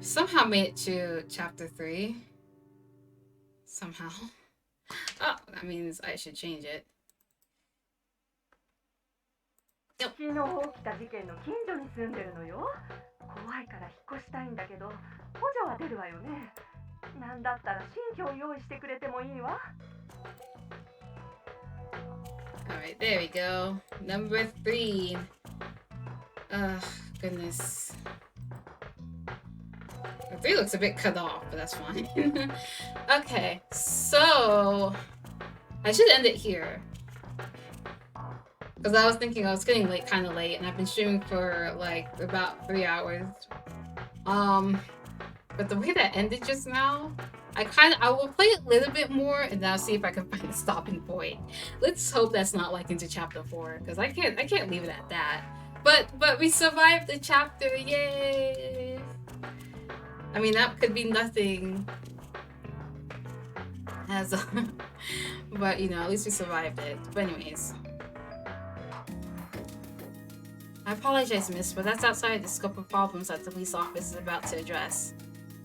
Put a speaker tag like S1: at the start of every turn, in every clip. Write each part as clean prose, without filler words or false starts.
S1: Somehow made it to chapter 3. Somehow. Oh, that means I should change it.
S2: 昨日起きた事件の近所に住んでるのよ。怖いから引っ越したいんだけど、補助は出るわよね。なんだったら新居を用意してくれてもいいわ。
S1: Alright, there we go. Number 3. Goodness. 3 looks a bit cut off, but that's fine. Okay, so I should end it here. Because I was thinking I was getting late, kind of late, and I've been streaming for like about 3 hours. But the way that ended just now, I will play a little bit more, and then I'll see if I can find a stopping point. Let's hope that's not like into chapter 4, because I can't leave it at that. But we survived the chapter, yay! I mean, that could be nothing as but you know, at least we survived it. But anyways, I apologize, miss, but that's outside the scope of problems that the police office is about to address.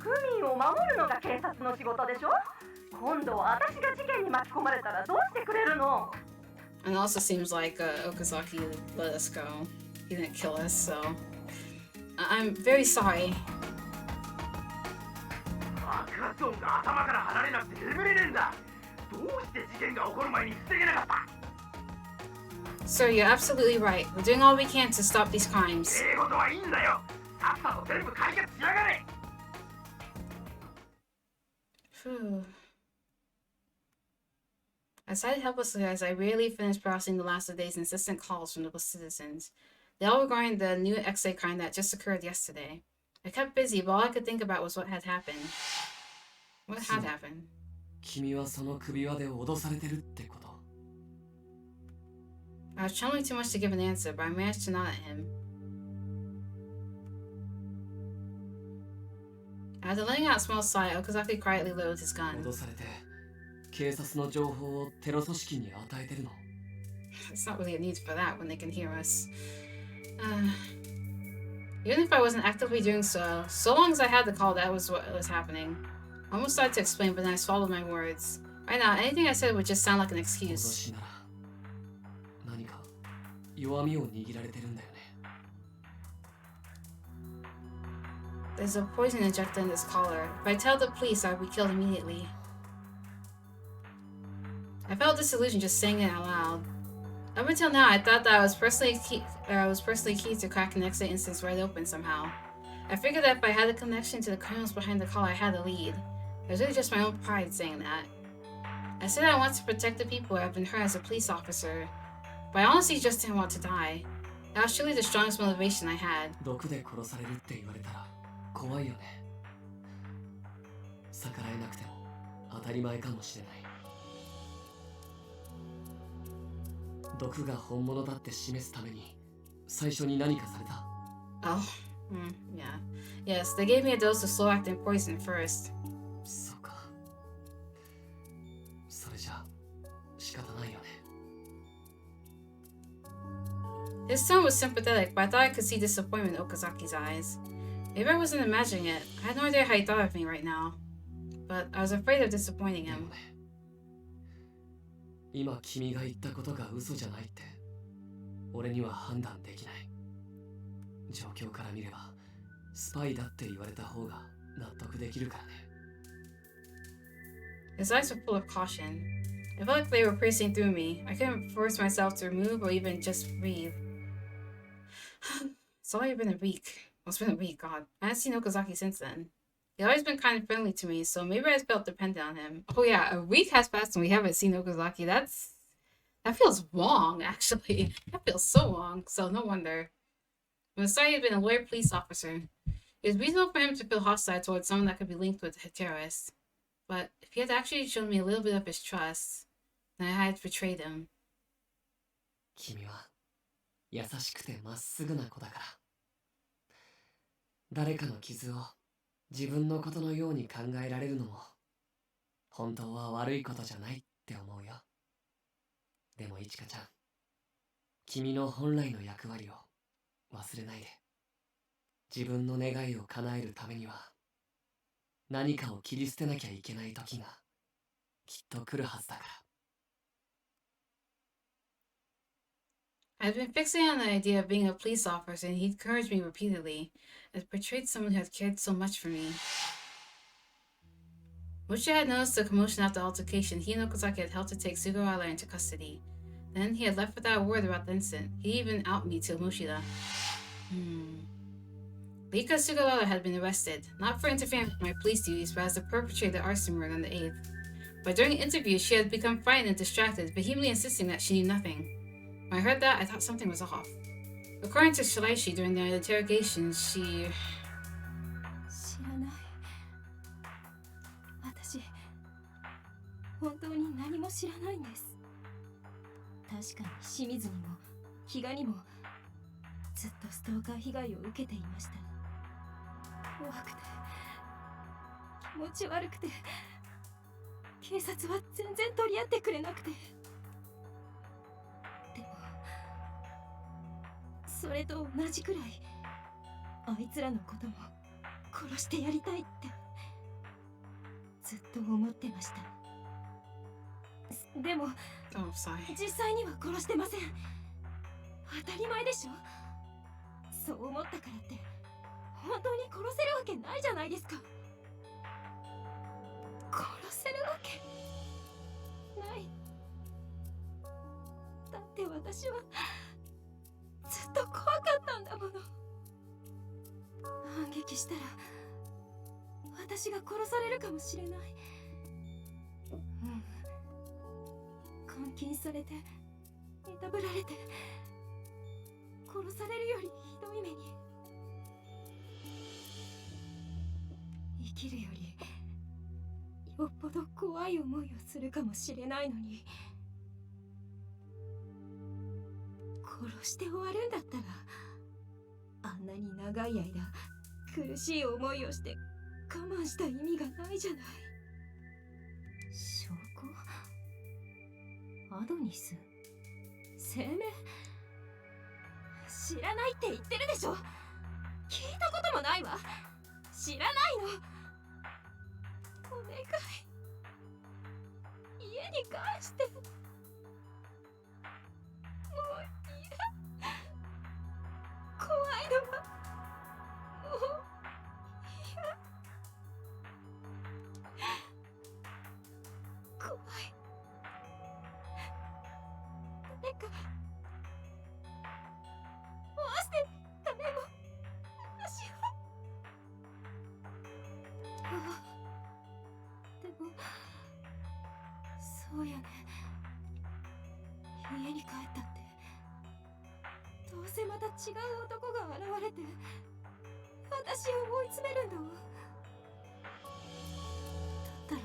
S2: 区民を守るのが警察の仕事でしょ。今度は私が事件に巻き込まれたらどうしてくれるの。
S1: And it also seems like Okazaki let us go. He didn't kill us, so I'm very sorry. Sir, you're absolutely right. We're doing all we can to stop these crimes. Phew. I sighed helplessly as I rarely finished processing the last of the day's insistent calls from the citizens. They all regarding the new X-ray crime that just occurred yesterday. I kept busy, but all I could think about was what had happened. What had happened? I was trembling too much to give an answer, but I managed to nod at him. After letting out a small sigh, Okazaki quietly loaded his gun. It's not really a need for that when they can hear us. Even if I wasn't actively doing so, so long as I had the call, that was what was happening. I almost started to explain, but then I swallowed my words. Right now, anything I said would just sound like an excuse. There's a poison injected in this collar. If I tell the police, I would be killed immediately. I felt disillusioned just saying it out loud. Up until now, I thought that I was personally key to crack an X-ray instance right open somehow. I figured that if I had a connection to the criminals behind the collar, I had a lead. It was really just my own pride saying that. I said I wanted to protect the people who have been hurt as a police officer, but I honestly just didn't want to die. That was truly the strongest motivation I had. Oh, yeah. Yes, they gave me a dose of slow-acting poison first. His tone was sympathetic, but I thought I could see disappointment in Okazaki's eyes. Maybe I wasn't imagining it. I had no idea how he thought of me right now. But I was afraid of disappointing him. His eyes were full of caution. I felt like they were piercing through me. I couldn't force myself to move or even just breathe. It's only been a week. Well, it's been a week, God. I haven't seen Okazaki since then. He's always been kind of friendly to me, so maybe I felt dependent on him. Oh yeah, a week has passed and we haven't seen Okazaki. That feels long, actually. That feels so long, so no wonder. When the start, he had been a lawyer police officer. It was reasonable for him to feel hostile towards someone that could be linked with a terrorist. But if he had actually shown me a little bit of his trust, then I had betrayed him.
S3: 君は優しくてまっすぐな子だから。誰かの傷を自分のことのように考えられるのも本当は悪いことじゃないって思うよ。でもいちかちゃん、君の本来の役割を忘れないで。自分の願いを叶えるためには何かを切り捨てなきゃいけない時がきっと来るはずだから。
S1: I've been fixating on the idea of being a police officer, and he encouraged me repeatedly. It portrayed someone who had cared so much for me. Mushi had noticed the commotion after the altercation. He and Okazaki had helped to take Sugawara into custody. Then he had left without a word about the incident. He even outed me to Mushida. Rika Sugawara had been arrested, not for interfering with my police duties, but as the perpetrator of the arson murder on the 8th. But during interviews, she had become frightened and distracted, vehemently insisting that she knew nothing. When I heard that, I thought something was off. According to Shiraishi, during the interrogation, she...
S2: 知らない。私、本当に何も知らないんです。確かに清水にも比嘉にもずっとストーカー被害を受けていました。怖くて、気持ち悪くて、警察は全然取り合ってくれなくて。でも、それと同じくらい、あいつらのことも殺してやりたいってずっと思ってました。でも、実際には殺してません。当たり前でしょ。そう思ったからって本当に殺せるわけないじゃないですか。殺せるわけない。だって私はずっと怖かったんだもの。反撃したら私が殺されるかもしれない。監禁されていたぶられて殺されるよりひどい目に。生きるよりよっぽど怖い思いをするかもしれないのに、殺して終わるんだったらあんなに長い間苦しい思いをして我慢した意味がないじゃない。証拠？アドニス？生命？知らないって言ってるでしょ。聞いたこともないわ。知らないの。お願い、家に返して。もう嫌。怖いのはもう嫌。怖い。誰か回して誰も私は。でもそうよね。家に帰ったってどうせまた違う男が現れて私を追い詰めるんだわ。だったら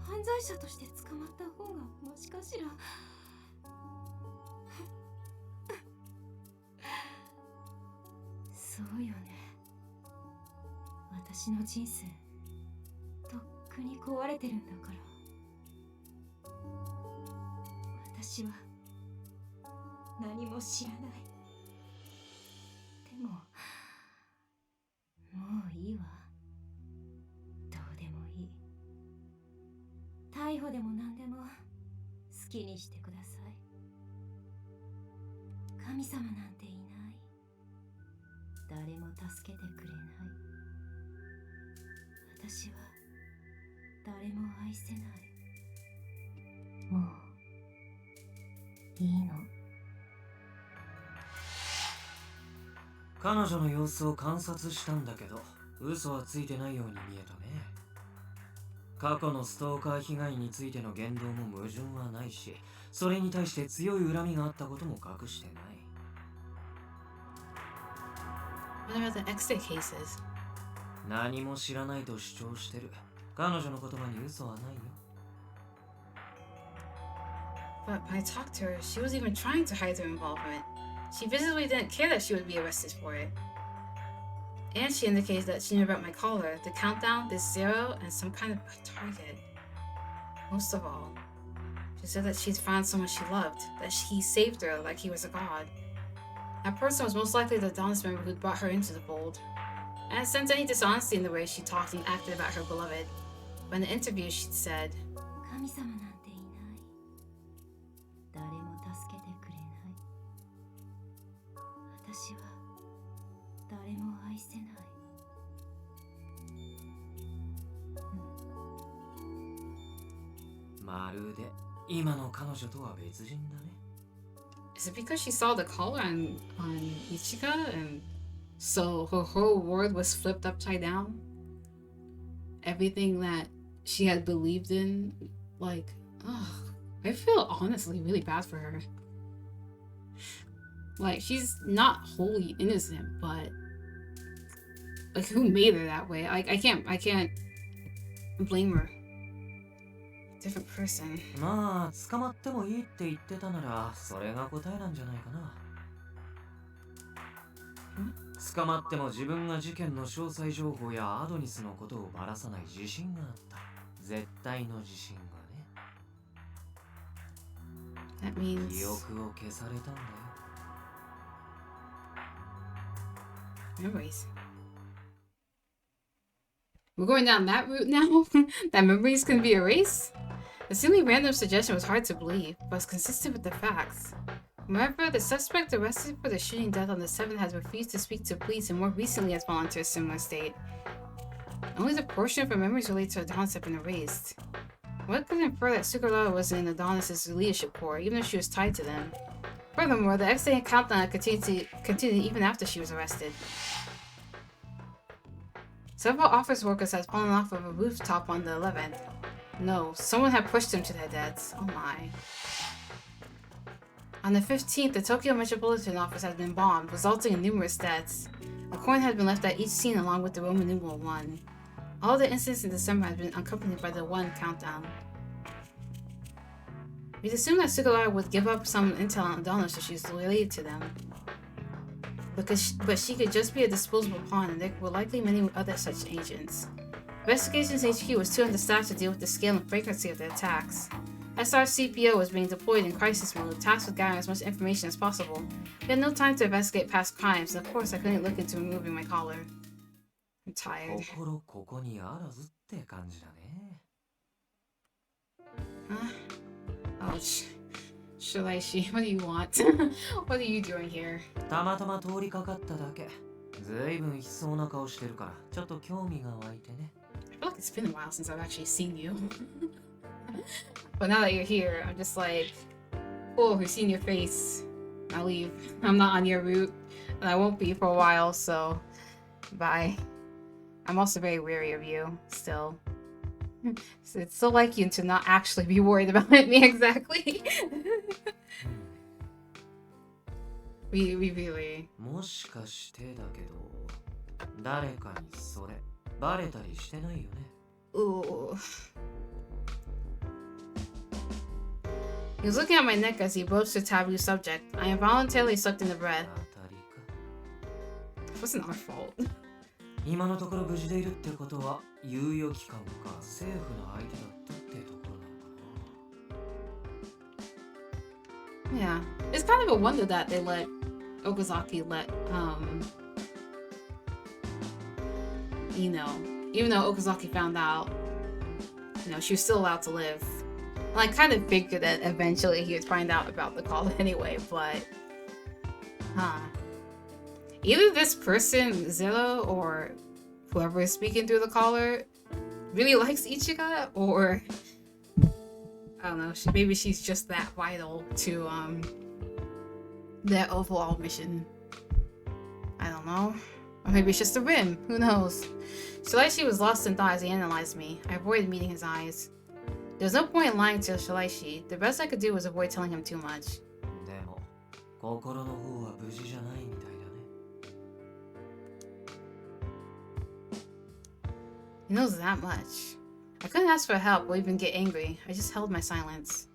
S2: 犯罪者として捕まった方がマシかしら。そうよね。私の人生とっくに壊れてるんだから。私は何も知らない。でももういいわ。どうでもいい。逮捕でも何でも好きにしてください。神様なんていない。誰も助けてくれない。私は誰も愛せない。もういいの。
S4: 彼女の様子を観察したんだけど、嘘はついてないように見えたね。過去のストーカー被害についての言動も矛盾はないし、それに対して強い恨みがあったことも隠してない。
S1: What about the exit cases?
S4: 何も知らないと主張してる。彼女の言葉に嘘はないよ。
S1: But when I talked to her, she wasn't even trying to hide her involvement. She visibly didn't care that she would be arrested for it. And she indicated that she knew about my caller, the countdown, the 0, and some kind of target. Most of all, she said that she'd found someone she loved, that he saved her like he was a god. That person was most likely the Adonis member who'd brought her into the fold. and I sense any dishonesty in the way she talked and acted about her beloved. But in the interview, she said,
S2: 神様なんていない誰も助けてくれない私は誰も愛せない
S4: まるで今の彼女とは別人だね。
S1: Is it because she saw the collar on Ichika and so her whole world was flipped upside down? Everything that she had believed in, like, ugh, I feel honestly really bad for her. Like, she's not wholly innocent, but like, who made her that way? Like, I can't blame her. Different person.
S4: まあ捕まってもいいって言ってたならそれが答えなんじゃないかな。捕まっても自分が事件の詳細情報やアドニスのことをばらさない自信があった。絶対の自信がね。
S1: That means
S4: 記憶を消されたんだよ。
S1: memories. We're going down that route now? That memories can be erased? The seemingly random suggestion was hard to believe, but was consistent with the facts. Remember, the suspect arrested for the shooting death on the 7th has refused to speak to police and more recently has fallen into a similar state. Only the portion of her memories related to Adonis have been erased. One could infer that Sukarawa was in Adonis' leadership corps, even if she was tied to them. Furthermore, the X-Day countdown continued even after she was arrested. Several office workers had fallen off of a rooftop on the 11th. No, someone had pushed them to their deaths. Oh my. On the 15th, the Tokyo Metropolitan Office had been bombed, resulting in numerous deaths. A coin had been left at each scene along with the Roman numeral 1. All the incidents in December had been accompanied by the 1 countdown. We'd assumed that Sugawara would give up some intel on Adonis if she was related to them. But she could just be a disposable pawn, and there were likely many other such agents. Investigations HQ was too understaffed to deal with the scale and frequency of the attacks. SR CPO was being deployed in crisis mode, tasked with gathering as much information as possible. We had no time to investigate past crimes, and of course I couldn't look into removing my collar. I'm tired.
S4: 心ここにあらずって感じだね。
S1: Huh? Oh, Shiraishi, what do you want? What are you doing here?
S4: たまたま通りかかっただけ。ずいぶん悲壮な顔してるから、ちょっと興味が湧いてね。
S1: I feel like it's been a while since I've actually seen you. But now that you're here, I'm just like, oh, we've seen your face. I'll leave. I'm not on your route, and I won't be for a while, so bye. I'm also very wary of you, still. So it's so like you to not actually be worried about me exactly. we really.
S4: もしかしてだけど、誰かにそれバレたりしてないよね。
S1: Ooh. He was looking at my neck as he broached the taboo subject. I involuntarily sucked in the breath.
S4: 当たりか。
S1: It wasn't our fault.
S4: 今のところ無事でいるってことは猶予期間か政府の相手だったってところなのかな。
S1: Yeah. It's kind of a wonder that they let Okazaki let even though Okazaki found out, she was still allowed to live. And I kind of figured that eventually he would find out about the call anyway, but either this person, Zero, or whoever is speaking through the caller really likes Ichiga, or I don't know, maybe she's just that vital to their overall mission. I don't know. Or maybe it's just a whim, who knows? Shiraishi was lost in thought as he analyzed me. I avoided meeting his eyes. There was no point in lying to Shiraishi. The best I could do was avoid telling him too much.
S4: でも心の方は無事じゃないみたいだね。
S1: He knows that much. I couldn't ask for help or even get angry. I just held my silence.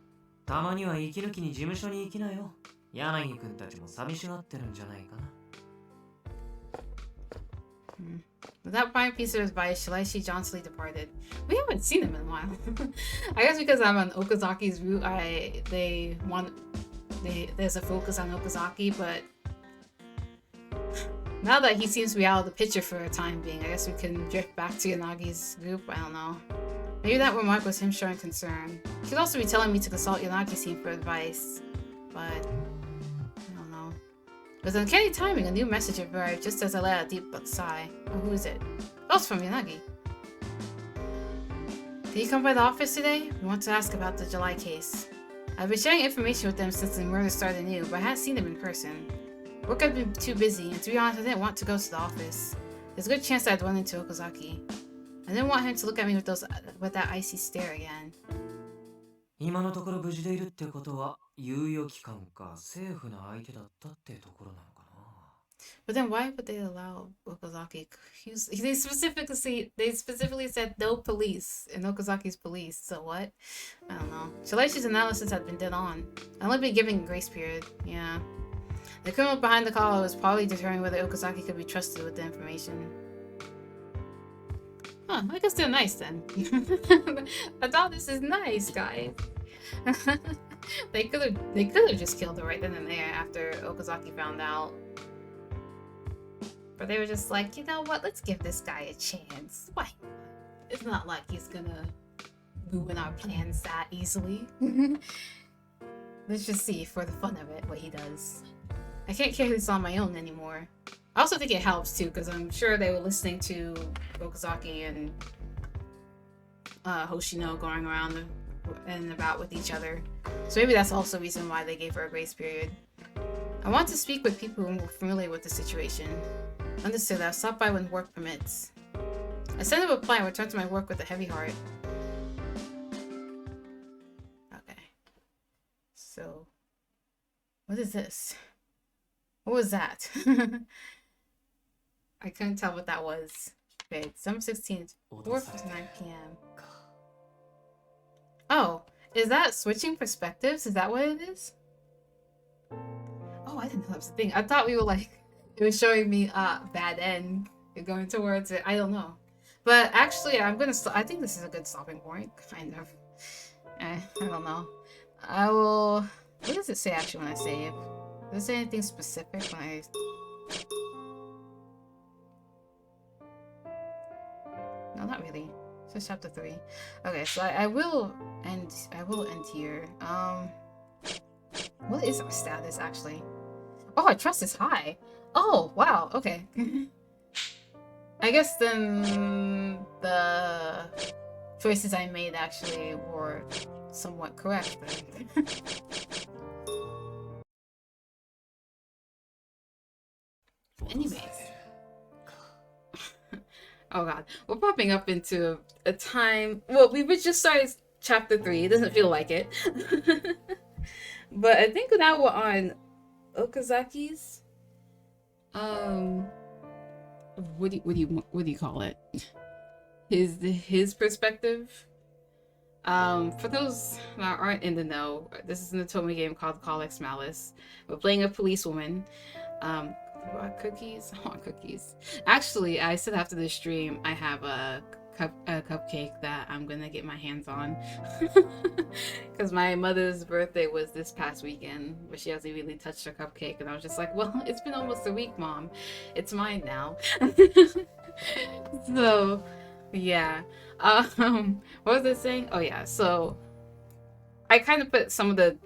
S4: たまには息抜きに事務所に行きなよ。柳くんたちも寂しがってるんじゃないかな。
S1: Without buying a piece of advice, Shiraishi jauntily departed. We haven't seen him in a while. I guess because I'm on Okazaki's route, there's a focus on Okazaki, but Now that he seems to be out of the picture for a time being, I guess we can drift back to Yanagi's group. I don't know. Maybe that remark was him showing concern. He could also be telling me to consult Yanagi's team for advice. But I don't know. With uncanny timing, a new message arrived just as I let out a deep sigh. Oh, who is it? Oh, it's from Yanagi. Did you come by the office today? We want to ask about the July case. I've been sharing information with them since the murder started anew, but I hadn't seen them in person. Work had been too busy, and to be honest, I didn't want to go to the office. There's a good chance I'd run into Okazaki. I didn't want him to look at me with that icy stare again.
S4: 今のところ無事でいるってことは、猶予期間か政府の相手だったってところなのかな。
S1: But then why would they allow Okazaki? They specifically said no police, and Okazaki's police. So what? I don't know. Shalaichi's analysis had been dead on. I'd only been giving a grace period. Yeah. The criminal behind the call was probably determining whether Okazaki could be trusted with the information. Huh, I guess they're nice then. I thought this is nice, guys. They could have just killed her right then and there after Okazaki found out. But they were just like, you know what? Let's give this guy a chance. Why? It's not like he's gonna ruin our plans that easily. Let's just see, for the fun of it, what he does. I can't carry this on my own anymore. I also think it helps too, because I'm sure they were listening to Okazaki and Hoshino going around and about with each other. So maybe that's also a reason why they gave her a grace period. I want to speak with people who are familiar with the situation. Understood, I'll stop by when work permits. I sent a reply and returned to my work with a heavy heart. Okay. So, what is this? What was that? I couldn't tell what that was. Okay, December 16th, 4:59 p.m. Oh, is that switching perspectives? Is that what it is? Oh, I didn't know that was a thing. I thought we were like, it was showing me bad end going towards it. I don't know. But actually, I think this is a good stopping point, kind of. I don't know. I will, what does it say actually when I save? Does it say anything specific when I... No, not really. It's just chapter 3. Okay, so I will end here. What is our status actually? Oh, our trust is high. Oh, wow, okay. I guess then the choices I made actually were somewhat correct then. Anyways. Oh god. We're popping up into a time... Well, we just started chapter 3. It doesn't feel like it. But I think now we're on Okazaki's... What do you call it? His perspective. For those that aren't in the know, this is an Otome game called Malice. We're playing a policewoman. What cookies? I want cookies. Actually, I said after the stream, I have a cupcake that I'm gonna get my hands on because my mother's birthday was this past weekend, but she hasn't really touched her cupcake, and I was just like, well, it's been almost a week, Mom. It's mine now. So, yeah. What was I saying? Oh yeah. So, I kind of put some of the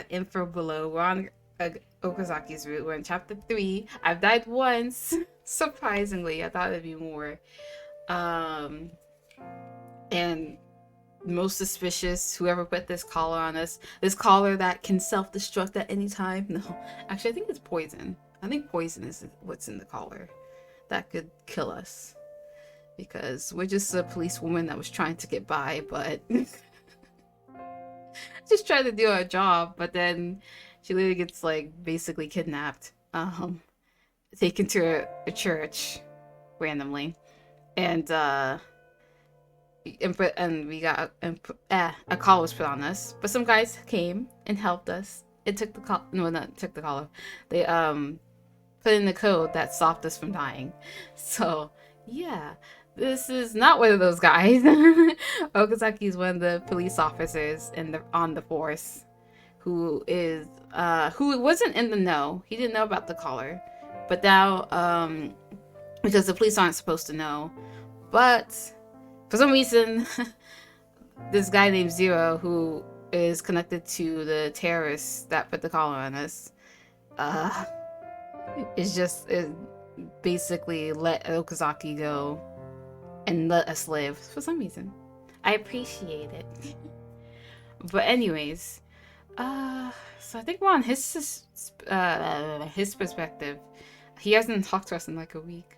S1: info below. We're on Okazaki's route. We're in chapter 3. I've died once. Surprisingly, I thought it'd be more. And most suspicious, whoever put this collar on us. This collar that can self-destruct at any time. No, actually, I think it's poison. I think poison is what's in the collar that could kill us. Because we're just a policewoman that was trying to get by, but just trying to do our job. But then she literally gets like basically kidnapped, taken to a church randomly, and we got a collar was put on us. But some guys came and helped us. It took the collar. No, not took the collar. They put in the code that stopped us from dying. So yeah. This is not one of those guys. Okazaki is one of the police officers on the force who wasn't in the know. He didn't know about the collar, But now, because the police aren't supposed to know, but for some reason, this guy named Zero, who is connected to the terrorists that put the collar on us, is basically let Okazaki go and let us live for some reason. I appreciate it. But anyways, so I think we're on his perspective. He hasn't talked to us in like a week.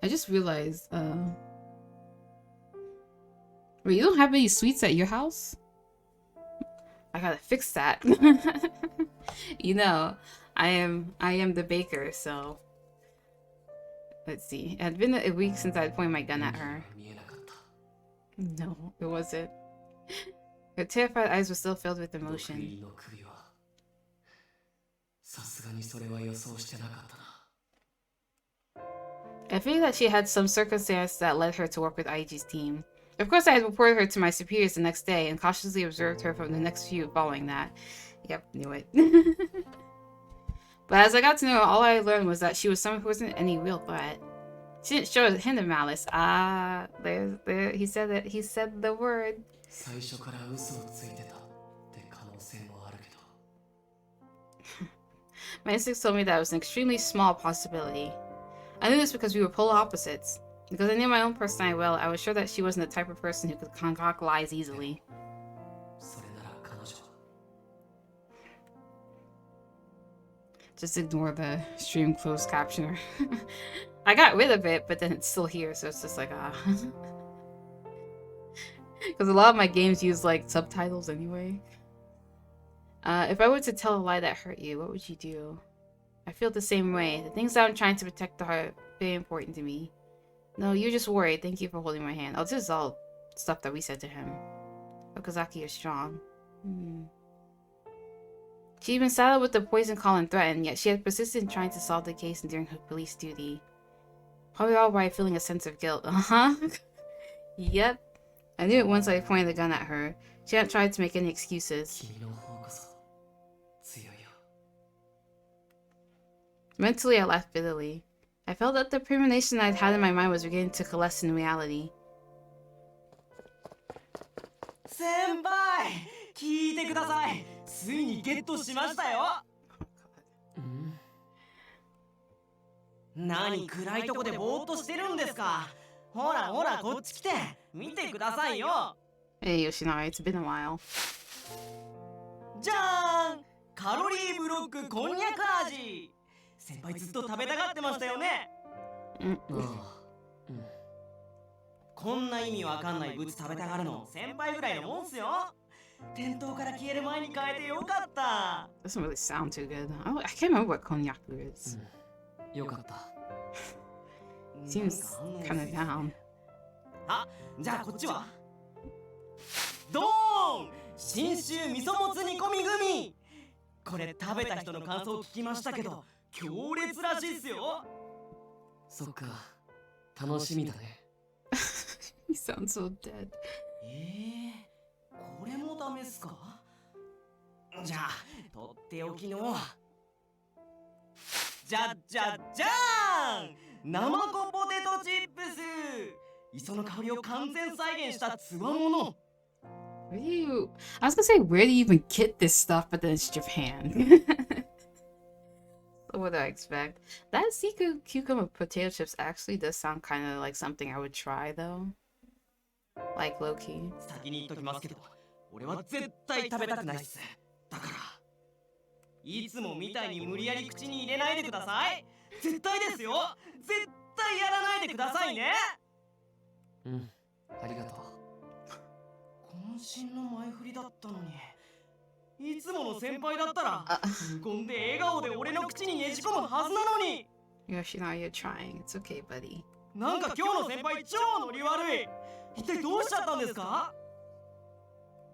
S1: I just realized, wait, you don't have any sweets at your house? I gotta fix that. You know, I am the baker, so let's see. It had been a week since I pointed my gun at her. No, it wasn't. Her terrified eyes were still filled with emotion. I figured that she had some circumstance that led her to work with Aiji's team. Of course, I had reported her to my superiors the next day and cautiously observed her from the next few following that. Yep, knew it. But as I got to know her, all I learned was that she was someone who wasn't any real threat. She didn't show a hint of malice. There, he said it. He said the word. My instincts told me that it was an extremely small possibility. I knew this because we were polar opposites. Because I knew my own personality well, I was sure that she wasn't the type of person who could concoct lies easily. Just ignore the stream closed captioner. I got rid of it, but then it's still here, so it's just like, Because a lot of my games use, like, subtitles anyway. If I were to tell a lie that hurt you, what would you do? I feel the same way. The things that I'm trying to protect are very important to me. No, you're just worried. Thank you for holding my hand. Oh, this is all stuff that we said to him. Okazaki is strong. She'd been saddled with the poison Colin threatened, yet she had persisted in trying to solve the case during her police duty. Probably all by feeling a sense of guilt. Yep. I knew it once I pointed the gun at her. She hadn't tried to make any excuses. Mentally, I laughed bitterly. I felt that the premonition I'd had in my mind was beginning to coalesce in reality.
S4: 先輩聞いてくださいついにゲットしましたよ何暗いとこでぼーっとしてるんですかほらほらこっち来て見てくださいよ
S1: Hey Yoshinari, it's been a while.
S4: じゃーんカロリーブロックこんにゃく味先輩ずっと食べたがってましたよねこんな意味わかんないブツ食べたがるの先輩ぐらいのもんすよ店頭から消える前に変えてよかった
S1: Doesn't really sound too good. I can't remember what konyaku is.
S3: よかった
S1: Seems kind of down.
S4: あ、じゃあこっちはドーン信州味噌もつ煮込みグミこれ食べた人の感想を聞きましたけど強烈らしいっすよ
S3: そっか楽しみだね
S1: He sounds so dead.
S4: これもダメっすかじゃあとっておきのじゃじゃじゃーん生子ポテトチップス磯の香りを完全再現したつわもの
S1: Where do you... I was gonna say, where do you even get this stuff, but then it's Japan. So what do I expect? That sea cucumber potato chips actually does sound kind of like something I would try, though. Like, low-key.
S4: 先に言っときますけど俺は絶対食べたくないっすだからいつもみたいに無理やり口に入れないでください絶対ですよ絶対やらないでくださいね
S3: ありがとう
S4: 渾身の前振りだったのにいつもの先輩だったら無言で笑顔で俺の口にねじ込むはずなのに
S1: Yoshino, you're trying. It's okay, buddy.
S4: なんか今日の先輩超ノリ悪い一体どうしちゃったんですか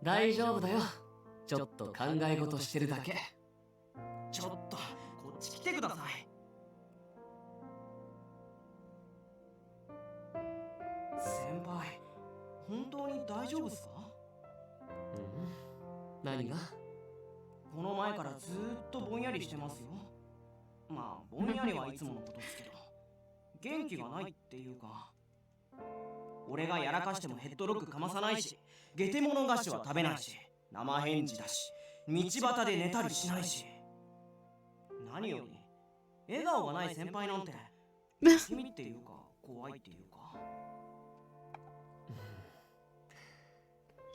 S3: 大丈夫だよちょっと考え事してるだけ
S4: ちょっとこっち来てください先輩本当に大丈夫っすか
S3: 何が
S4: この前
S5: からずーっとぼんやりしてますよ。まあぼんやりはいつものことですけど、元気がないっていうか、俺がやらかしてもヘッドロックかまさないし、ゲテモノ菓子は食べないし、生返事だし、道端で寝たりしないし、何より笑顔がない先輩なんて君っていうか怖いっていうか。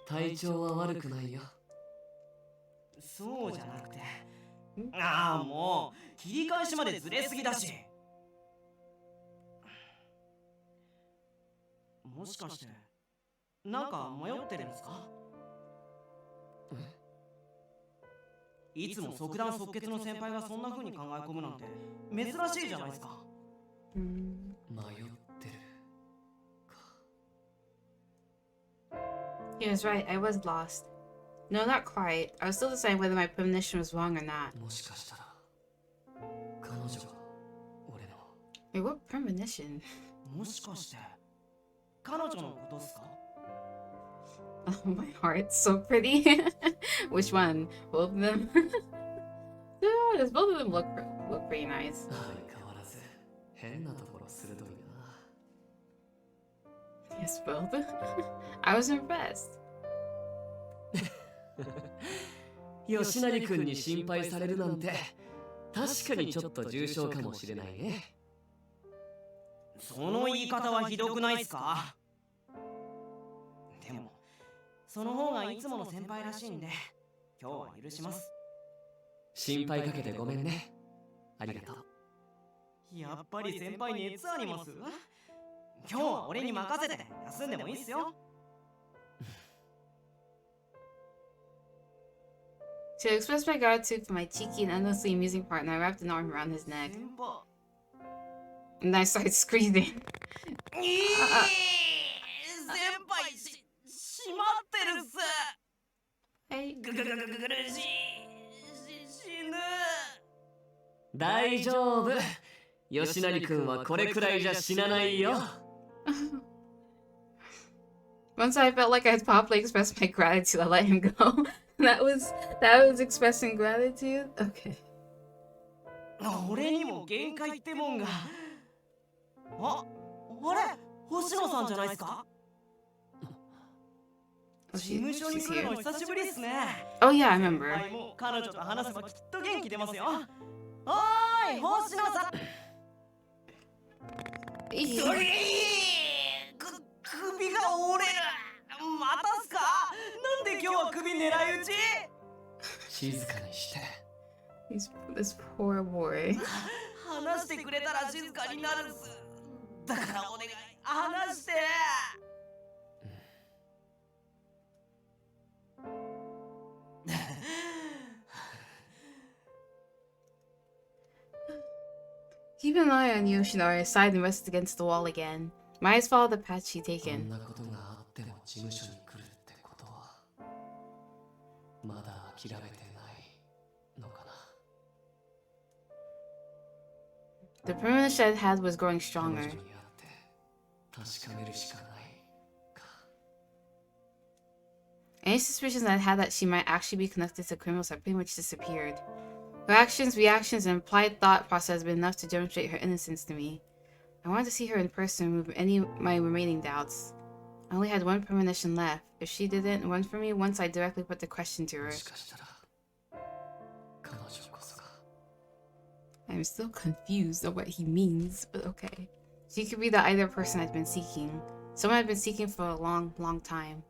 S3: 体調は悪くないよ。
S5: そうじゃなくて、ああもう切り返しまでずれすぎだし。もしかしてなんか迷ってるんですか？いつも即断即決の先輩がそんな風に考え込むなんて珍しいじゃないですか。
S3: 迷ってるか。
S1: He was right, I was lost. No, not quite. I was still deciding whether my premonition was wrong or not.
S3: もしかしたら彼女が俺の
S1: Wait, what premonition?
S5: もしかして彼女のことっすか？
S1: Oh, my heart's so pretty. Which one? Both of them? Yeah, does both of them look pretty nice?
S3: 相変わらず変なところ鋭いな。
S1: Yes, both. I was impressed.
S3: 吉成君に心配されるなんて確かにちょっと重症かもしれないね。
S5: その言い方はひどくないっすか？でもその方がいつもの先輩らしいんで今日は許します。
S3: 心配かけてごめんね。ありがとう。
S5: やっぱり先輩熱あります？今日は俺に任せて休んでもいいっすよ。
S1: To express my gratitude for my cheeky and endlessly amusing partner, I wrapped an arm around his neck.
S5: 先輩
S1: And I started screaming.
S5: 先輩しまってるっす。
S1: Hey.
S5: ぐぐぐぐぐぐるし死ぬ。
S3: 大丈夫。吉成君はこれくらいじゃ死なないよ。
S1: Once I felt like I had properly expressed my gratitude, I let him go. that was expressing gratitude? Okay.
S5: 俺にも限界ってもんが。あれ星野さんじゃないっすか？
S1: Oh,
S5: 事務所に
S1: she's
S5: 来るの
S1: here.
S5: 久しぶりっすね。
S1: Oh yeah, I remember.
S5: はいもう彼女と話せばきっと元気出ますよ。おーい星野さん。首が折れる。またっすか？なんで今日は首狙い撃ち？
S3: 静かにして。
S1: This poor boy.
S5: 話してくれたら静かになるっす。だからお願い話して。
S1: Keep an eye on Yoshinari, sighed and rested against the wall again. My eyes followed the path she'd
S3: こん
S1: taken.
S3: なことがあっても事務所に来るってことはまだ諦めてないのかな。
S1: The premonition I'd had was growing
S3: 彼
S1: stronger.
S3: 女に会って確かめるしかないか。
S1: Any suspicions I'd had that she might actually be connected to criminals had pretty much disappeared. Her actions, reactions, and implied thought process had been enough to demonstrate her innocence to me. I wanted to see her in person and remove any of my remaining doubts. I only had one premonition left. If she didn't run from me once I directly put the question to her.
S3: もしかしたら彼女こそが
S1: I'm still confused on what he means, but okay. She could be the either person I'd been seeking. Someone I'd been seeking for a long, long time.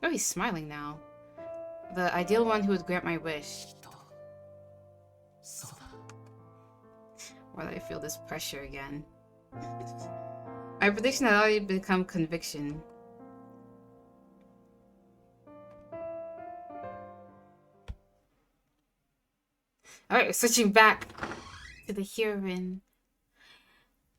S1: Oh, he's smiling now. The ideal one who would grant my wish.
S3: きっとそうだ。
S1: Why do I feel this pressure again? My prediction had already become conviction. Alright, switching back to the heroine.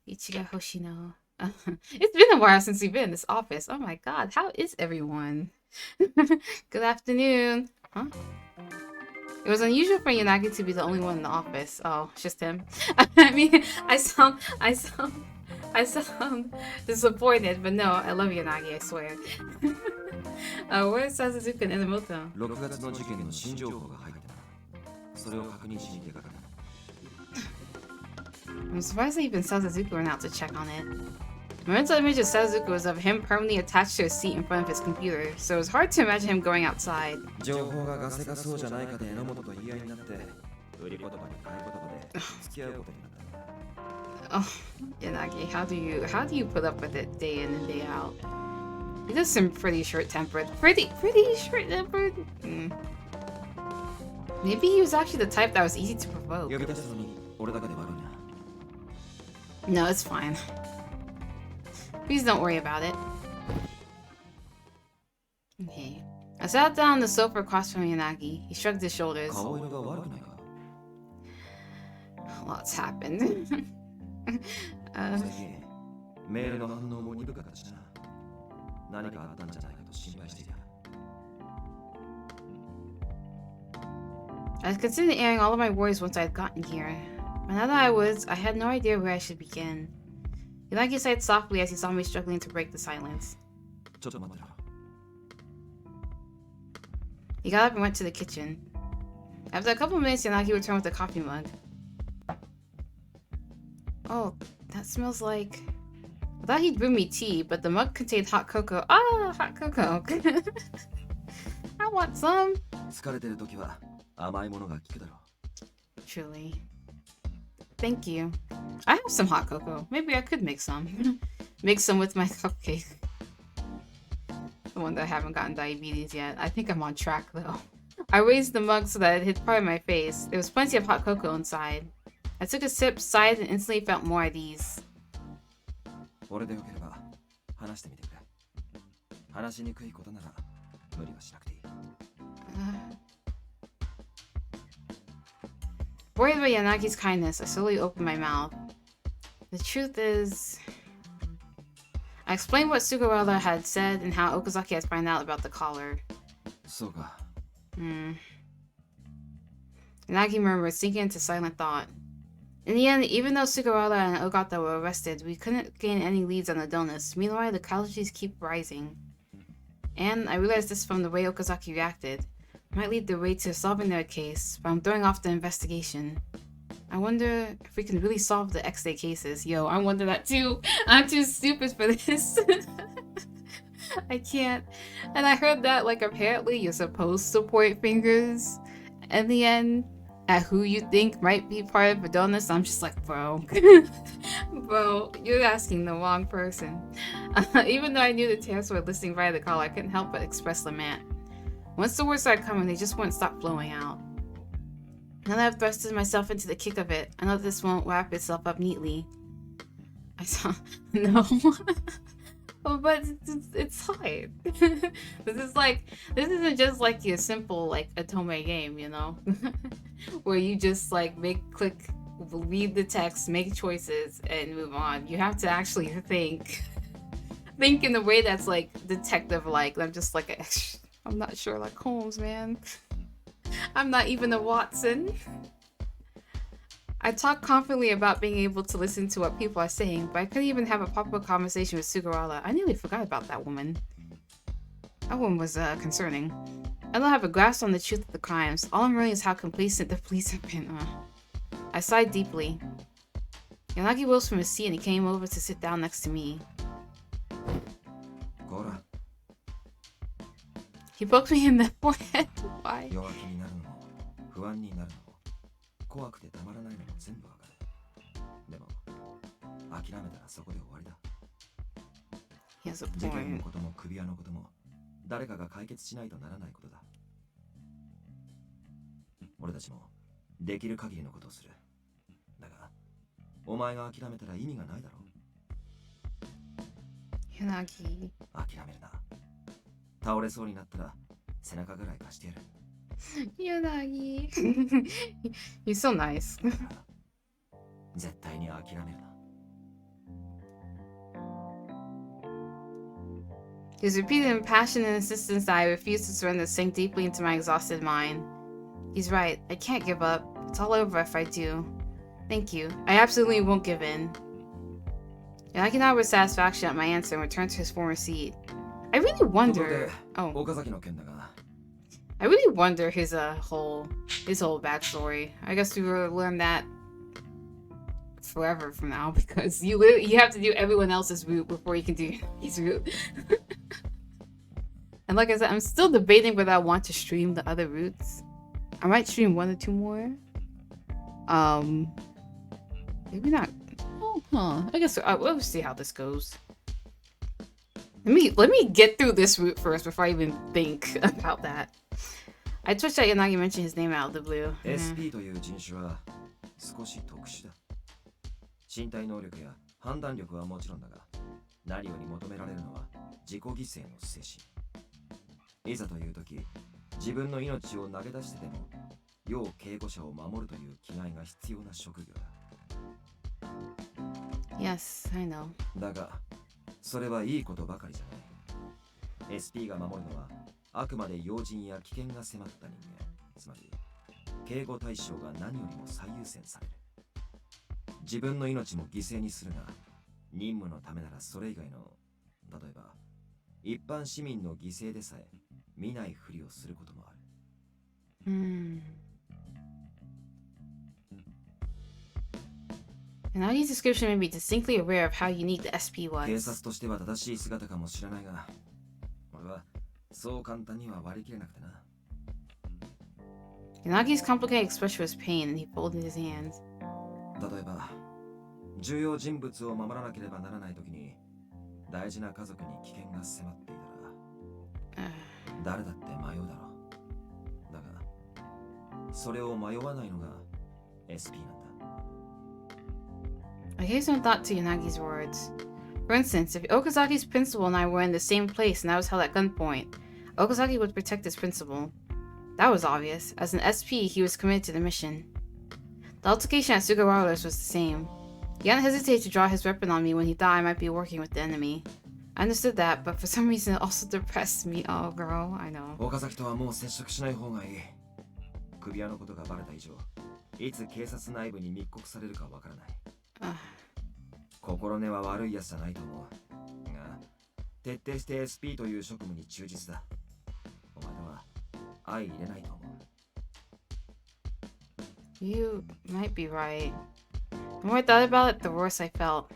S1: Ichiga Hoshino. It's been a while since we've been in this office. Oh my god, how is everyone? Good afternoon. Huh? It was unusual for Yanagi to be the only one in the office. Oh, it's just him. I mean, I sound I sound disappointed, but no, I love Yanagi, I swear. Where's Sasuke and Inamoto?
S6: 6月の事件の新情報が入ってな。それを確認しに出かけた。
S1: I'm surprised that even Sasuke went out to check on it. My mental image of Sasuke was of him permanently attached to a seat in front of his computer, so it was hard to imagine him going outside.
S6: 情報がガセかそうじゃないかで榎本と言い合いになって、売り言葉に買い言葉で付き合うことになった。
S1: Oh, Yanagi, how do you put up with it day in and day out? He does seem pretty short-tempered. Pretty short-tempered? Maybe he was actually the type that was easy to provoke.
S6: 呼び出したのに俺だけで悪いな。
S1: No, it's fine. Please don't worry about it. Okay. I sat down on the sofa across from Yanagi. He shrugged his shoulders.
S6: 顔色が悪くないか。
S1: Lots happened.
S6: 最近メールの反応も鈍かったしな。何かあったんじゃないかと心配していた。
S1: I considered airing all of my worries once I'd gotten here. But now that I had no idea where I should begin. Yanagi sighed softly as he saw me struggling to break the silence.
S6: ちょっと待ってろ。
S1: He got up and went to the kitchen. After a couple of minutes, Yanagi returned with a coffee mug. Oh, that smells like... I thought he'd brew me tea, but the mug contained hot cocoa. Ah, hot cocoa. I want some.
S6: 疲れてる時は甘いものが効くだろう。
S1: Truly. Thank you. I have some hot cocoa. Maybe I could make some. Mix some with my cupcake. The one that I haven't gotten diabetes yet. I think I'm on track though. I raised the mug so that it hit part of my face. There was plenty of hot cocoa inside. I took a sip, sighed, and instantly felt more at ease.
S6: 俺でよければ話してみてくれ。話しにくいことなら無理はしなくていい。
S1: Worried by Yanagi's kindness, I slowly opened my mouth. The truth is... I explained what Sugawara had said and how Okazaki had found out about the collar.
S6: そうか。
S1: Yanagi murmured, sinking into silent thought. In the end, even though Sugawara and Ogata were arrested, we couldn't gain any leads on the Donuts. Meanwhile, the casualties keep rising. And I realized this from the way Okazaki reacted. Might lead the way to solving their case, but I'm throwing off the investigation. I wonder if we can really solve the X-Day cases. Yo, I wonder that too. I'm too stupid for this. I can't. And I heard that, like, apparently you're supposed to point fingers in the end at who you think might be part of Adonis. I'm just like, bro. Bro, you're asking the wrong person. Even though I knew the tears were listening via the call, I couldn't help but express lament. Once the words started coming, they just wouldn't stop flowing out. Now that I've thrusted myself into the kick of it, I know this won't wrap itself up neatly. I saw... No. Oh, but it's hard. This isn't just like your simple, like, Atome game, you know? Where you just, like, click, read the text, make choices, and move on. You have to actually think. Think in a way that's, like, detective-like. I'm just like, I'm not Sherlock Holmes, man. I'm not even a Watson. I talk confidently about being able to listen to what people are saying, but I couldn't even have a proper conversation with Sugawara. I nearly forgot about that woman. That one was concerning. I don't have a grasp on the truth of the crimes. All I'm learning is how complacent the police have been. I sighed deeply. Yanagi rose from his seat and he came over to sit down next to me.
S6: Gora.
S1: He poked me in the forehead. Why?
S6: 弱気になるのも不安になるのも怖くてたまらないのも全部わかる。でも諦めたらそこで終わりだ。
S1: He has a
S6: 事件の
S1: point.
S6: ことも首輪のことも誰かが解決しないとならないことだ。俺たちもできる限りのことをする。だがお前が諦めたら意味がないだろう。
S1: Yanagi.
S6: 諦めるな。倒れそうになったら背中ぐらい貸してやる。
S1: Yanagi. He's so nice.
S6: 絶対に諦めるな。
S1: His repeated impassioned insistence that I refuse to surrender sank deeply into my exhausted mind. He's right. I can't give up. It's all over if I do. Thank you. I absolutely won't give in. Yagi nodded with satisfaction at my answer and returned to his former seat. I really wonder. Oh,
S6: Okazaki の件だが、
S1: I really wonder his whole backstory. I guess we will learn that forever from now because you have to do everyone else's route before you can do his route. And like I said, I'm still debating whether I want to stream the other routes. I might stream 1 or 2 more. Maybe not. Oh, huh. I guess we'll see how this goes. Let me get through this route first before I even think about that. I twitched at Yanagi mentioned his name out of the blue.
S6: SP という人種は少し特殊だ。身体能力や判断力はもちろんだが、何より求められるのは自己犠牲の精神。いざという時、自分の命を投げ出してでも、要警護者を守るという気概が必要な職業だ。
S1: Yes, I know.
S6: だが、それはいいことばかりじゃない。SP が守るのはあくまで要人や危険が迫った人間、つまり警護対象が何よりも最優先される。自分の命も犠牲にするが、任務のためならそれ以外の、例えば一般市民の犠牲でさえ見ないふりをすることもある。
S1: Yanagi's description made me distinctly aware of how unique the SP
S6: 警
S1: was.
S6: 察としては正しい姿かもしれないが、俺はそう簡単には割り切れなくてな。
S1: Yanagi's complicated expression was pain, and he folded his hands.
S6: 例えば重要人物を守らなければならないときに大事な家族に危険が迫っていたら誰だって迷うだろう。だがそれを迷わないのが SP なんだ。
S1: I gave some thought to Yanagi's words. For instance, if Okazaki's principal and I were in the same place and I was held at gunpoint, Okazaki would protect his principal. That was obvious. As an SP, he was committed to the mission. The altercation at Sugawara's was the same. He hadn't hesitated to draw his weapon on me when he thought I might be working with the enemy. I understood that, but for some reason it also depressed me. Oh, girl, I know.
S6: 岡崎とはもう接触しない方がいい。首輪のことがバレた以上、いつ警察内部に密告されるかわからない。心根は悪いやつじゃないと思う。が、徹底して SP という職務に忠実だ。お前とは相入れないと思う。
S1: You might be right. The more I thought about it, the worse I felt.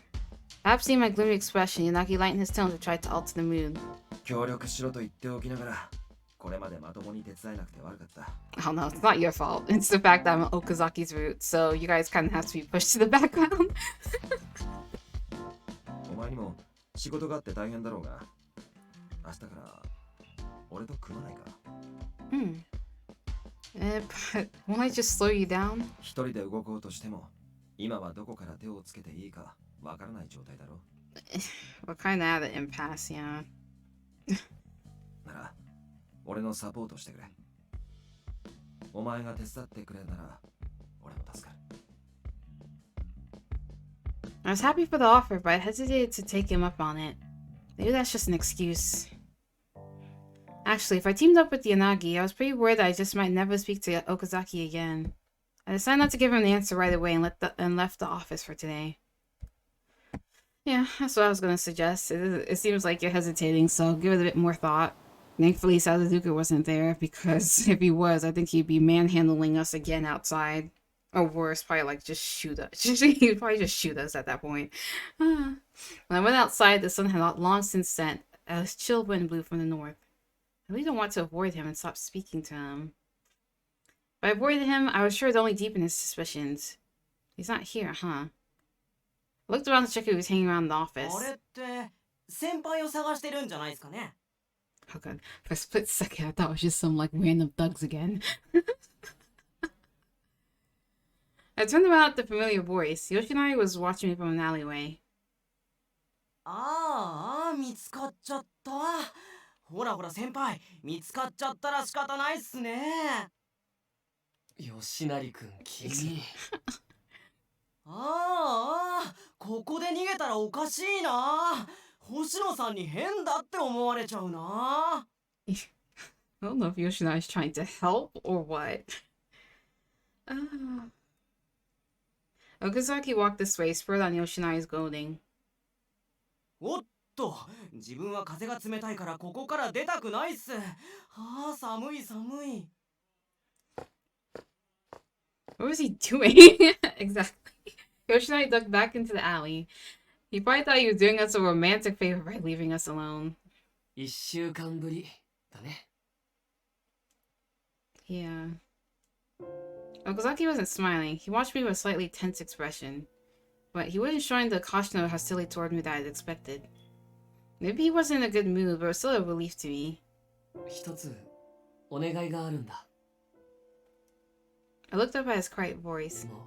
S1: Perhaps seeing my gloomy expression, Yanagi lightened his tone to try to alter the mood.
S6: 協力しろと言っておきながら、これまでまともに手伝えなくて悪かった。
S1: Oh no, it's not your fault. It's the fact that I'm on Okazaki's route, so you guys kind of have to be pushed to the background.
S6: お前にも仕事があって大変だろうが、明日から俺と組まないか。
S1: But won't I just slow you down?
S6: 一人で動こうとしても、今はどこから手をつけていいかわからない状態だろ。
S1: We're kind of at an impasse, yeah.
S6: なら、俺のサポートしてくれ。お前が手伝ってくれなら、俺も助かる。
S1: I was happy for the offer, but I hesitated to take him up on it. Maybe that's just an excuse. Actually, if I teamed up with Yanagi, I was pretty worried that I just might never speak to Okazaki again. I decided not to give him the answer right away and left the office for today. Yeah, that's what I was gonna suggest. It seems like you're hesitating, so give it a bit more thought. Thankfully, Sadazuka wasn't there, because if he was, I think he'd be manhandling us again outside. Or worse, probably like just shoot us. He'd probably just shoot us at that point. When I went outside, the sun had long since set. A chill wind blew from the north. I really don't want to avoid him and stop speaking to him. If I avoided him, I was sure it'd only deepen his suspicions. He's not here, huh? I looked around to check if he was hanging around the office.
S5: あれって先輩を探してるんじゃないですかね。
S1: Oh god. For a split second, I thought it was just some like random thugs again. I turned around at the familiar voice. Yoshinari was watching me from an alleyway.
S5: ああ、見つかっちゃった。ほらほら先輩、見つかっちゃったら仕方ないっすね。
S3: 吉成くん、君。
S5: ああ、ここで逃げたらおかしいな。星野さんに変だって思われちゃうな。
S1: I don't know if Yoshinari's trying to help or what. Okazaki walked this way, spurred on Yoshinari's goading.
S5: おっと、自分は風が冷たいからここから出たくないっす。はあ、寒い寒い。
S1: What was he doing? Exactly. Yoshinari ducked back into the alley. He probably thought he was doing us a romantic favor by leaving us alone.
S3: 1週間ぶりだね。
S1: Yeah. Okazaki wasn't smiling. He watched me with a slightly tense expression. But he wasn't showing the caution or hostility toward me that I'd expected. Maybe he wasn't in a good mood, but it was still a relief to me.
S3: 一つお願いがあるんだ。
S1: I looked up at his quiet voice.
S3: もう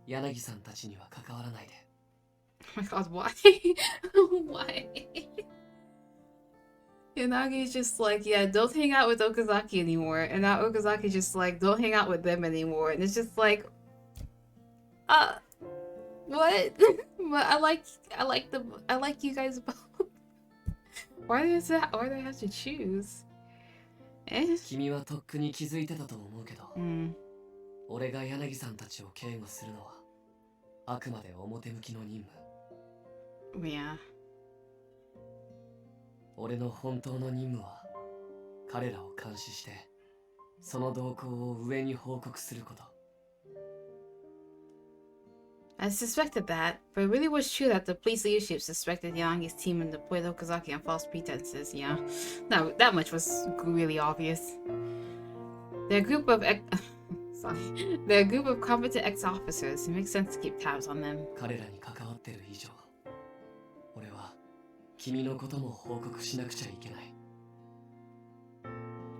S3: 柳さんたちには関わらないで。
S1: Oh my god, why? Why? Yanagi's just like, yeah, don't hang out with Okazaki anymore. And now Okazaki's just like, don't hang out with them anymore. And it's just like, what? But I like you guys both. Why do I have to choose? Eh?
S3: 君はとっくに気づいてたと思うけど、俺が柳さんたちを警護するのはあくまで表向きの任務。
S1: Yeah.
S3: 俺の本当の任務は彼らを監視してその動向を上に報告すること。
S1: I suspected that, but it really was true that the police leadership suspected Yanagi's team and deployed Okazaki on false pretenses. Yeah, that much was really obvious. They're a group of they're a group of competent ex-officers. It makes sense to keep tabs on them.
S3: 彼らに関わってる以上、俺は君のことも報告しなくちゃいけない。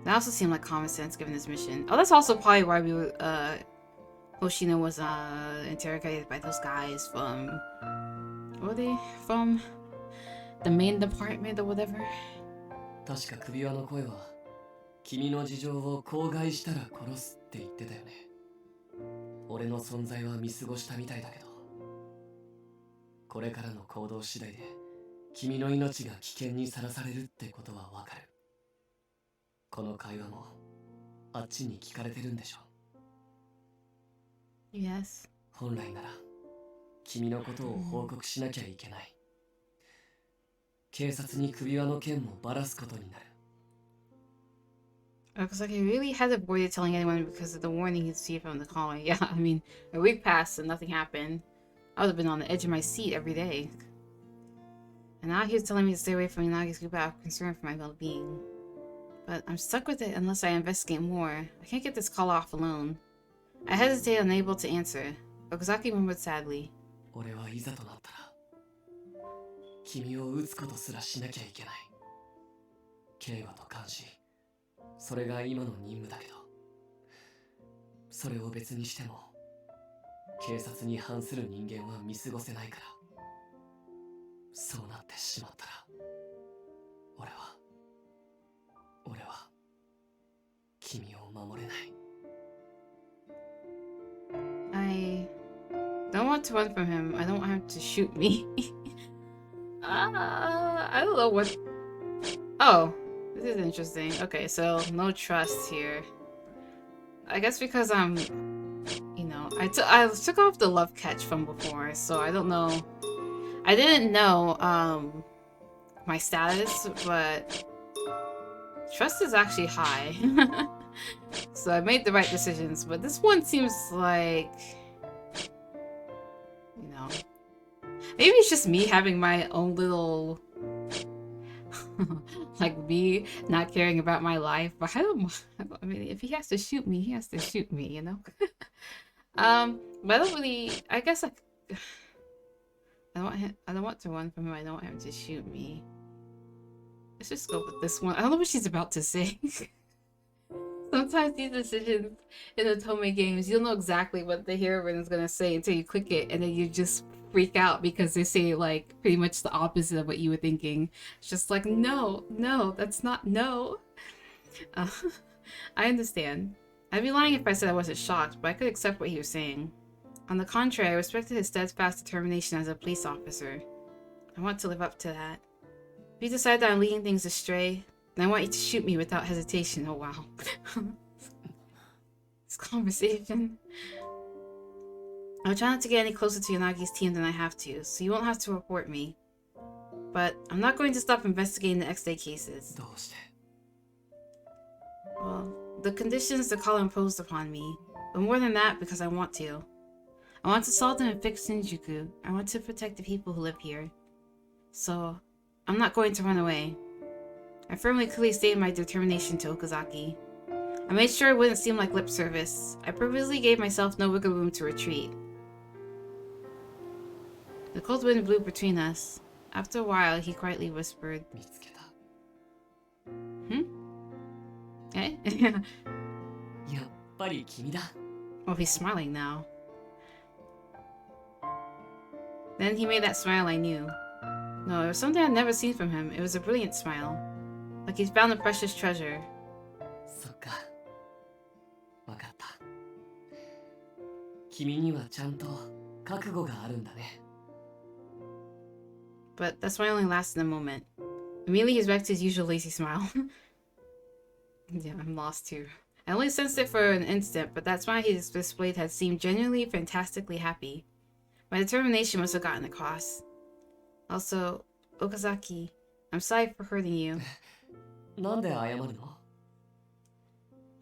S1: That also seemed like common sense given this mission. Oh, that's also probably why we were, Hoshino was interrogated by those guys from, what were they from? The main department or whatever.
S3: 確か首輪の声は君の事情を口外したら殺すって言ってたよね。俺の存在は見過ごしたみたいだけど、これからの行動次第で君の命が危険にさらされるってことはわかる。この会話もあっちに聞かれてるんでしょ。
S1: Yes.
S3: 本来なら君のことを報告しなきゃいけない。警察に首輪の件もばらすことになる。
S1: Okazaki really had avoided telling anyone because of the warning he'd received from the caller. Yeah, I mean, a week passed and nothing happened. I would have been on the edge of my seat every day. And now he was telling me to stay away from Yanagi's group out of concern for my well-being. But I'm stuck with it unless I investigate more. I can't get this call off alone. I hesitated, unable to answer. Okazaki murmured sadly.
S3: 俺はいざとなったら君を撃つことすらしなきゃいけない。警護と監視、それが今の任務だけど、それを別にしても警察に反する人間は見過ごせないから。そうなってしまったら俺は君を守れない。
S1: I don't want to run from him. I don't want him to shoot me. I don't know what... Oh, this is interesting. Okay, so no trust here. I guess because I'm... You know, I took off the love catch from before, so I don't know... I didn't know, my status, but... Trust is actually high. So I made the right decisions, but this one seems like... You know... Maybe it's just me having my own little... like me not caring about my life, but I mean, if he has to shoot me, he has to shoot me, you know? But I don't really... I guess I don't want to run from him, I don't want him to shoot me. Let's just go with this one. I don't know what she's about to say. Sometimes these decisions in the Otome games, you don't know exactly what the heroine is gonna say until you click it, and then you just freak out because they say like pretty much the opposite of what you were thinking. It's just like, no, that's not no. I understand. I'd be lying if I said I wasn't shocked, but I could accept what he was saying. On the contrary, I respected his steadfast determination as a police officer. I want to live up to that. If you decide that I'm leading things astray, then I want you to shoot me without hesitation. Oh wow. This conversation. I'll try not to get any closer to Yanagi's team than I have to, so you won't have to report me. but I'm not going to stop investigating the X-Day cases.
S3: どうして
S1: Well, the conditions the call imposed upon me, but more than that, because I want to. I want to solve them and fix Shinjuku. I want to protect the people who live here. So, I'm not going to run away. I firmly clearly stated my determination to Okazaki. I made sure it wouldn't seem like lip service. I purposely gave myself no wiggle room to retreat. The cold wind blew between us. After a while, he quietly whispered,
S3: 見つけた
S1: Eh?
S3: やっぱり君だ
S1: Oh, he's smiling now. Then he made that smile I knew. No, it was something I'd never seen from him. It was a brilliant smile. Like he'd found a precious treasure.
S3: そっかわかった君にはちゃんと覚悟があるんだね
S1: But that smile only lasted a moment. Immediately he's back to his usual lazy smile. Yeah, I'm lost too. I only sensed it for an instant, but that smile he displayed had seemed genuinely fantastically happy. My determination must have gotten across. Also, Okazaki, I'm sorry for hurting you.
S3: なんで謝るの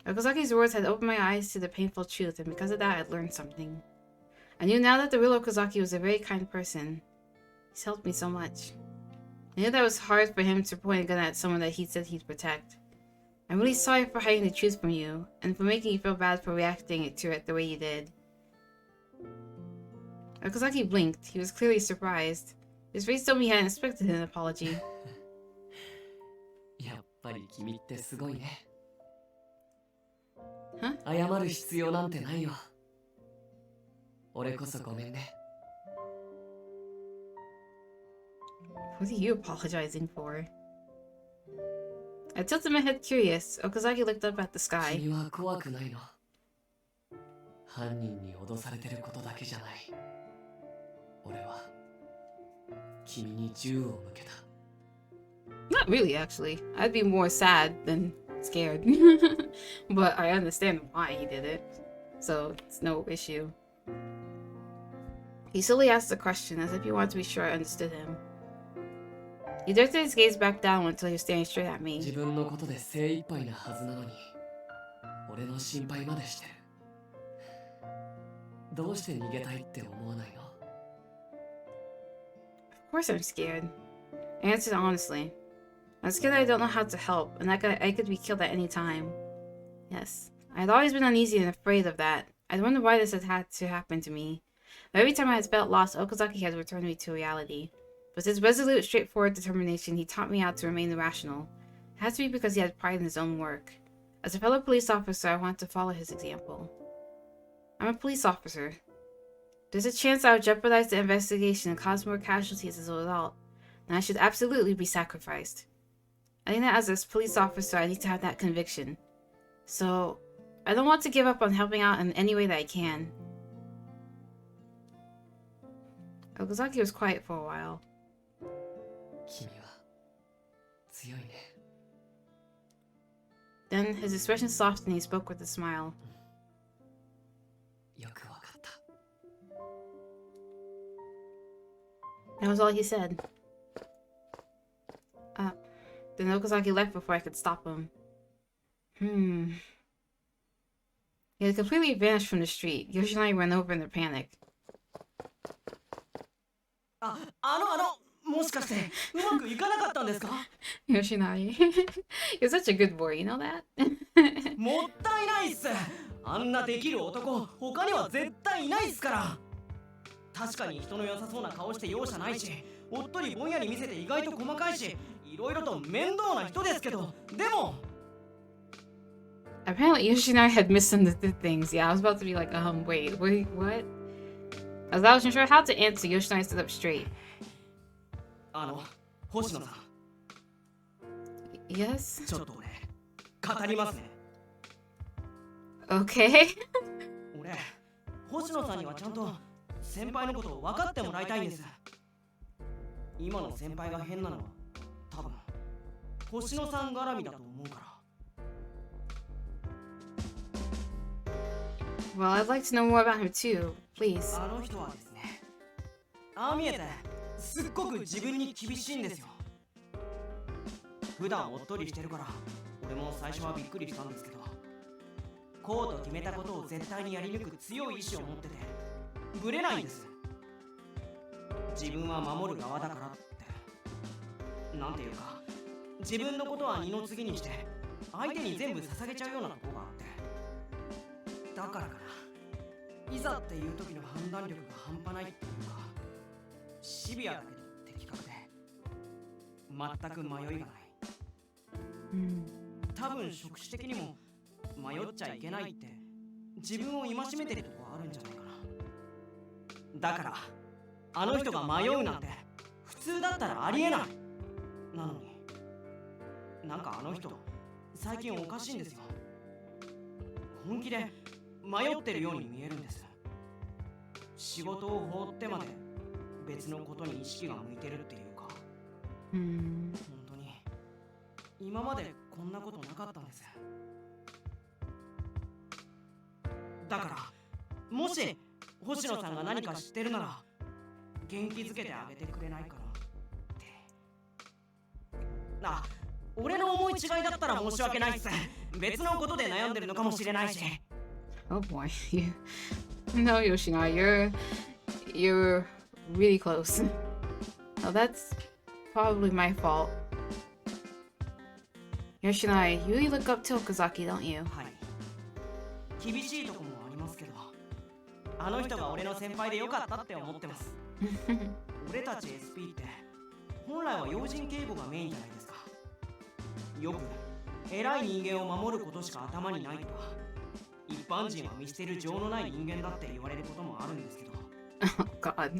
S1: Okazaki's words had opened my eyes to the painful truth, and because of that, I'd learned something. I knew now that the real Okazaki was a very kind person. He's helped me so much. I knew that it was hard for him to point a gun at someone that he said he'd protect. I'm really sorry for hiding the truth from you, and for making you feel bad for reacting to it the way you did. Okazaki blinked. He was clearly surprised. His face told me he hadn't expected an apology.
S3: やっぱり君ってすごいね
S1: Huh?
S3: 謝る必要なんてないよ俺こそごめんね
S1: What are you apologizing for? I tilted my head curious. Okazaki looked up at the sky.
S3: 君は怖くないの犯人に脅されてることだけじゃない俺は君に銃を向けた
S1: Not really, actually. I'd be more sad than scared. But I understand why he did it. So it's no issue. He slowly asked the question as if he wanted to be sure I understood him. He directed his gaze back down until he was staring straight at
S3: 自
S1: me.
S3: 分のことで精一杯なはずなのに俺の心配までしてるどうして逃げたいって思わないの
S1: Of course I'm scared. I answered honestly. I'm scared I don't know how to help, and I could be killed at any time. Yes, I had always been uneasy and afraid of that. I'd wondered why this had to happen to me. But every time I had felt lost, Okazaki had returned me to reality. With his resolute, straightforward determination, he taught me how to remain rational. It had to be because he had pride in his own work. As a fellow police officer, I wanted to follow his example. I'm a police officer. There's a chance I would jeopardize the investigation and cause more casualties as a result, and I should absolutely be sacrificed. I think that as a police officer, I need to have that conviction. So, I don't want to give up on helping out in any way that I can. Okazaki was quiet for a while.
S3: 君は強いね
S1: Then his expression softened and he spoke with a smile.
S3: よくわかった
S1: That was all he said. Then Okazaki left before I could stop him. He had completely vanished from the street. Yoshinari ran over in a panic.
S5: もしかしてうまくいかなかったんですか
S1: Yoshinari. You're such a good boy, you know that?
S5: もったいないっすあんなできる男他には絶対いないっすから確かに人の良さそうな顔して容赦ないしおっとりぼんやり見せて意外と細かいしいろいろと面倒な人ですけどでも
S1: Apparently Yoshinari had misunderstood things. Yeah, I was about to be like, wait, what? As I wasn't sure how to answer, Yoshinari stood up straight.
S5: 星野さん
S1: Yes?
S5: ちょっと俺語りますね
S1: Okay.
S5: 俺星野さんにはちゃんと先輩のことを分かってもらいたいんです今の先輩が変なのは多分星野さん絡みだと思うから
S1: Well, I'd like to know more about him too, please.
S5: あの人はですねああ見えてすっごく自分に厳しいんですよ。普段おっとりしてるから俺も最初はびっくりしたんですけど、こうと決めたことを絶対にやり抜く強い意志を持っててブレないんです。自分は守る側だからって、なんていうか自分のことは二の次にして相手に全部捧げちゃうようなとこがあって、だからかな、いざっていう時の判断力が半端ないっていうか、シビアだけど的確で全く迷いがない。多分職種的にも迷っちゃいけないって自分を戒めてるとこあるんじゃないかな。だからあの人が迷うなんて普通だったらありえない。なのになんかあの人最近おかしいんですよ。本気で迷ってるように見えるんです。仕事を放ってまで別のことに意識が向いてるっていうか、本当に今までこんなことなかったんです。だからもし星野さんが何か知ってるなら元気づけてあげてくれないかなって。あ、俺の思い違いだったら申し訳ないっす。別のことで悩んでるのかもしれないし。
S1: Oh boy, you. No, Yoshina, you're really close. Oh, that's probably my fault. Yoshina, you really look up to Okazaki, don't you?
S5: はい。厳しいとこもありますけど、あの人が俺の先輩でよかったって思ってます。俺たち SP って本来は要人警護がメインじゃないですか。よく偉い人間を守ることしか頭にないとか、一般人は見捨てる情のない人間だって言われることもあるんですけど。
S1: Oh God.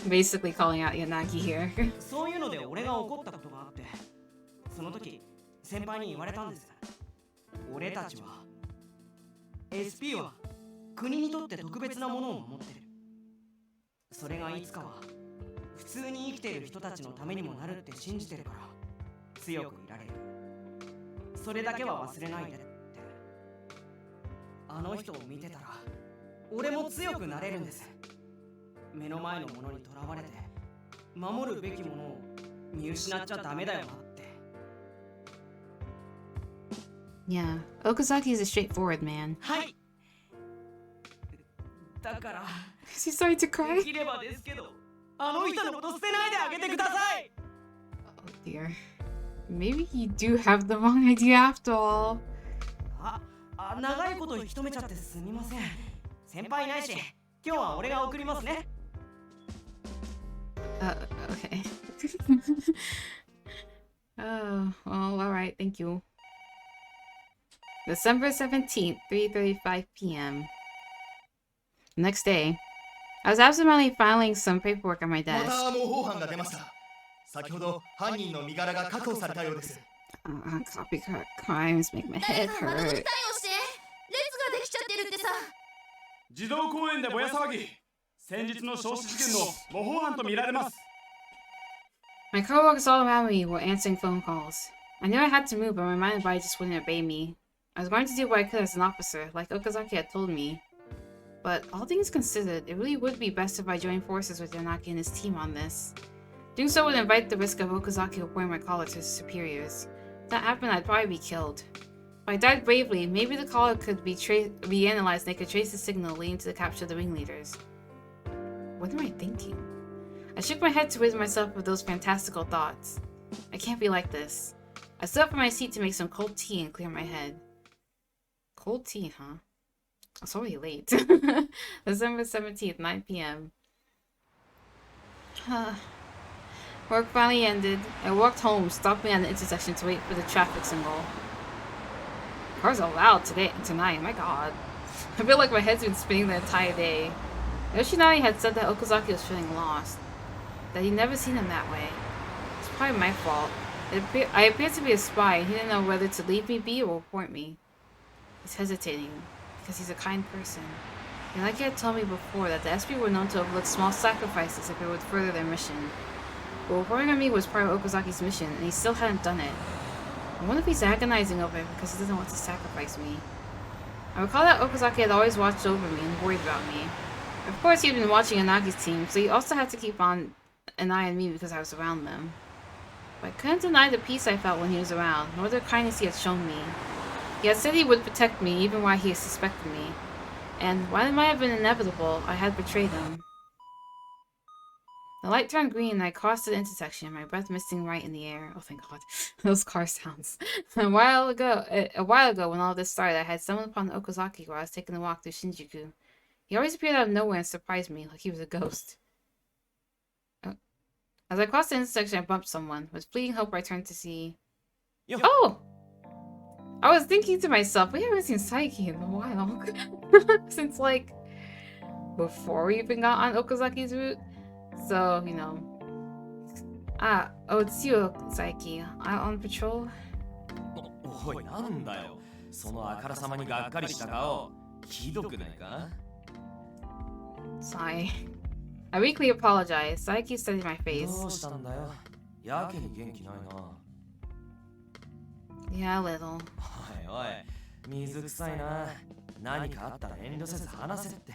S1: Basically calling out Yanagi here.
S5: そういうので俺が怒ったことがあって、その時先輩に言われたんです。俺たちは SP は国にとって特別なものを守ってる。それがいつかは普通に生きている人たちのためにもなるって信じてるから強くいられる。それだけは忘れないでって。あの人を見てたら俺も強くなれるんです。目の前のものにとらわれて守るべきものを見失っちゃダメだよなって。
S1: Yeah, Okazaki is a straightforward man.
S5: はい。だから
S1: Is he starting to
S5: で
S1: cry?
S5: きればですけど、あの人のこと捨てないであげてください。
S1: Oh dear. Maybe you do have the wrong idea after all.
S5: 長いこと引き止めちゃってすみません。先輩いないし、今日は俺が送りますね。
S1: Okay. Oh, well, alright, thank you. December 17th, 3:35 p.m. Next day, I was absentmindedly filing some paperwork on my
S7: ま
S1: desk.
S7: た模倣犯が出ました。先ほど犯人の身柄が確保されたようです。
S1: Copycat crimes make my head
S2: また
S1: hurt.
S2: 撃退をして列ができちゃってるってさ。
S8: 児童公園でぼや騒ぎ。先日の焼死事件の模倣犯と見られます。
S1: My coworkers all around me were answering phone calls. I knew I had to move, but my mind and body just wouldn't obey me. I was going to do what I could as an officer, like Okazaki had told me. But all things considered, it really would be best if I joined forces with Yanagi and his team on this. Doing so would invite the risk of Okazaki reporting my caller to his superiors. If that happened, I'd probably be killed. If I died bravely, maybe the caller could be analyzed and they could trace the signal leading to the capture of the ringleaders. What am I thinking? I shook my head to rid myself of those fantastical thoughts. I can't be like this. I stood up from my seat to make some cold tea and clear my head. Cold tea, huh? It's already late. December 17th, 9 p.m. Work finally ended. I walked home, stopping at the intersection to wait for the traffic symbol. Cars are loud tonight, my god. I feel like my head's been spinning the entire day. Yoshinari had said that Okazaki was feeling lost, that he'd never seen him that way. It's probably my fault. I appeared to be a spy, and he didn't know whether to leave me be or report me. He's hesitating, because he's a kind person. And like he had told me before, that the SP were known to overlook small sacrifices if it would further their mission. But reporting on me was part of Okazaki's mission, and he still hadn't done it. I wonder if he's agonizing over it because he doesn't want to sacrifice me. I recall that Okazaki had always watched over me and worried about me. Of course, he had been watching Anagi's team, so he also had to keep an an eye on me because I was around them. But I couldn't deny the peace I felt when he was around, nor the kindness he had shown me. He had said he would protect me even while he suspected me. And while it might have been inevitable, I had betrayed him. The light turned green and I crossed the intersection, my breath misting right in the air. Oh, thank God. Those car sounds. A while ago, when all this started, I had stumbled upon Okazaki while I was taking a walk through Shinjuku. He always appeared out of nowhere and surprised me, like he was a ghost. As I crossed the intersection, I bumped someone. With fleeting hope, I turned to see...
S4: Yo.
S1: Oh! I was thinking to myself, we haven't seen Saiki in a while. Since, like, before we even got on Okazaki's route. So, you know. Oh, it's you, Saiki. Out on patrol?
S4: おい、なんだよ。そのあからさまにがっかりした顔、ひどくないか?
S1: Sigh. I weakly apologized. Saiki studied my face.
S4: どうしたんだよ。やけに元気ないな。
S1: Yeah, a little.
S4: おいおい、水臭いな。何かあったら遠慮せず話せって。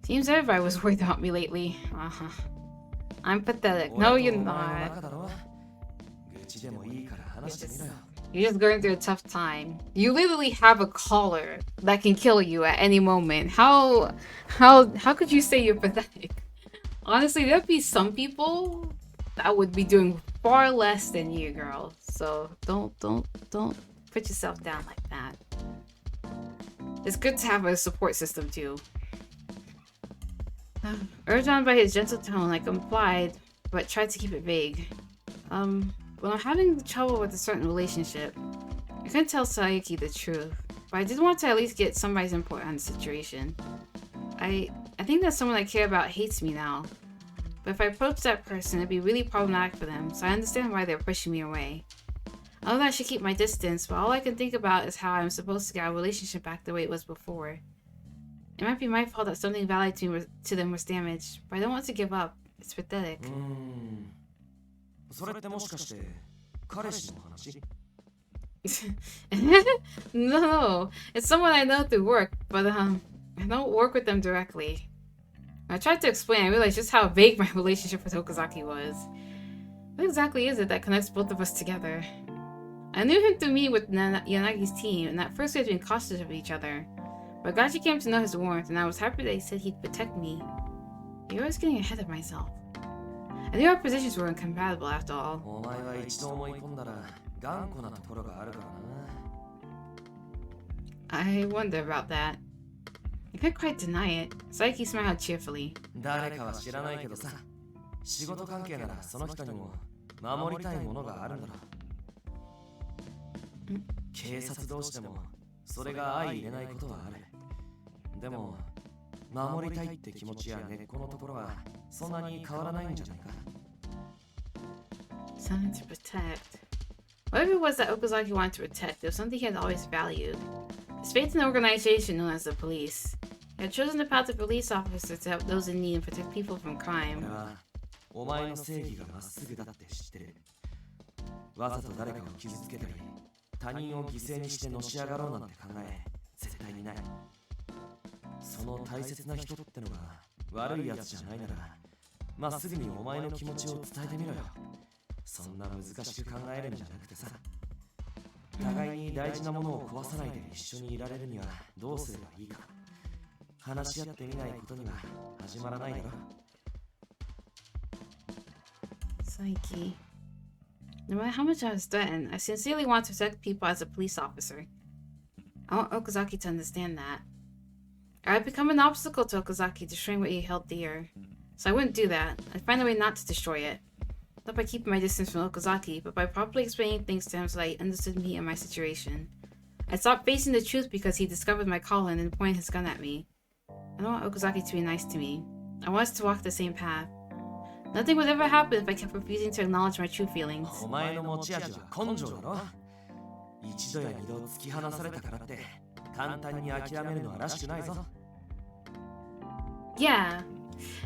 S1: Seems everybody was worried about me lately. I'm pathetic. No, you're not. You're just going through a tough time. You literally have a caller that can kill you at any moment. How could you say you're pathetic? Honestly, there'd be some people that would be doing far less than you, girl. So don't put yourself down like that. It's good to have a support system too. Urged on by his gentle tone, I complied, but tried to keep it vague. When I'm having trouble with a certain relationship, I couldn't tell Saiki the truth, but I did want to at least get somebody's input on the situation. I think that someone I care about hates me now, but if I approach that person, it'd be really problematic for them, so I understand why they're pushing me away. I know that I should keep my distance, but all I can think about is how I'm supposed to get our relationship back the way it was before. It might be my fault that something valuable to them was damaged, but I don't want to give up. It's pathetic.
S4: それってもしかして彼氏の話?
S1: No, it's someone I know through work, but I don't work with them directly. When I tried to explain, I realized just how vague my relationship with Okazaki was. What exactly is it that connects both of us together? I knew him through me with Yanagi's team, and at first we had been cautious of each other. But Gachi came to know his warmth, and I was happy that he said he'd protect me. You're always getting ahead of myself. I knew our positions were incompatible after all.
S4: お前は一度思い込んだら頑固なところがあるからな。
S1: I wonder about that. I couldn't quite deny it. Saiki smiled cheerfully.
S4: 誰かは知らないけどさ、仕事関係ならその人にも守りたいものがあるんだろう。警察同士でもそれが相入れないことはある。でも守りたいって気持ちや根っこのところはそんなに変わらないんじゃないか。
S1: Something to protect. Whatever it was that Okazaki wanted to protect, there was something he had always valued. His faith in the organization known as the police. He had chosen the path of police officers to help those in need and protect people from crime.
S4: 俺はお前の正義がまっすぐだって知ってる。わざと誰かを傷つけたり、他人を犠牲にしてのし上がろうなんて考え、絶対にない。その大切な人ってのが悪いやつじゃないなら、まっすぐにお前の気持ちを伝えてみろよ。そんな難しく考えるんじゃなくてさ、互いに大事なものを壊さないで一緒にいられるにはどうすればいいか。話し合ってみないことには始まらないだろ。
S1: Saiki. No matter how much I was threatened, I sincerely want to protect people as a police officer. I want Okazaki to understand that. I had become an obstacle to Okazaki, destroying what he held dear. So I wouldn't do that. I'd find a way not to destroy it. Not by keeping my distance from Okazaki, but by properly explaining things to him so that he understood me and my situation. I stopped facing the truth because he discovered my calling and pointed his gun at me. I don't want Okazaki to be nice to me. I want us to walk the same path. Nothing would ever happen if I kept refusing to acknowledge my true feelings.
S4: お前の持ち味は根性だろ。一度や二度突き放されたからって簡単に諦めるのはらしくないぞ。
S1: Yeah.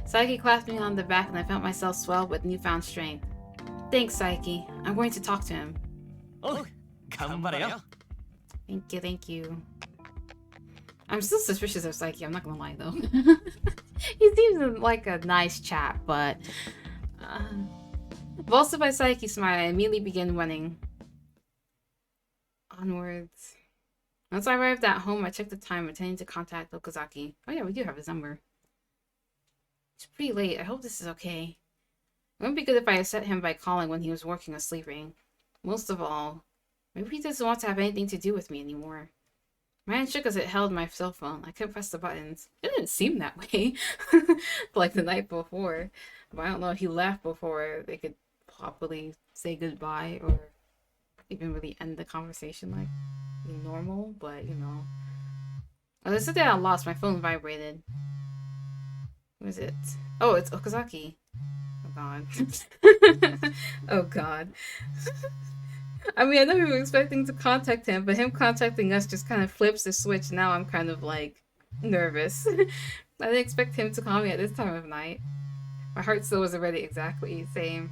S1: Saiki clapped me on the back and I felt myself swell with newfound strength. Thanks, Saiki. I'm going to talk to him.
S4: おう、頑張れよ。
S1: Thank you. I'm still suspicious of Saiki, I'm not gonna lie though. He seems like a nice chap, but bolstered by Saiki's smile, I immediately began running onwards. Once I arrived at home, I checked the time, intending to contact Okazaki. Oh yeah, we do have his number. It's pretty late. I hope this is okay. It wouldn't be good if I upset him by calling when he was working or sleeping. Most of all, maybe he doesn't want to have anything to do with me anymore. My hand shook as it held my cell phone. I couldn't press the buttons. It didn't seem that way. Like the night before. But I don't know if he left before they could properly say goodbye or even really end the conversation like normal, but you know. Oh, this is the day I lost. My phone vibrated. Who is it? Oh, it's Okazaki. Oh god. Oh god. I mean, I know we were expecting to contact him, but him contacting us just kind of flips the switch. Now I'm kind of like nervous. I didn't expect him to call me at this time of night. My heart still was already exactly the same.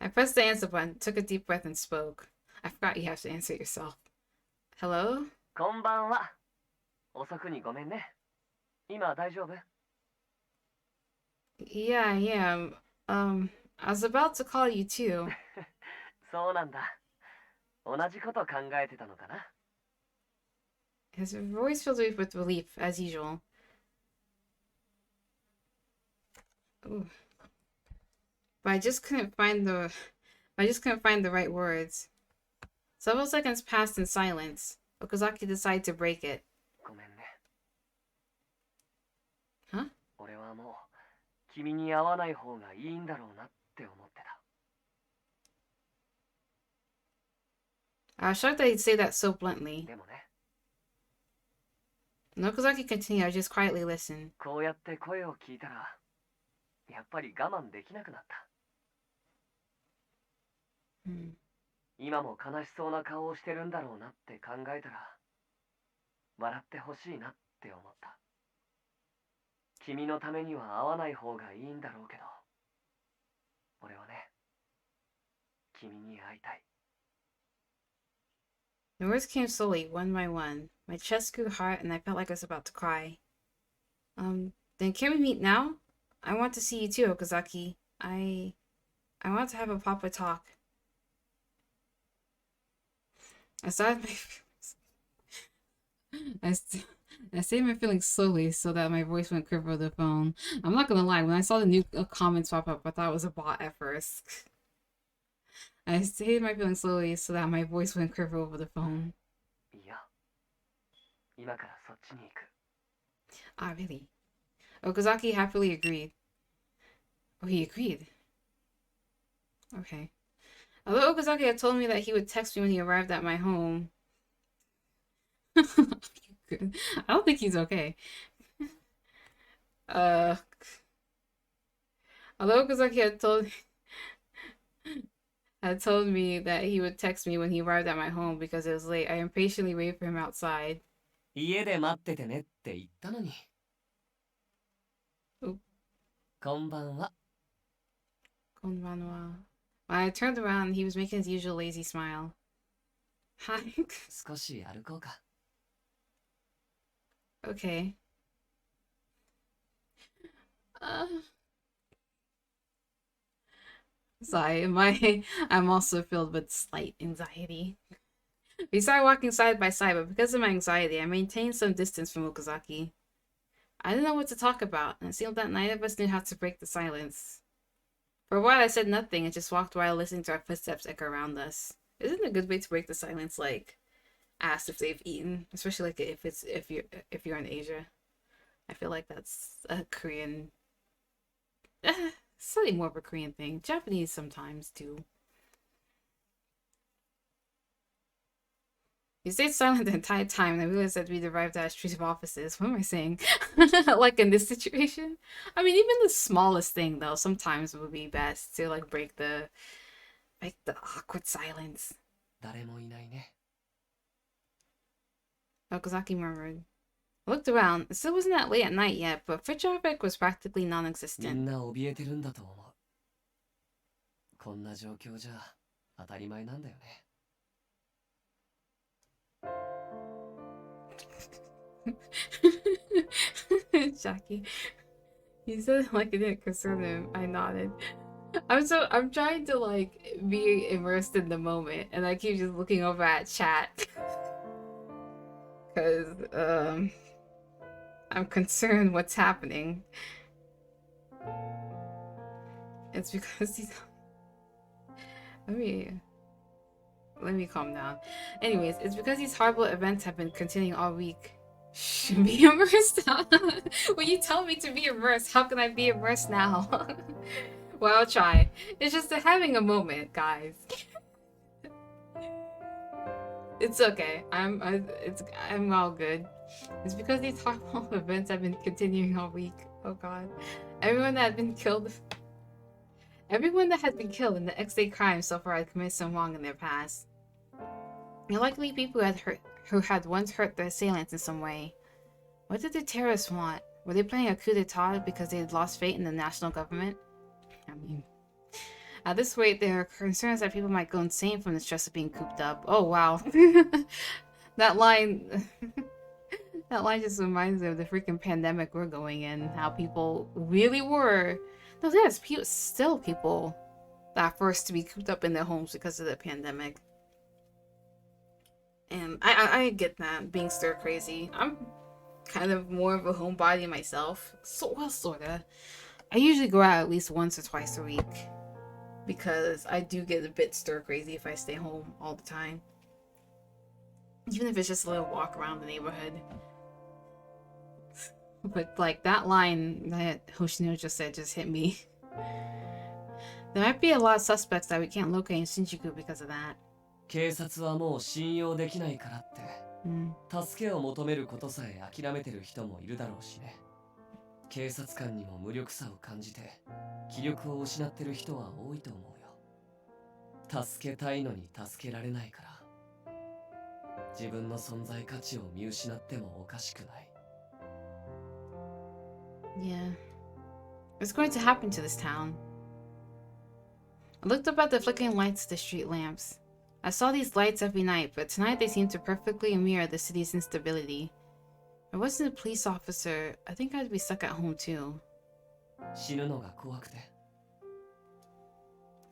S1: I pressed the answer button, took a deep breath, and spoke. I forgot you have to answer yourself. Hello?
S3: こんばんは。遅くにごめんね。今大丈夫？
S1: Yeah, I am. I was about to call you too.
S3: そうなんだ。同じこと考えてたのかな。
S1: His voice filled me with relief, as usual. Ooh. But I just couldn't find the right words. Several seconds passed in silence. Okazaki decided to break it.
S3: ごめんね。
S1: Huh?
S3: 俺はもう君に会わない方がいいんだろうなって思ってた。
S1: I was shocked that he'd say that so bluntly.
S3: でもね。
S1: And Okazaki continued, I just quietly listened.
S3: こうやって声を聞いたら、やっぱり我慢できなくなった。 今も悲しそうな顔をしてるんだろうなって考えたら、笑ってほしいなって思った。君のためには会わない方がいいんだろうけど、俺はね、君に会いたい。
S1: The words came slowly, one by one. My chest grew hot and I felt like I was about to cry. Then can we meet now? I want to see you too, Okazaki. I want to have a proper talk. I started my I saved my feelings slowly so that my voice wouldn't quiver over the phone. I'm not gonna lie, when I saw the new comments pop up, I thought it was a bot at first. I saved my feelings slowly so that my voice wouldn't quiver over the phone.
S3: いや、今からそっちに行く。
S1: Ah, really? Okazaki happily agreed. Oh, he agreed. Okay. Although Okazaki had told me that he would text me when he arrived at my home. I don't think he's okay. Although Okazaki had told me that he would text me when he arrived at my home because it was late, I impatiently waited for him outside.
S3: 家で待っててねって言ったのに。
S1: お
S3: こんばんは。
S1: Konbanwa. When I turned around, he was making his usual lazy smile. Hi.
S3: 少し歩こうか。
S1: Okay. Sorry, I'm also filled with slight anxiety. We started walking side by side, but because of my anxiety, I maintained some distance from Okazaki. I didn't know what to talk about, and it seemed that neither of us knew how to break the silence. For a while, I said nothing and just walked while listening to our footsteps echo around us. Isn't it a good way to break the silence, like ask if they've eaten, especially like if you're in Asia? I feel like that's a Korean, slightly more of a Korean thing. Japanese sometimes too. He stayed silent the entire time, and I realized that we'd arrived at a street of offices. What am I saying? Like in this situation? I mean, even the smallest thing, though, sometimes would be best to like break the awkward silence.
S3: 誰もいないね。
S1: Okazaki murmured. I looked around. It still wasn't that late at night yet, but foot traffic was practically
S3: みん
S1: non-existent.
S3: な怯えてるんだと思う。こんな状況じゃ当たり前なんだよね。
S1: Jackie. He said like it didn't concern him. I nodded. I'm trying to like be immersed in the moment, and I keep just looking over at chat because I'm concerned what's happening. It's because he's. Let me calm down. Anyways, it's because these horrible events have been continuing all week. Be immersed. When you tell me to be immersed, how can I be immersed now? Well, I'll try. It's just having a moment, guys. It's okay. I'm all good. It's because these horrible events have been continuing all week. Oh god. Everyone that had been killed in the X-Day crime so far had committed some wrong in their past. They're likely people who had once hurt the assailants in some way. What did the terrorists want? Were they planning a coup d'etat because they had lost faith in the national government? I mean, at this rate, there are concerns that people might go insane from the stress of being cooped up. Oh wow. That line just reminds me of the freaking pandemic we're going in. How people really were. No, there's still people that are forced to be cooped up in their homes because of the pandemic. And I get that, being stir crazy. I'm kind of more of a homebody myself. Sorta. I usually go out at least once or twice a week because I do get a bit stir crazy if I stay home all the time. Even if it's just a little walk around the neighborhood. But like that line that Hoshino just said just hit me. There might be a lot of suspects that we can't locate in Shinjuku because of that.
S3: 警察はもう信用できないからって、助けを求めることさえ諦めてる人もいるだろうしね。警察官にも無力さを感じて気力を失ってる人は多いと思うよ。助けたいのに助けられないから、自分の存在価値を見失ってもおかしくない。
S1: Yeah. What's going to happen to this town? I looked up at the flickering lights of the street lamps. I saw these lights every night, but tonight they seemed to perfectly mirror the city's instability. If I wasn't a police officer, I think I'd be stuck at home too.
S3: 死ぬのが怖くて。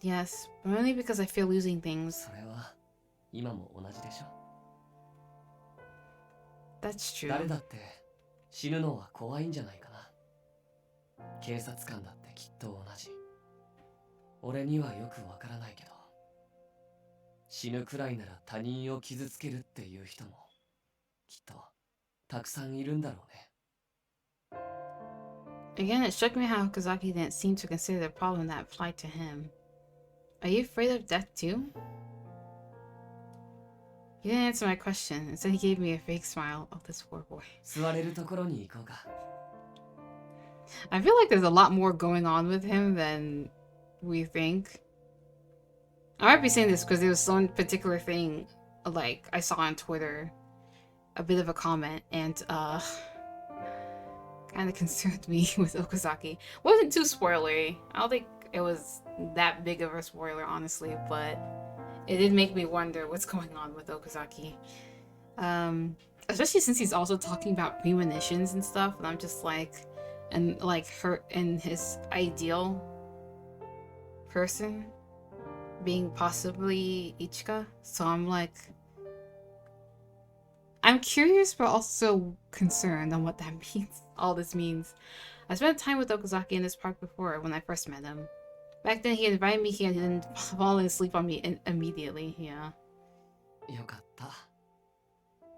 S1: Yes, but only because I fear losing things.
S3: それは今も同じでしょ。
S1: That's true.
S3: 誰だって死ぬのは怖いんじゃないかな。警察官だってきっと同じ。俺にはよくわからないけど、死ぬくらいなら他人を傷つけるっていう人もきっとたくさんいるんだろうね。
S1: Again, it struck me how Okazaki didn't seem to consider the problem that applied to him. Are you afraid of death too? He didn't answer my question. Instead, he gave me a fake smile. Oh, this poor boy.
S3: 座れるところに行こうか。
S1: I feel like there's a lot more going on with him than we think. I might be saying this because there was some particular thing, like, I saw on Twitter, a bit of a comment, and, kind of concerned me with Okazaki. Wasn't too spoilery. I don't think it was that big of a spoiler, honestly, but it did make me wonder what's going on with Okazaki. Especially since he's also talking about premonitions and stuff, and I'm just like, and like her and his ideal person being possibly Ichika. So I'm like, I'm curious but also concerned on what that means. All this means. I spent time with Okazaki in this park before when I first met him. Back then he invited me here and didn't fall asleep on me immediately. Yeah.
S3: よかった。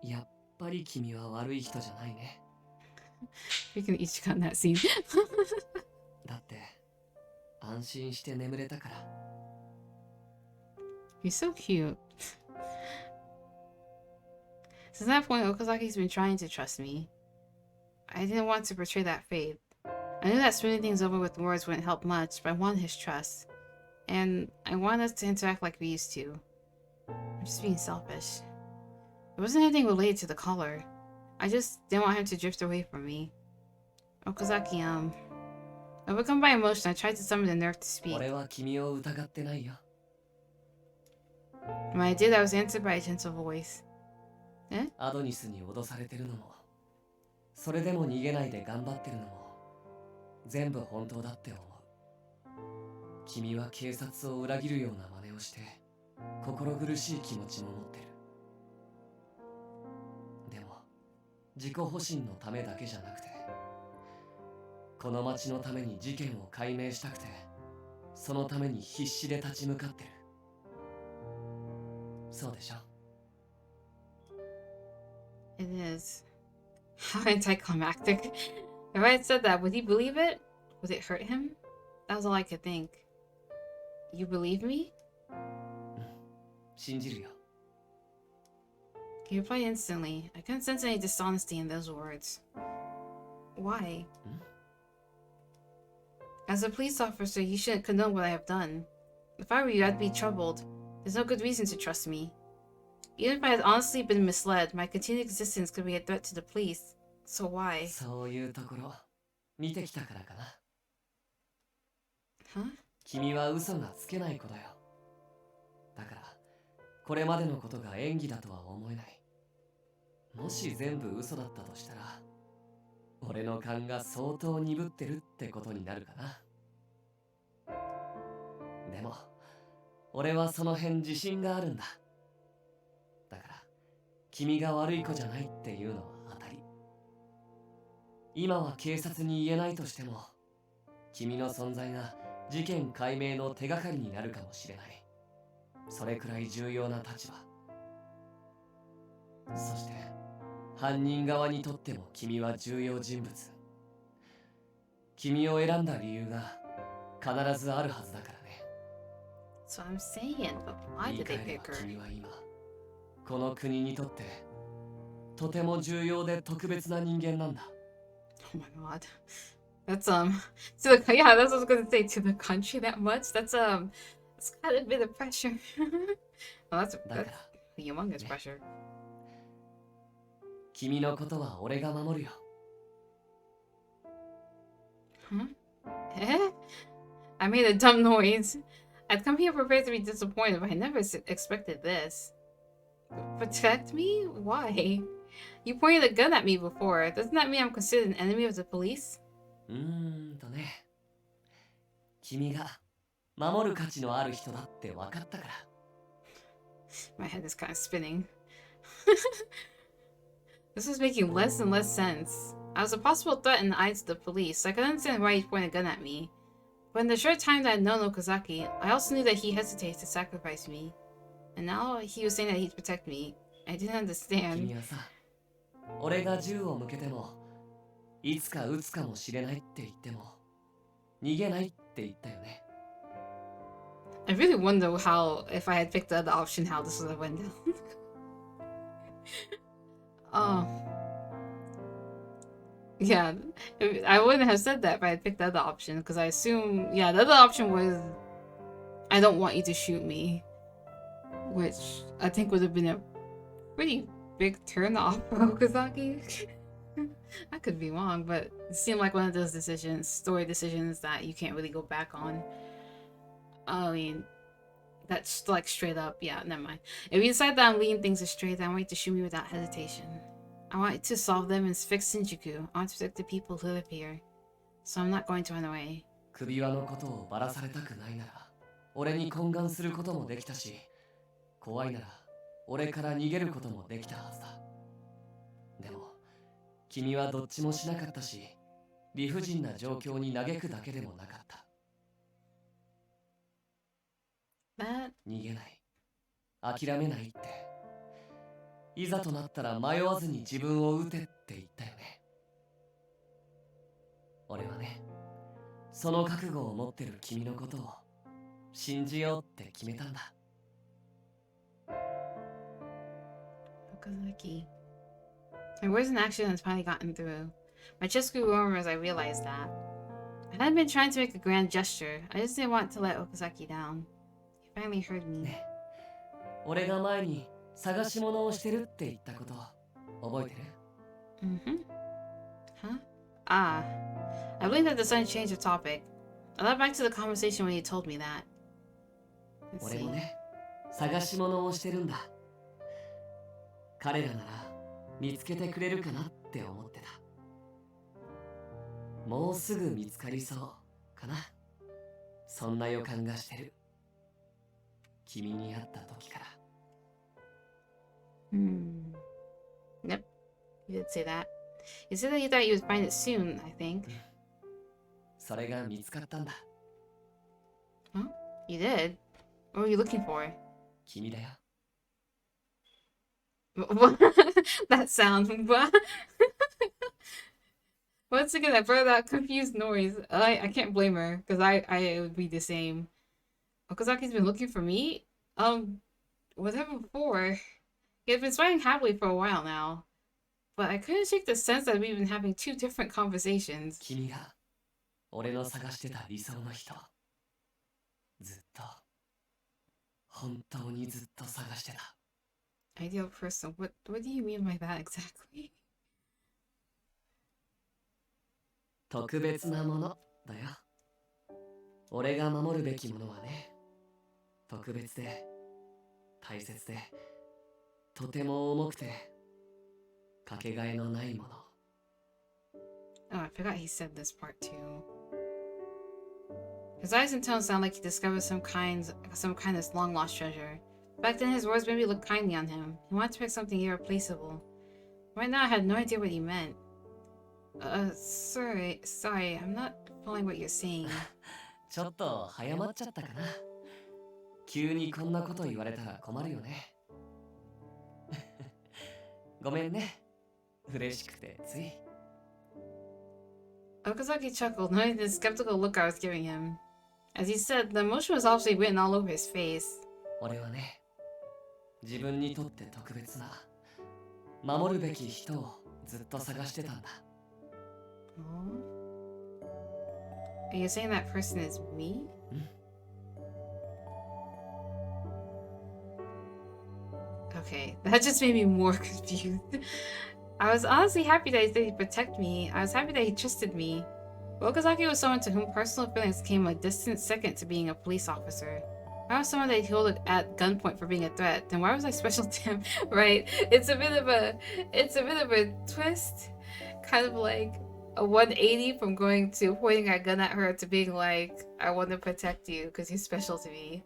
S3: やっぱり君は悪い人じゃないね。
S1: Freaking Ichika in that scene.
S3: だって安心して眠れたから。
S1: He's so cute. Since that point, Okazaki's been trying to trust me. I didn't want to betray that faith. I knew that smoothing things over with words wouldn't help much, but I wanted his trust. And I wanted us to interact like we used to. I'm just being selfish. It wasn't anything related to the color. I just didn't want him to drift away from me. Okazaki, overcome by emotion, I tried to summon the nerve to speak.
S3: 俺は君を疑ってないよ。
S1: When I did, I was answered by a gentle voice.
S3: アドニスに脅されてるのもそれでも逃げないで頑張ってるのも全部本当だって思う。君は警察を裏切るような真似をして心苦しい気持ちも持ってる。でも自己保身のためだけじゃなくて、この町のために事件を解明したくて、そのために必死で立ち向かってる。そうでしょ？
S1: It is. How anticlimactic. If I had said that, would he believe it? Would it hurt him? That was all I could think. You believe me?
S3: 信じるよ。
S1: He replied instantly. I couldn't sense any dishonesty in those words. Why? As a police officer, you shouldn't condone what I have done. If I were you, I'd be troubled. There's no good reason to trust me. Even if I had honestly been misled, my continued existence could be a threat to the police. So why?
S3: そういうところ見てきたからかな。
S1: Huh?
S3: 君は嘘がつけない子だよ。だからこれまでのことが演技だとは思えない。もし全部嘘だったとしたら、俺の勘が相当鈍ってるってことになるかな。でも俺はその辺自信があるんだ。だから君が悪い子じゃないっていうのは当たり。今は警察に言えないとしても、君の存在が事件解明の手がかりになるかもしれない。それくらい重要な立場。そして犯人側にとっても君は重要人物。君を選んだ理由が必ずあるはずだからね。
S1: That's what I'm saying, but why
S3: 言い
S1: did they
S3: 換えれ
S1: pick
S3: ば
S1: her?
S3: 君は今この国にとってとても重要で特別な人間なんだ。
S1: Oh my god. That's to the yeah, that's what I was gonna say, to the country that much. It's got a bit of pressure. Well, that's
S3: だから
S1: humongous
S3: Yeah.
S1: pressure.
S3: 君のことは俺が守るよ。
S1: Huh? Eh? I made a dumb noise. I'd come here prepared to be disappointed, but I never expected this. Protect me? Why? You pointed a gun at me before. Doesn't that mean I'm considered an enemy of the police?
S3: ね。君が守る価値のある人だって分かったから。
S1: My head is kind of spinning. This is making less and less sense. I was a possible threat in the eyes of the police, so I could understand why he'd point a gun at me. But in the short time that I'd known Okazaki, I also knew that he hesitated to sacrifice me. And now he was saying that he'd protect me. I didn't understand.
S3: 君はさ、俺が銃を向けてもいつか撃つかもしれないって言っても逃げないって言ったよね。
S1: I really wonder how, if I had picked the other option, how this would have went down. Oh. Yeah, I wouldn't have said that if I had picked the other option, because I assume, yeah, the other option was, I don't want you to shoot me, which I think would have been a pretty big turn off for Okazaki. I could be wrong, but it seemed like one of those decisions, story decisions that you can't really go back on. I mean, that's like straight up, yeah, never mind. If you decide that I'm leading things astray, then I want you to shoot me without hesitation. I want to solve them and fix Shinjuku. I want to protect the people who live here. So I'm not going to run away.
S3: 首輪のことをばらされたくないなら、俺に懇願することもできたし、怖いなら俺から逃げることもできたはずだ。でも、君はどっちもしなかったし、理不尽な状況に嘆くだけでもなかった。
S1: That
S3: 逃げない。諦めないって。いざとなったら迷わずに自分を撃てって言ったよね。俺はね、その覚悟を持ってる君のことを信じようって決めたんだ。
S1: Okazaki. My words and actions finally gotten through. My chest grew warmer as I realized that. I hadn't been trying to make a grand gesture. I just didn't want to let Okazaki down. He finally heard me.
S3: ね、俺が前に探し物をしてるって言ったこと覚えてる？
S1: Mm-hmm. Huh? Ah. I believe that the sun changed the topic. I thought back to the conversation when you told me that. Let's
S3: 俺
S1: see.
S3: もね、探し物をしてるんだ。彼らなら見つけてくれるかなって思ってた。もうすぐ見つかりそうかな。そんな予感がしてる。君に会った時から。
S1: Yep. You did say that. You said that you thought you would find it soon, I think.
S3: それが見つかったんだ。
S1: Huh? You did? What were you looking for?
S3: 君だよ。
S1: What? That sound. What? Once again, I brought that confused noise. I can't blame her, because I would be the same. Okazaki's been looking for me? Whatever before. He had been smiling happily for a while now. But I couldn't shake the sense that we've been having two different conversations.
S3: 君が俺の探してた理想の人。ずっと。本当にずっと探してた。
S1: Ideal person. What do you mean by that exactly?
S3: 特別なものだよ。俺が守るべきものはね、特別で大切でとても重くてかけがえのないもの。
S1: Oh, I forgot he said this part too. His eyes and tone sound like he discovered some kind of long lost treasure. Back then his words made me look kindly on him. He wanted to pick something irreplaceable. Right now I had no idea what he meant. Sorry, I'm not following what you're saying.
S3: ちょっと早まっちゃったかな。急にこんなこと言われたら困るよね。ごめんね。嬉しくてつい。
S1: Okazaki chuckled, noting the skeptical look I was giving him. As he said, the emotion was obviously written all over his face.
S3: 俺はね、自分にとって特別な守るべき人をずっと探してたんだ。
S1: Are you saying that person is me? Okay, that just made me more confused. I was honestly happy that he said he'd protect me. I was happy that he trusted me. But Okazaki was someone to whom personal feelings came a distant second to being a police officer. If I was someone that he held at gunpoint for being a threat, then why was I special to him? Right? It's a bit of a twist. Kind of like a 180 from going to pointing a gun at her to being like, I want to protect you because you're special to me.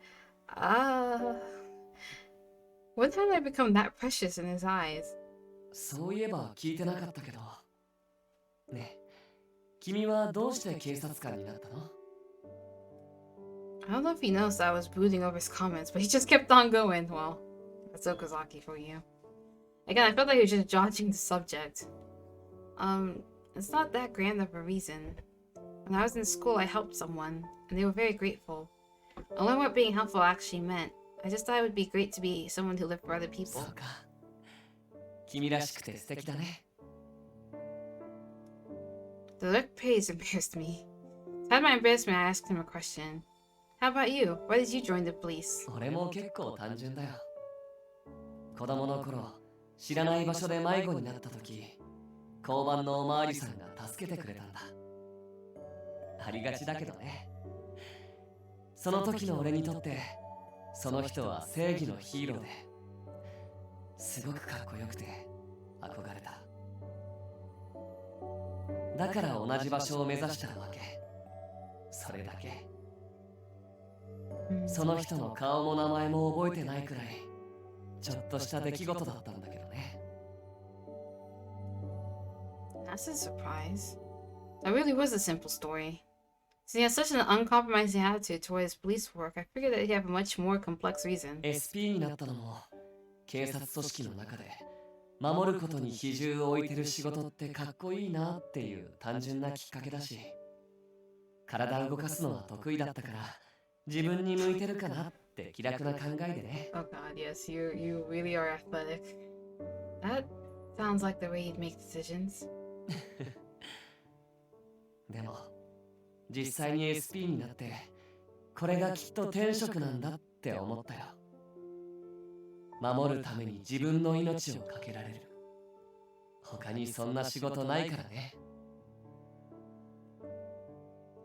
S1: When did I become that precious in his eyes?
S3: そういえば聞いてなかったけど。ねえ、君はどうして警察官になったの？
S1: I don't know if he noticed I was brooding over his comments, but he just kept on going. Well, that's Okazaki for you. Again, I felt like he was just dodging the subject. It's not that grand of a reason. When I was in school, I helped someone, and they were very grateful. I learned what being helpful actually meant. I just thought it would be great to be someone who lived for other people.
S3: そうか。君らしくて素敵だね。
S1: The look praise embarrassed me. To hide my embarrassment, I asked him a question. How about you? Why did you join the police?
S3: 俺も結構単純だよ。子供の頃、知らない場所で迷子になった時、交番のおまわりさんが助けてくれたんだ。ありがちだけどね。その時の俺にとって、その人は正義のヒーローで、すごくかっこよくて憧れた。だから同じ場所を目指したわけ。それだけ。その人の顔も名前も覚えてないくらい、ちょっとした出来事だったんだけどね。
S1: That's a surprise. That really was a simple story. Since he has such an uncompromising attitude toward his police work, I figured that he'd have a much more complex reason.
S3: SP になったのも、警察組織の中で守ることに比重を置いてる仕事ってかっこいいなっていう単純なきっかけだし、体動かすのは得意だったから自分に向いてるかなって気楽な考えでね。
S1: Oh god, yes, you really are athletic. That sounds like the way he'd make decisions.
S3: でも実際に SP になってこれがきっと天職なんだって思ったよ。守るために自分の命をかけられる。他にそんな仕事ないからね。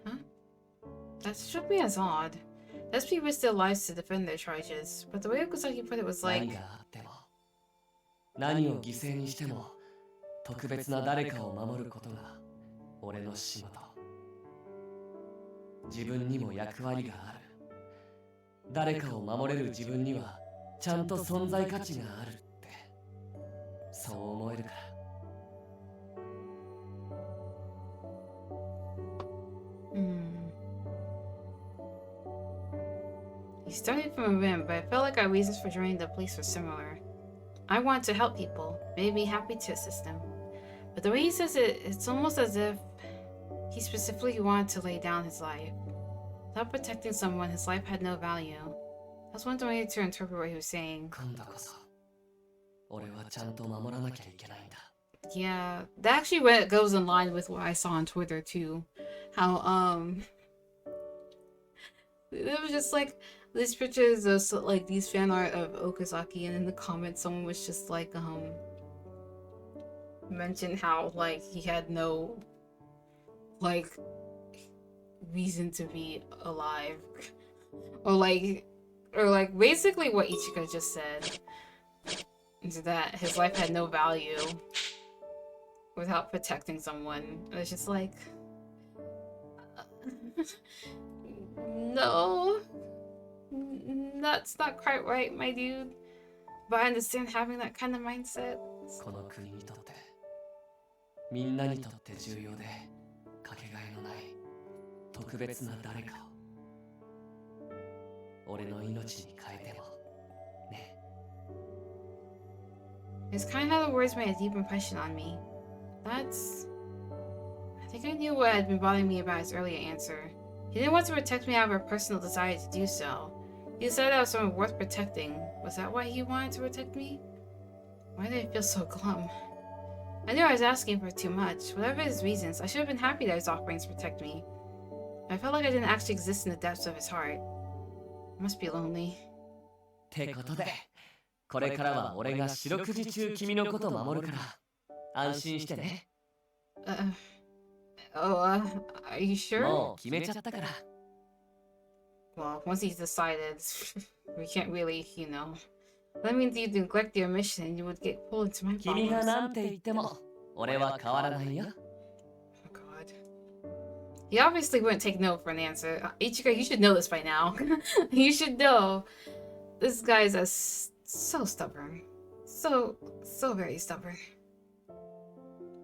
S1: Huh? That struck me as odd. SP risked their lives to defend their charges, but the way Okazaki put it was
S3: 何
S1: like,
S3: があっても、何を犠牲にしても、特別な誰かを守ることが俺の仕事。自分にも役割がある。誰かを守れる自分にはちゃんと存在価値があるって、そう思えるから。
S1: He started from a whim, but I felt like our reasons for joining the police were similar. I wanted to help people, made me happy to assist them. But the way he says it, it's almost as if he specifically wanted to lay down his life. Without protecting someone, his life had no value. That's one way to interpret what he was saying. Yeah, that actually goes in line with what I saw on Twitter too. How it was just like these pictures of like these fan art of Okazaki, and in the comments someone was just like mentioned how like he had no like reason to be alive, or like basically what Ichika just said, is that his life had no value without protecting someone. It's just like no, that's not quite right, my dude. But I understand having that kind of mindset.
S3: この国にとって、みんなにとって重要でかけがえのない特別な誰かを俺の命に変えてもね。
S1: It's kind of how the words made a deep impression on me. That's... I think I knew what had been bothering me about his earlier answer. He didn't want to protect me out of a personal desire to do so. He decided I was someone worth protecting. Was that why he wanted to protect me? Why did I feel so glum? I knew I was asking for too much. Whatever his reasons, I should have been happy that he was offering to protect me. I felt like I didn't actually exist in the depths of his heart. I must be lonely.
S3: ってことで、これからは俺が四六時中君のこと守るから安心してね。
S1: Are you sure?
S3: もう決めちゃったから。
S1: Well, once he's decided, we can't really, you know. That means you'd neglect your mission and you would get pulled into my
S3: 君が
S1: problems.
S3: なんて言っても、俺は変わらないよ。
S1: Oh god. He obviously wouldn't take no for an answer. Ichika, you should know this by now. You should know. This guy is so stubborn. So very stubborn.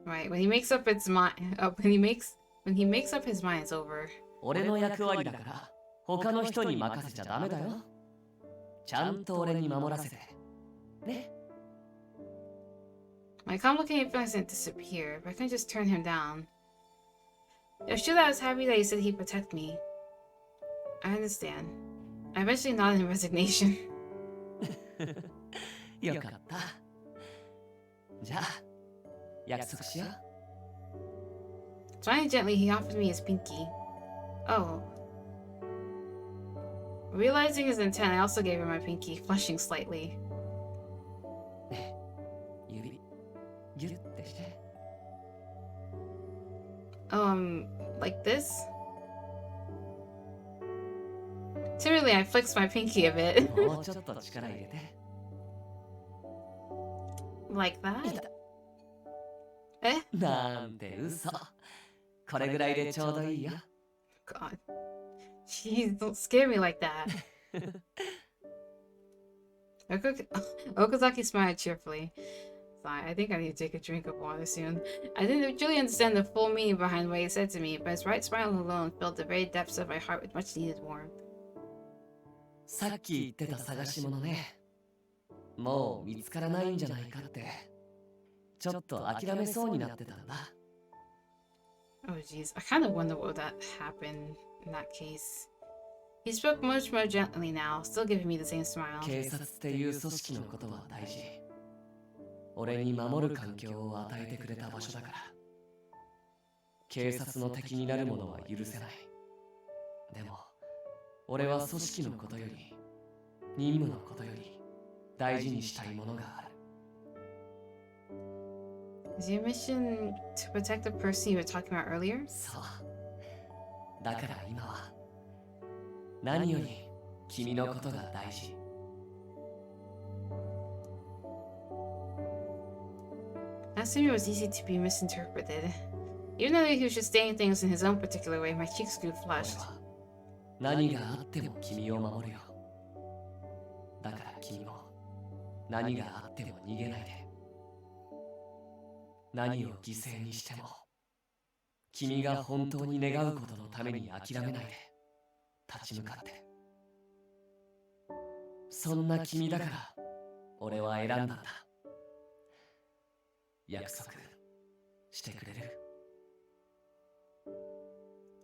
S1: Right, when he makes up his mind, when he makes up his mind, it's over.
S3: 俺の役割だから他の人に任せちゃダメだよ。ちゃんと俺に守らせてね。
S1: My complicated feelings didn't disappear, but I couldn't just turn him down. It was true that I was happy that he said he'd protect me. I understand. I eventually nodded in resignation.
S3: よかった。じゃあ約束しよう。
S1: Trying gently, he offered me his pinky. Oh. Realizing his intent, I also gave him my pinky, flushing slightly.
S3: 指ギュッてして。
S1: Like this? Timidly, I flexed my pinky a bit.
S3: もうちょっと力入れて。
S1: Like that?
S3: なんて嘘。これぐらいでちょうどいいよ。
S1: God. Jeez, don't scare me like that. Okazaki smiled cheerfully. Sorry, I think I need to take a drink of water soon. I didn't really understand the full meaning behind what he said to me, but his bright smile alone filled the very depths of my heart with much needed warmth.
S3: さっき言ってた探し物ね。もう見つからないんじゃないかって。ちょっと諦めそうになってたんだ。
S1: Oh jeez, I kind of wonder what would that happen in that case. He spoke much more gently now, still giving me the same smile.
S3: 警察っていう組織のことは大事。俺に守る環境を与えてくれた場所だから。警察の敵になる者は許せない。でも、俺は組織のことより、任務のことより大事にしたいものがある。
S1: Is your mission to protect the person you were talking about earlier?
S3: そう。だから今は何より君のことが大事。
S1: Last time it was easy to be misinterpreted. Even though he was just saying things in his own particular way, my cheeks grew
S3: 俺
S1: flushed.
S3: は何があっても君を守るよ。だから君も何があっても逃げないで。何を犠牲にしても君が本当に願うことのために諦めないで立ち向かって。そんな君だから俺は選んだんだ。約束してくれる？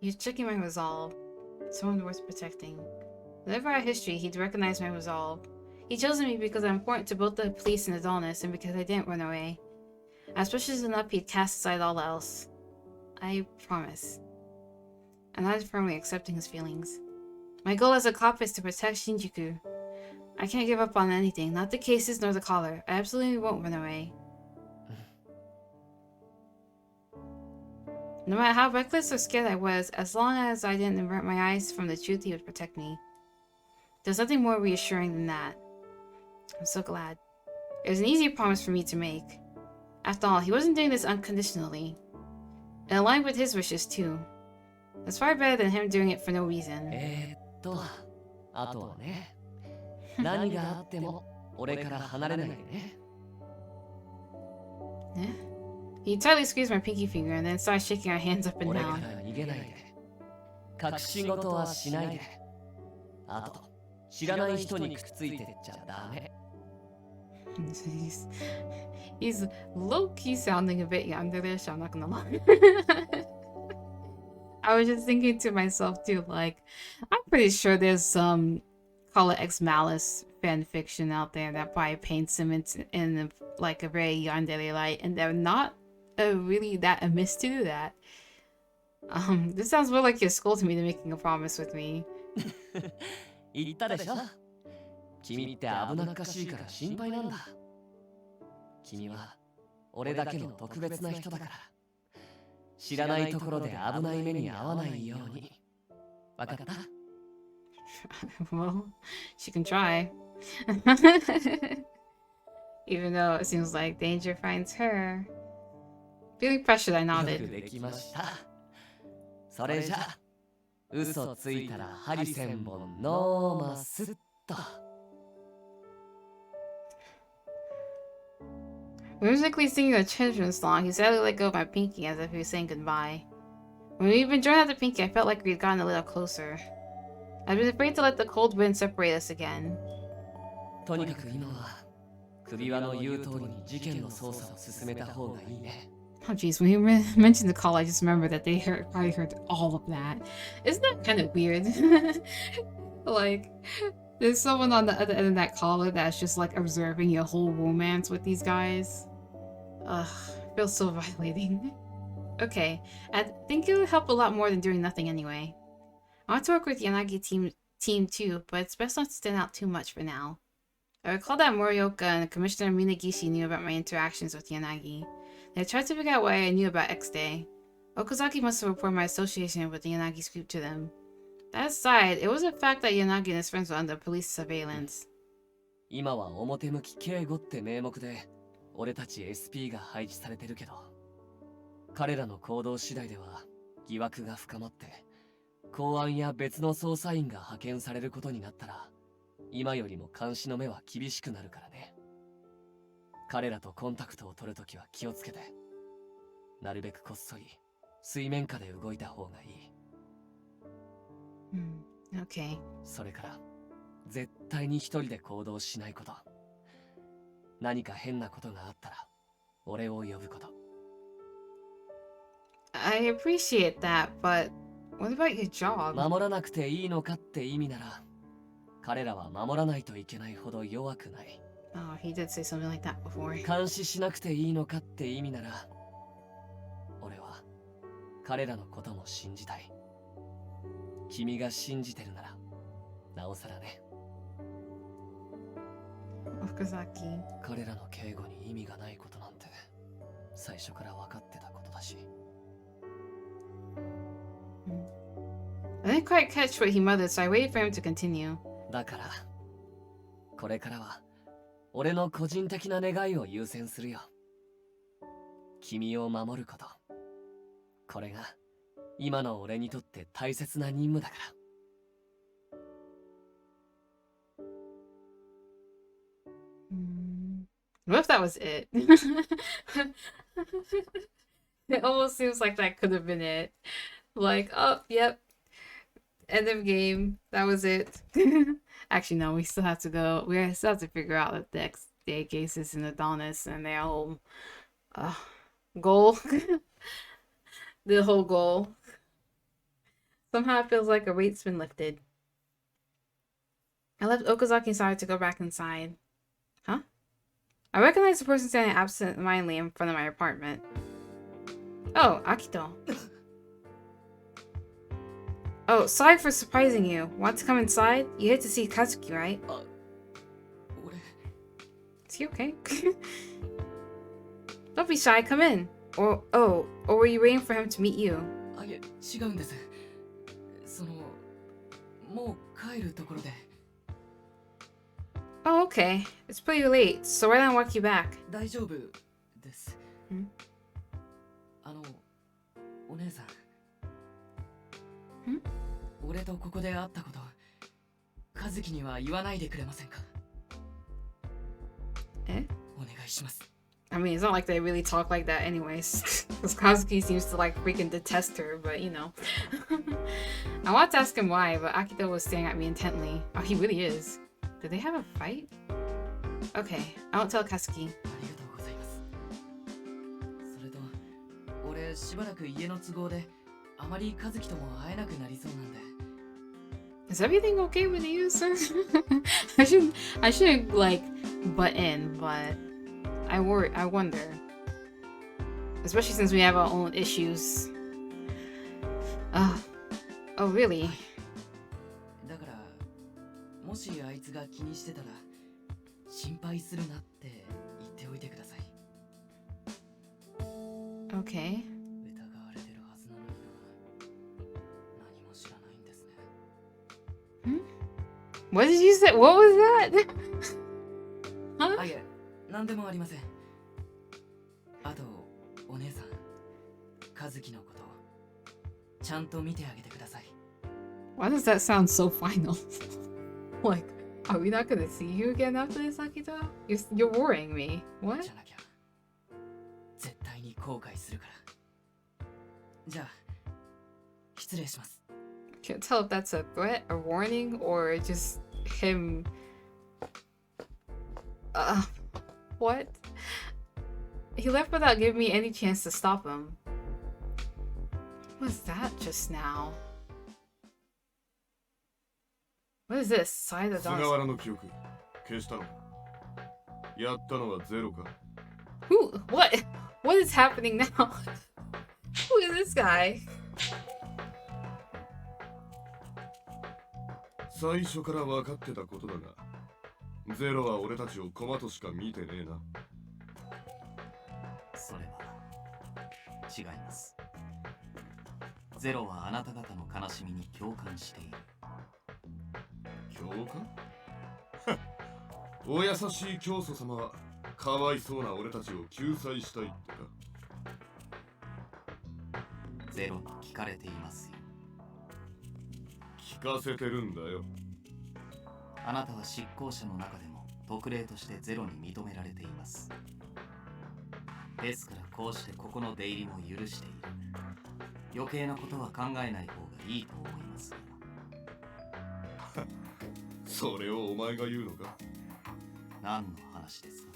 S1: He's checking my resolve. Someone worth protecting. Whenever our history, he'd recognize my resolve. He chose me because I'm important to both the police and Adonis, and because I didn't run away. As precious enough, he'd cast aside all else. I promise. I'm not firmly accepting his feelings. My goal as a cop is to protect Shinjuku. I can't give up on anything, not the cases nor the collar. I absolutely won't run away. No matter how reckless or scared I was, as long as I didn't avert my eyes from the truth, he would protect me. There's nothing more reassuring than that. I'm so glad. It was an easy promise for me to make. After all, he wasn't doing this unconditionally. It aligned with his wishes too. It's far better than him doing it for no reason.
S3: あとはね、何があっても俺から離れないでね。
S1: He tightly squeezed my pinky finger and then started shaking our hands up and
S3: 俺か
S1: down.
S3: ら逃げないで。隠し事はしないで。あと、知らない人にくっついてっちゃダメ。
S1: He's low-key sounding a bit yandere-ish, I'm not gonna lie. I was just thinking to myself too, like, I'm pretty sure there's some Call It X Malice fan fiction out there that probably paints him in like a very yandere light, and they're not really that amiss to do that. This sounds more like you're scolding me than making a promise with me.
S3: 言ったでしょ？君って危なっかしいから心配なんだ。君は俺だけの特別な人だから。知らないところで危ない目に遭わないように。わかった？
S1: Well, she can try. Even though it seems like danger finds her. Feeling pressured, I
S3: よく
S1: nodded.
S3: できました。それじゃ、嘘ついたら針千本ノーマスっと。
S1: Musically singing a children's song, he sadly let go of my pinky as if he was saying goodbye. When we even joined out the pinky, I felt like we had gotten a little closer. I'd been afraid to let the cold wind separate us again.
S3: とにかく今は、首輪の言う通りに事件の捜査を進めた方がいいね。
S1: Oh jeez, when he mentioned the call, I just remembered that they probably heard all of that. Isn't that kind of weird? Like, there's someone on the other end of that caller that's just like observing your whole romance with these guys. Ugh, feels so violating. Okay, I think it would help a lot more than doing nothing anyway. I want to work with Yanagi team too, but it's best not to stand out too much for now. I recall that Morioka and Commissioner Minagishi knew about my interactions with Yanagi. They tried to figure out why I knew about X-Day. Okazaki must have reported my association with the Yanagi's group to them. That aside, it was a fact that Yanagi and his friends were under police surveillance.
S3: 今は表向き警護って名目で俺たち SP が配置されてるけど、彼らの行動次第では疑惑が深まって公安や別の捜査員が派遣されることになったら、今よりも監視の目は厳しくなるからね。彼らとコンタクトを取るときは気をつけて、なるべくこっそり水面下で動いた方がいい。
S1: Okay.
S3: それから絶対に一人で行動しないこと。何か変なことがあったら俺を呼ぶこと。
S1: I appreciate that, but what about your job?
S3: 守らなくていいのかって意味なら、彼らは守らないといけないほど弱くない。
S1: Oh, he did say something like that before.
S3: 監視しなくていいのかって意味なら、俺は彼らのことも信じたい。君が信じてるなら、なおさらね。
S1: Okazaki.
S3: 彼らの警護に意味がないことなんて、最初から分かってたことだし。
S1: I didn't quite catch what he muttered, so I waited for him to continue.
S3: だから、これからは、俺の個人的な願いを優先するよ。君を守ること。これが今の俺にとって大切な任務だから。
S1: What if that was it? It almost seems like that could have been it. Like, oh, yep. End of game. That was it. Actually, no, we still have to go. We still have to figure out the next day cases in Adonis and their whole goal. The whole goal. Somehow it feels like a weight's been lifted. I left Okazaki inside to go back inside. Huh? I recognize the person standing absent-mindedly in front of my apartment. Oh, Akito. Oh, sorry for surprising you. Want to come inside? You hate to see Kazuki, right? Is he okay? Don't be shy, come in. Or were you waiting for him to meet you? Oh, okay. It's pretty late, so why don't I walk you back? Hmm?
S3: お姉さん。
S1: ん？
S3: 俺とここで会ったこと、和樹には言わないでくれませんか？
S1: え？
S3: お願いします。
S1: I mean, it's not like they really talk like that anyways. Because Kazuki seems to like freaking detest her, but you know. I want to ask him why, but Akito was staring at me intently. Oh, he really is. Did they have a fight? Okay, I won't tell Kazuki.
S3: しばらく家の都合であまり和樹とも会えなくなりそうなんで。
S1: Is everything okay with you, sir? I shouldn't like butt in, but I wonder. Especially since we have our own issues. Oh really?
S3: だからもしあいつが気にしてたら心配するなって言っておいてください。
S1: Okay. What did you say? What was that? Huh?
S3: あ、いえ、なんでもありません。あと、お姉さん、和樹のことちゃんと見てあげてください。
S1: Why does that sound so final? Like, are we not gonna see you again after this, Akito? You're worrying me. What?
S3: じゃなきゃ絶対に後悔するから。じゃあ、失礼します。
S1: Can't tell if that's a threat, a warning, or just him. What? He left without giving me any chance to stop him. What was that just now? What is this? Side of the Who? What is happening now? Who is this guy?
S9: 最初から分かってたことだが、ゼロは俺たちを駒としか見てねえな。
S10: それは違います。ゼロはあなた方の悲しみに共感している。
S9: 共感？お優しい教祖様はかわいそうな俺たちを救済したいってか。
S10: ゼロに聞かれていますよ。
S9: 聞かせてるんだよ。
S10: あなたは執行者の中でも特例としてゼロに認められています。ですからこうしてここの出入りも許している。余計なことは考えない方がいいと思いますよ。
S9: それをお前が言うのか？
S10: 何の話ですか？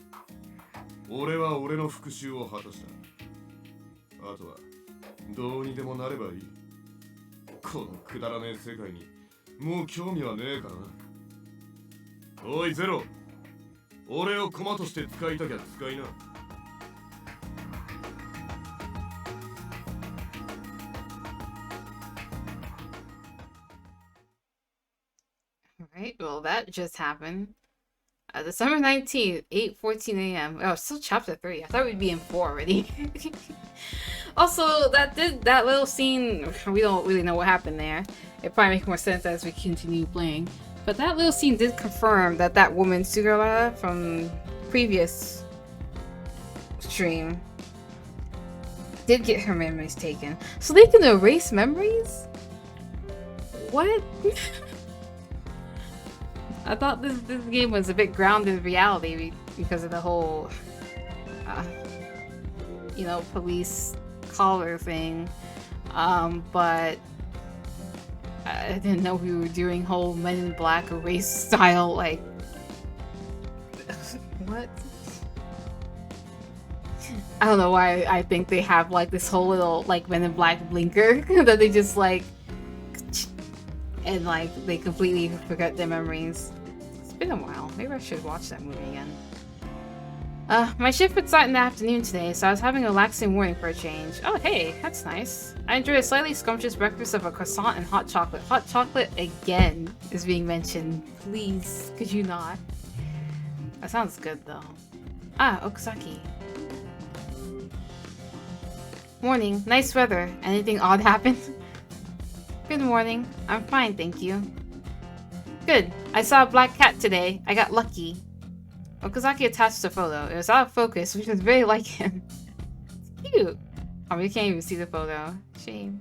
S9: 俺は俺の復讐を果たした。あとはどうにでもなればいい。このくだらねえ世界にもう興味はねえからな。おいゼロ、俺を駒として使いたきゃ使いな。
S1: Alright, well that just happened. December 19th, 8:14 a.m. Oh, it's still chapter 3. I thought we'd be in 4 already. Also, that little scene, we don't really know what happened there. It probably makes more sense as we continue playing. But that little scene did confirm that woman, Sugara, from previous stream, did get her memories taken. So they can erase memories? What? I thought this game was a bit grounded in reality because of the whole, you know, police collar thing. But I didn't know we were doing whole Men in Black erase style, like, what? I don't know why I think they have like this whole little like Men in Black blinker that they just like, and like they completely forget their memories. It's been a while. Maybe I should watch that movie again. My shift would start in the afternoon today, so I was having a relaxing morning for a change. Oh hey, that's nice. I enjoyed a slightly scrumptious breakfast of a croissant and hot chocolate. Hot chocolate again is being mentioned. Please, could you not? That sounds good though. Ah, Okazaki. Morning. Nice weather. Anything odd happened? Good morning. I'm fine, thank you. Good. I saw a black cat today. I got lucky. Okazaki attached the photo. It was out of focus, which was very like him. It's cute. Oh, we can't even see the photo. Shame.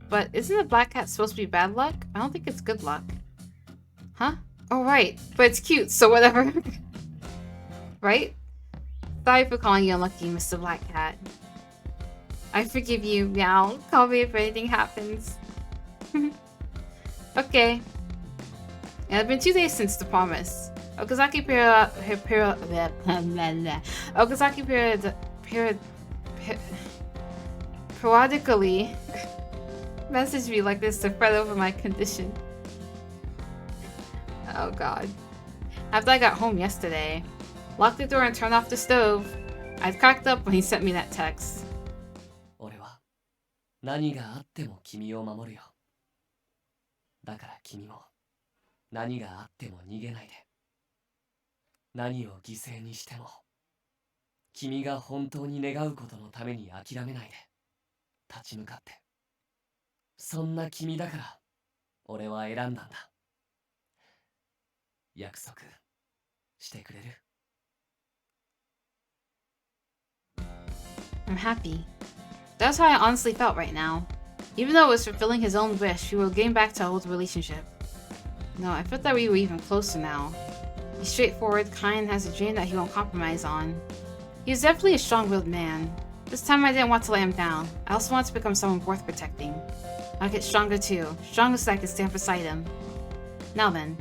S1: But isn't a black cat supposed to be bad luck? I don't think it's good luck. Huh? Oh, right. But it's cute, so whatever. Right? Sorry for calling you unlucky, Mr. Black Cat. I forgive you, meow. Call me if anything happens. Okay. Yeah, it's been 2 days since the promise. Okazaki periodically messaged me like this to fret over my condition. Oh god. After I got home yesterday, locked the door and turned off the stove, I cracked up when he sent me that text.
S3: 俺は何があっても君を守るよ。だから君も何があっても逃げないで。何を犠牲にしても君が本当に願うことのために諦めないで立ち向かって。そんな君だから俺は選んだんだ。約束してくれる？
S1: I'm happy. That's how I honestly felt right now. Even though it was fulfilling his own wish, we were getting back to our old relationship. No, I felt that we were even closer now. He's straightforward, kind, and has a dream that he won't compromise on. He was definitely a strong-willed man. This time I didn't want to let him down. I also wanted to become someone worth protecting. I'll get stronger too. Stronger so I can stand beside him. Now then.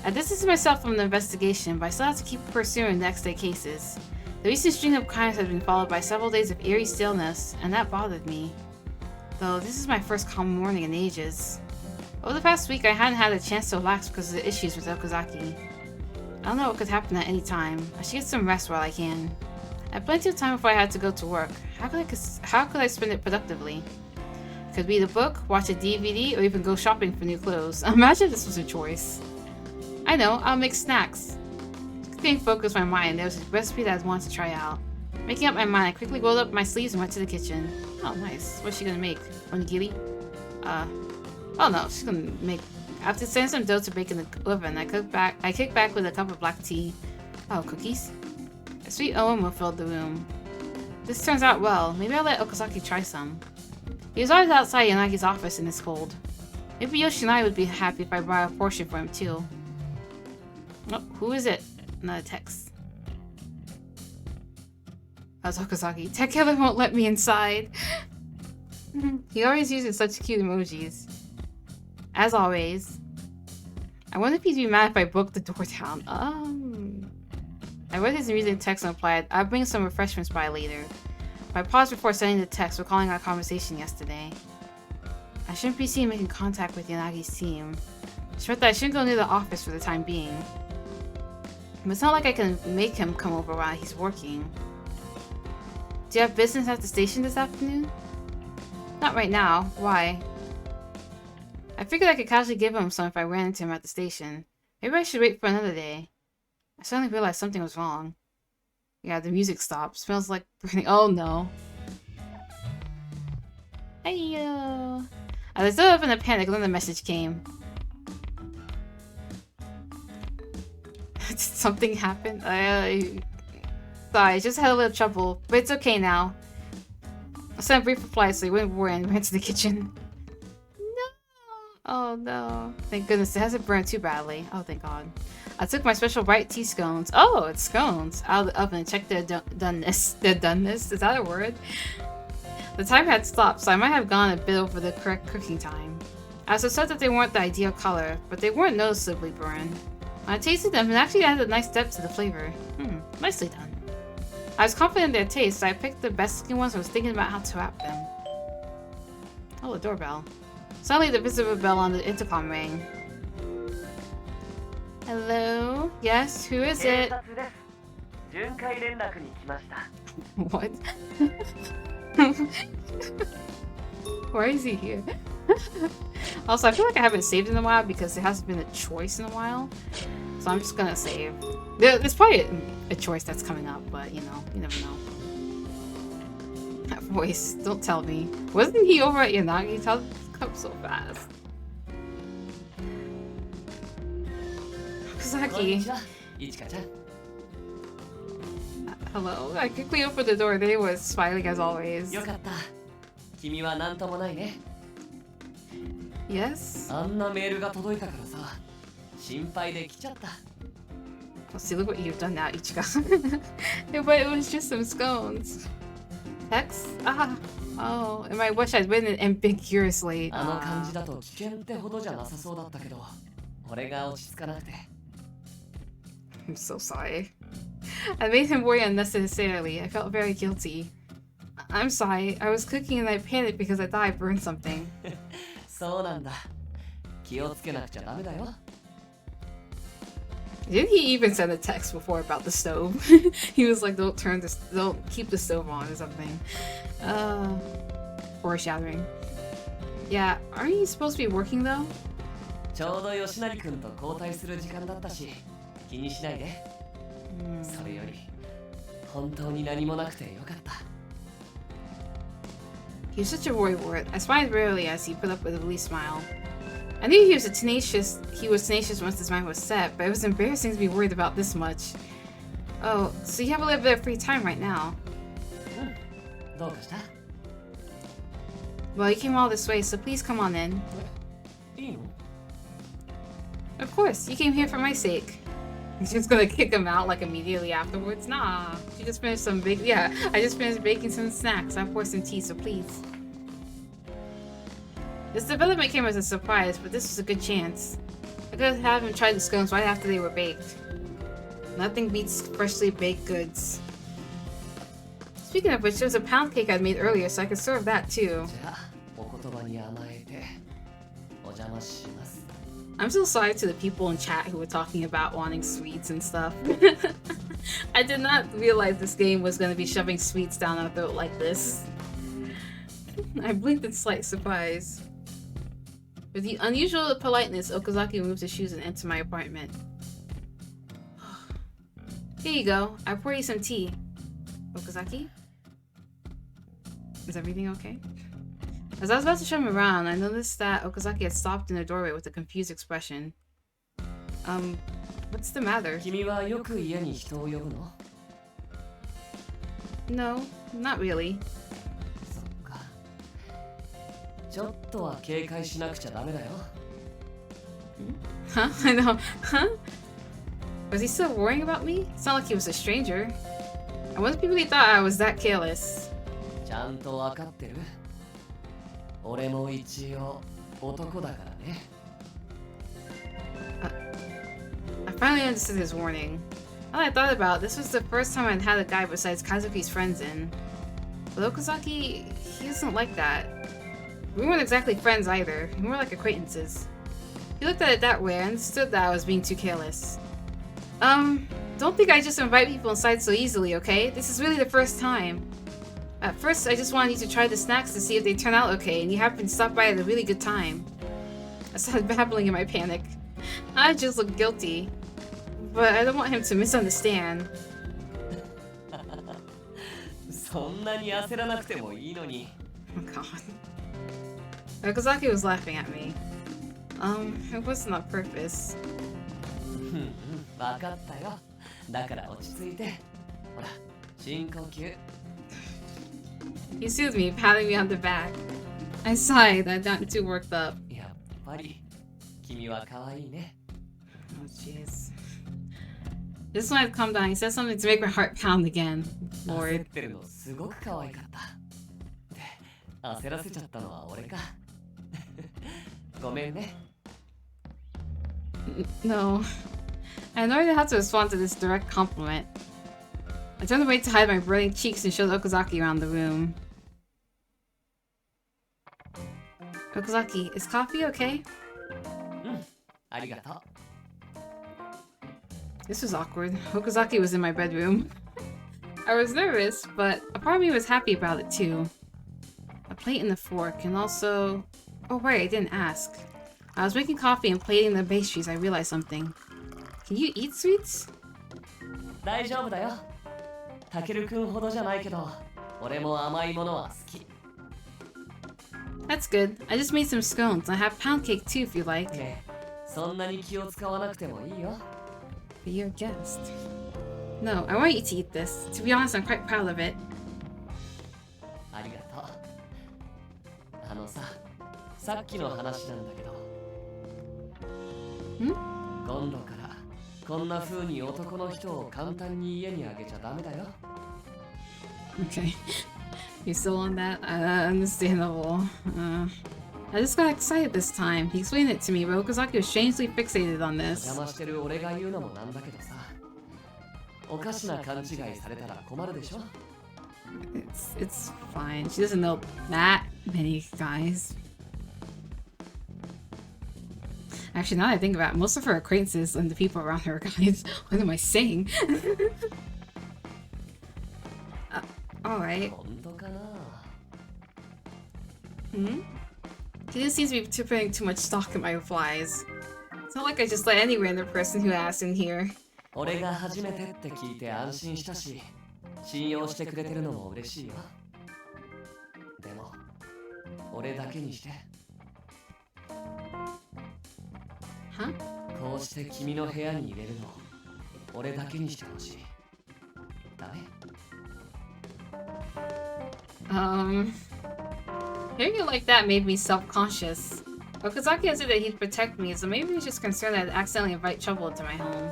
S1: I distanced myself from the investigation, but I still have to keep pursuing next day cases. The recent string of crimes has been followed by several days of eerie stillness, and that bothered me. Though this is my first calm morning in ages. Over the past week, I hadn't had a chance to relax because of the issues with Okazaki. I don't know what could happen at any time. I should get some rest while I can. I had plenty of time before I had to go to work. How could I spend it productively? I could read a book, watch a DVD, or even go shopping for new clothes. Imagine this was a choice. I know, I'll make snacks. Getting focused my mind, there was a recipe that I wanted to try out. Making up my mind, I quickly rolled up my sleeves and went to the kitchen. Oh, nice. What's she gonna make? Onigiri? Oh no, she's gonna make... After sending some dough to bake in the oven, I kicked back with a cup of black tea. Oh, cookies? A sweet aroma filled the room. This turns out well. Maybe I'll let Okazaki try some. He was always outside Yanagi's office in this cold. Maybe Yoshinai would be happy if I brought a portion for him too. Oh, who is it? Another text. That's Okazaki. Tech Killer won't let me inside. He always uses such cute emojis. As always. I wonder if he'd be mad if I broke the door down. I read his amusing text and replied, I'll bring some refreshments by later. I paused before sending the text, recalling our conversation yesterday. I shouldn't be seen making contact with Yanagi's team. She meant that I shouldn't go near the office for the time being. But it's not like I can make him come over while he's working. Do you have business at the station this afternoon? Not right now. Why? I figured I could casually give him some if I ran into him at the station. Maybe I should wait for another day. I suddenly realized something was wrong. Yeah, the music stopped. Smells like burning. Oh no. Hey I was still up in a panic when the message came. Did something happen? Sorry, I just had a little trouble, but it's okay now. sent a brief reply so he wouldn't worry and went to the kitchen. No! Oh no. Thank goodness it hasn't burned too badly. Oh, thank God. I took my special bright tea scones. Oh, it's scones. Out of the oven and checked their doneness. Their doneness? Is that a word? The time had stopped, so I might have gone a bit over the correct cooking time. I was upset that they weren't the ideal color, but they weren't noticeably burned. When I tasted them, it actually added a nice depth to the flavor. Nicely done. I was confident in their taste, so I picked the best looking ones and was thinking about how to wrap them. Oh, the doorbell. Suddenly the visitor bell on the intercom rang. Hello? Yes, who is it? What? Why is he here? Also, I feel like I haven't saved in a while because there hasn't been a choice in a while. So I'm just gonna save. There's probably a choice that's coming up, but you know, you never know. That voice, don't tell me. Wasn't he over at Yanagi? Tell come so fast. Okazaki. Hello? I quickly opened the door. They was smiling as always. Yes? Oh, see, look what you've done now, Ichigo. Yeah, but it was just some scones. Text? Ah. Oh, and I wish I'd written it ambiguously. I'm so sorry. I made him worry unnecessarily. I felt very guilty. I'm sorry. I was cooking and I panicked because I thought I burned something. Didn't he even send a text before about the stove? He was like, don't keep the stove on or something. Foreshadowing. Yeah, aren't you supposed to be working though? He was such a worrywart. I smiled rarely as he put up with a relieved smile. I knew he was tenacious once his mind was set, but it was embarrassing to be worried about this much. Oh, so you have a little bit of free time right now. Well, you came all this way, so please come on in. Of course, you came here for my sake. She's gonna kick him out like immediately afterwards. Nah, she just finished I just finished baking some snacks. I poured some tea, so please. This development came as a surprise, but this was a good chance. I could have him try the scones right after they were baked. Nothing beats freshly baked goods. Speaking of which, there was a pound cake I'd made earlier, so I could serve that too. I'm so sorry to the people in chat who were talking about wanting sweets and stuff. I did not realize this game was going to be shoving sweets down our throat like this. I blinked in slight surprise. With the unusual politeness, Okazaki removed his shoes and entered my apartment. Here you go. I poured you some tea. Okazaki? Is everything okay? As I was about to show him around, I noticed that Okazaki had stopped in the doorway with a confused expression. What's the matter? No, not really. Huh? I know. Huh? Was he still worrying about me? It's not like he was a stranger. I wonder if people really thought I was that careless. I finally understood his warning. Now that I thought about it, this was the first time I'd had a guy besides Kazuki's friends in. But Okazaki, he isn't like that. We weren't exactly friends either, we were like acquaintances. He looked at it that way and understood that I was being too careless. Don't think I just invite people inside so easily, okay? This is really the first time. At first, I just wanted you to try the snacks to see if they turn out okay, and you happened to stop by at a really good time. I started babbling in my panic. I just looked guilty. But I don't want him to misunderstand. Oh god. Okazaki was laughing at me. It wasn't on purpose. He soothed me, patting me on the back. I sighed. I got too worked up.
S3: やっぱり君は可愛いね。
S1: Oh, jeez. Just when I've calmed down, he said something to make my heart pound again.
S3: 焦っ
S1: Lord.
S3: てるのすごく可愛かった。で、焦らせちゃったのは俺か。ごめんね。
S1: No. I had no idea how to respond to this direct compliment. I turned away to hide my burning cheeks and showed Okazaki around the room. Okazaki, is coffee okay?
S3: ありがとう。
S1: This was awkward. Okazaki was in my bedroom. I was nervous, but a part of me was happy about it too. A plate and a fork, and also... Oh right, I didn't ask. I was making coffee and plating the pastries. I realized something. Can you eat sweets?
S3: 大丈夫だよ。たけるくんほどじゃないけど、俺も甘いものは好き。
S1: That's good. I just made some scones. I have pound cake too if you like.
S3: ねえ、そんなに気を使わなくてもいいよ。
S1: Be your guest. No, I want you to eat this. To be honest, I'm quite proud of it.
S3: ありがとう。あのさ、さっきの話なんだけど。今度からこんな風に男の人を簡単に家にあげちゃダメだよ。
S1: Okay. You're still on that? Understandable. I just got excited this time. He explained it to me, but Okazaki was strangely fixated on this.
S3: 邪魔してる俺が言うのもなんだけどさ。おかしな勘違いされたら困るでしょ。
S1: It's fine. She doesn't know that many guys. Actually, now that I think about it, most of her acquaintances and the people around her are guys. What am I saying? Alright.
S3: 本当かな。
S1: He just seems to be putting too much stock in my replies. It's not like I just let any random person who asks in here.
S3: 俺が初めてって聞いて安心したし、信用してくれてるのも嬉しいよ。でも、俺だけにして。
S1: Huh?
S3: こうして君の部屋に入れるの、俺だけにしてほしい。ダメ？
S1: Hearing it like that made me self-conscious. Okazaki had said that he'd protect me, so maybe he was just concerned that I'd accidentally invite trouble into my home.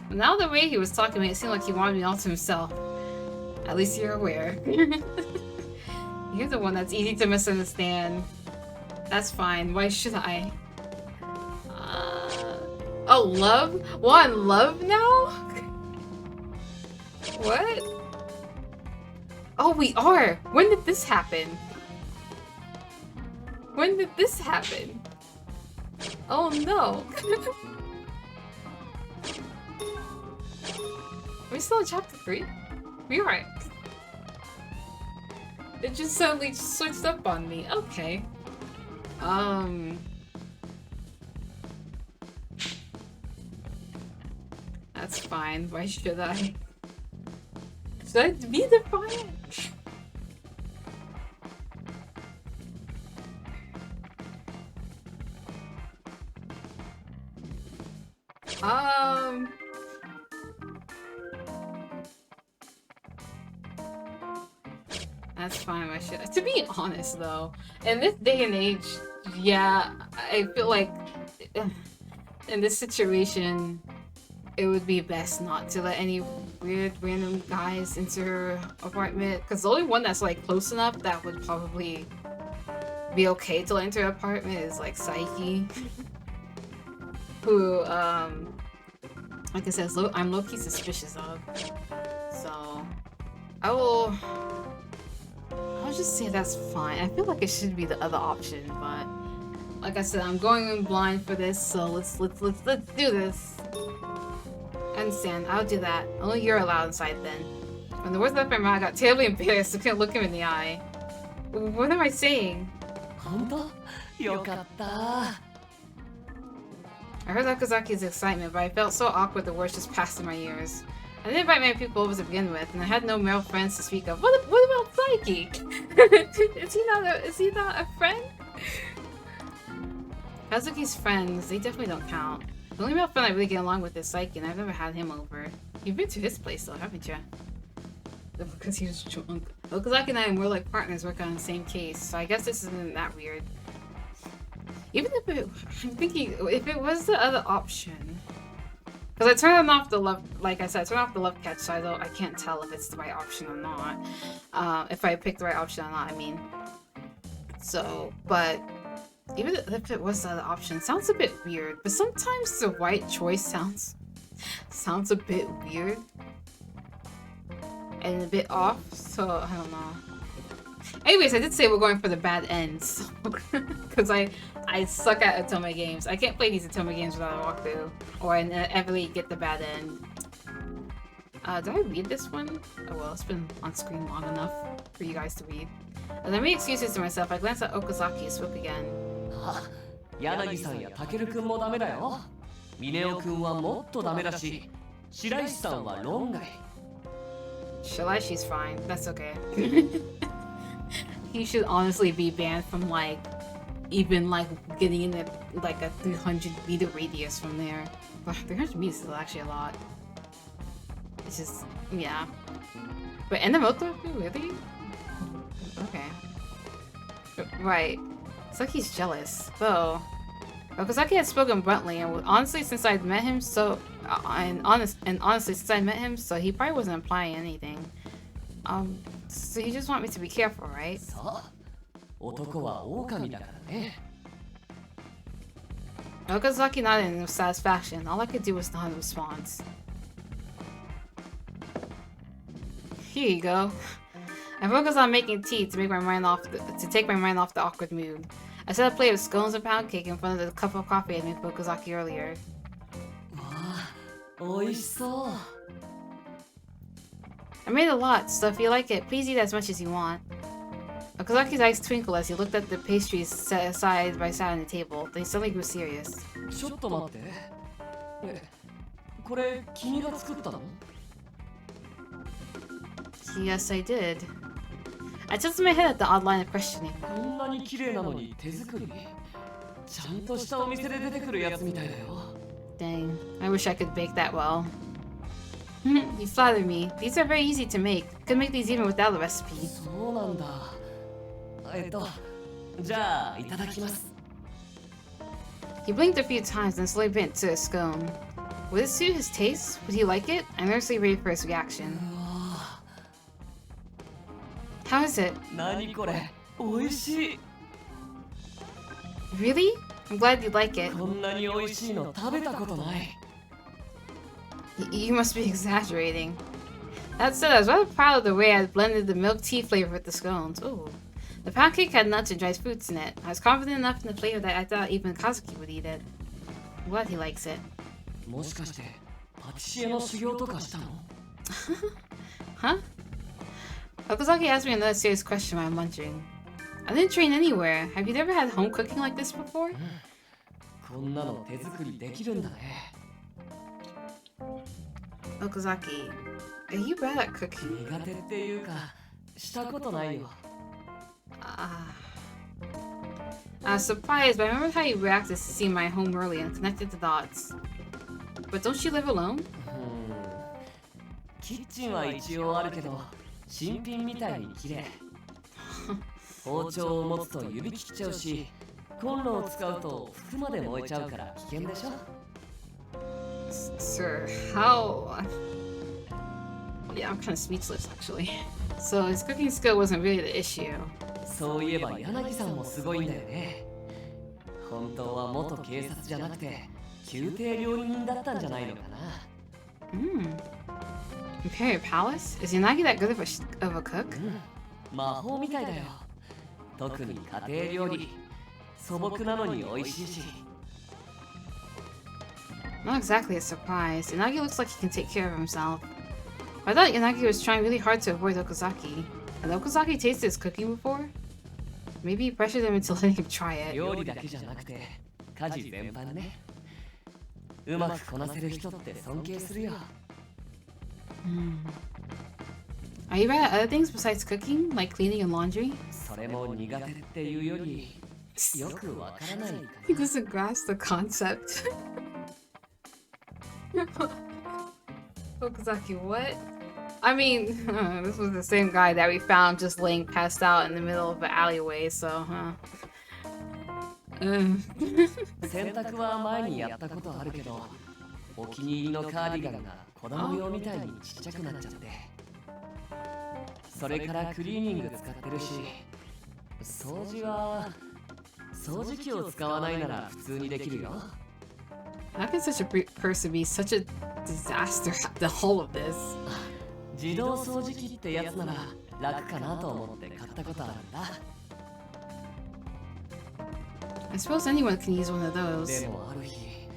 S1: But now the way he was talking to me, it seemed like he wanted me all to himself. At least you're aware. You're the one that's easy to misunderstand. That's fine. Why should I? Oh, love? Want love now? What? Oh, we are! When did this happen? When did this happen? Oh no! Are we still in chapter 3? We are. It just suddenly switched up on me. Okay. That's fine. Why should I? Should I be defiant? That's fine. I should. To be honest, though, in this day and age, yeah, I feel like in this situation, it would be best not to let any weird random guys into her apartment. Because the only one that's like close enough that would probably be okay to let into her apartment is like Saiki, who like I said, I'm low-key suspicious of. So I'll just say that's fine. I feel like it should be the other option, but like I said, I'm going in blind for this, so let's do this. I understand. I'll do that. Only you're allowed inside then. When the words left my mouth, I got terribly embarrassed. I couldn't look him in the eye. What am I saying?
S3: 本当？よかった。
S1: I heard Okazaki's excitement, but I felt so awkward the words just passed through my ears. I didn't invite many people over to begin with, and I had no male friends to speak of. What about Saiki? Is he not a friend? Kazuki's friends, they definitely don't count. The only male friend I really get along with is Saiki, and I've never had him over. You've been to his place though, haven't you? Because he was drunk. Okazaki and I are more like partners working on the same case, so I guess this isn't that weird. Even if I'm thinking, if it was the other option. Because I turned off the love, like I said, I turned off the love catch, so I can't tell if it's the right option or not. If I picked the right option or not, I mean. So, but even if it was the other option, it sounds a bit weird. But sometimes the right choice sounds a bit weird. And a bit off, so I don't know. Anyways, I did say we're going for the bad ends. Because I suck at Otome games. I can't play these Otome games without a walkthrough. Or inevitably get the bad end. Did I read this one? Oh well, it's been on screen long enough for you guys to read. As I made excuses to myself, I glanced at Okazaki and spoke again.
S3: 柳さんやタケルくんもダメだよ。ミネオくんはもっとダメだし、白石さんは論外。
S1: Shalaishi's fine. That's okay. He should honestly be banned from like even like getting in like a 300-meter radius from there. 300 meters is actually a lot. It's just yeah. But Enamoto, really? Okay. Right. Saki's jealous, though. Okazaki had spoken bluntly, and honestly, since I'd met him, so he probably wasn't implying anything. So you just want me to be careful, right?
S3: そう。男は狼だからね。
S1: Okazaki nodded in satisfaction. All I could do was nod in response. Here you go. I focused on making tea to take my mind off the awkward mood. I set a plate of scones and pound cake in front of the cup of coffee I made for Okazaki earlier.
S3: おいしそう。
S1: I made a lot, so if you like it, please eat as much as you want. Okazaki's eyes twinkled as he looked at the pastries set side by side on the table. Then he suddenly grew serious.
S3: ちょっと待って。これ君が作ったの?
S1: Yes, I did. I tilted my head at the odd line of questioning.
S3: こんなに綺麗なのに手作り。ちゃんとしたお店で出てくるやつみたいだよ。
S1: Dang, I wish I could bake that well. You flatter me. These are very easy to make. Could make these even without a recipe.
S3: そうなんだ。じゃあいただきます。
S1: He blinked a few times and slowly bent to a scone. Would it suit his taste? Would he like it? I nervously waited for his reaction. How is it?
S3: 何これ？おいしい。
S1: Really? I'm glad you like it.
S3: こんなにおいしいの食べたことない。
S1: You must be exaggerating. That said, I was rather proud of the way I blended the milk tea flavor with the scones. Ooh. The pound cake had nuts and dried fruits in it. I was confident enough in the flavor that I thought even Kazuki would eat it. I'm glad he likes it.
S3: もしかしてパティシエの修行とかしたの?
S1: Huh? Okazaki asked me another serious question while I'm munching. I didn't train anywhere. Have you ever had home cooking like this before?
S3: こんなの手作りできるんだね。
S1: Okazaki, are you bad at cooking?
S3: 苦手っていうかしたことないよ。
S1: I was surprised, but I remembered how you reacted to seeing my home early and connected the dots. But don't you live alone?
S3: キッチンは一応あるけど新品みたいに綺麗。包丁を持つと指切っちゃうし、コンロを使うと服まで燃えちゃうから危険でしょ?
S1: Sir, how? Yeah, I'm kind of speechless actually. So his cooking skill wasn't really the issue.
S3: そういえば柳さんもすごいんだよね。本当は元警察じゃなくて宮廷料理人だったんじゃないのかな。
S1: Imperial Palace? Is Yanagi that good of a cook?
S3: 魔法みたいだよ。特に家庭料理。素朴なのに美味しいし。
S1: Not exactly a surprise. Yanagi looks like he can take care of himself. I thought Yanagi was trying really hard to avoid Okazaki. Had Okazaki tasted his cooking before? Maybe he pressured him into letting him try it.
S3: 料理だけじゃなくて家事全般ね。うまくこなせる人って尊敬するよ。
S1: Are you bad at other things besides cooking, like cleaning and laundry?
S3: それも苦手っていうよりよくわからないかな。
S1: He doesn't grasp the concept. Okazaki, what? I mean, this was the same guy that we found just laying passed out in the middle of an alleyway, so,
S3: 洗濯は前にやったことあるけど、お気に入りのカーディガンが子供用みたいにちっちゃくなっちゃって。それからクリーニング使ってるし、掃除は掃除機を使わないなら普通にできるよ。
S1: How can such a person be such a disaster at the whole of this?
S3: 自動掃除機ってやつなら楽かなと思って買ったことあるんだ。
S1: I suppose anyone can use one of those.
S3: でもある日、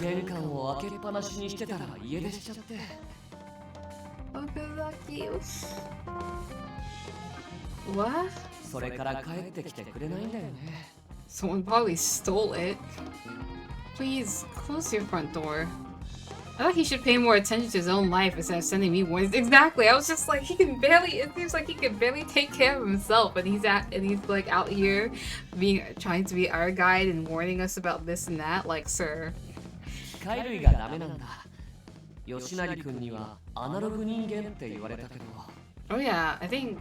S3: 玄関を開けっぱなしにしてたら家出しちゃって。
S1: Okazaki. What?
S3: それから帰ってきてくれないんだよね。
S1: Someone probably stole it. Please close your front door. I thought he should pay more attention to his own life instead of sending me warnings. Exactly. I was just like, he can barely. It seems like he can barely take care of himself, and he's like out here, trying to be our guide and warning us about this and that. Like, sir.
S3: 機械類がダメなんだ。吉成君にはアナログ人間って言われたけど。
S1: Oh yeah, I think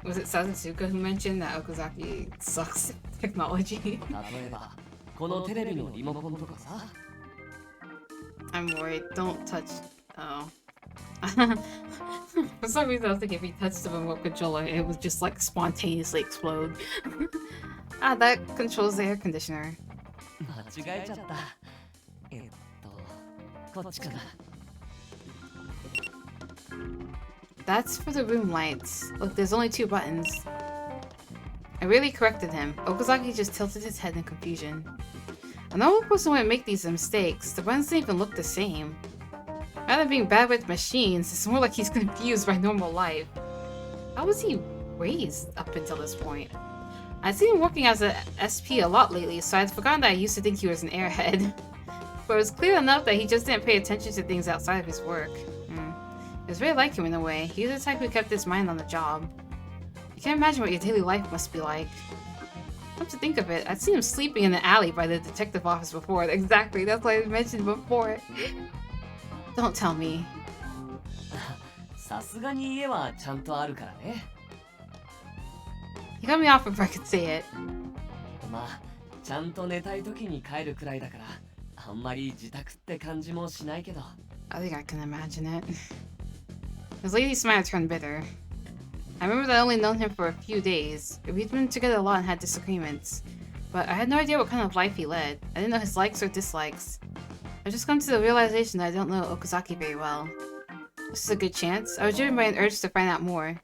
S1: was it Sazutsuka who mentioned that Okazaki sucks at technology.
S3: 例えばこのテレビのリモコンとかさ。
S1: I'm worried. Don't touch. Oh. For some reason, I was thinking if he touched the remote controller, it would just like spontaneously explode. That controls the air conditioner.
S3: 間違えちゃった。こっちかな。
S1: That's for the room lights. Look, there's only 2 buttons. I really corrected him. Okazaki just tilted his head in confusion. A normal person wouldn't make these mistakes. The buttons didn't even look the same. Rather than being bad with machines, it's more like he's confused by normal life. How was he raised up until this point? I'd seen him working as a SP a lot lately, so I'd forgotten that I used to think he was an airhead. But it was clear enough that he just didn't pay attention to things outside of his work. It was very like him in a way. He was the type who kept his mind on the job. You can't imagine what your daily life must be like. Come to think of it, I'd seen him sleeping in the alley by the detective office before. Exactly, that's what I mentioned before. Don't tell me.
S3: さすがに家はちゃんとあるからね。
S1: You got me off if I could say it.
S3: まあ、ちゃんと寝たい時に帰るくらいだから、あんまり自宅って感じもしないけど。
S1: I think I can imagine it. His lady's smile turned bitter. I remember that I only known him for a few days. We'd been together a lot and had disagreements. But I had no idea what kind of life he led. I didn't know his likes or dislikes. I've just come to the realization that I don't know Okazaki very well. This is a good chance. I was driven by an urge to find out more.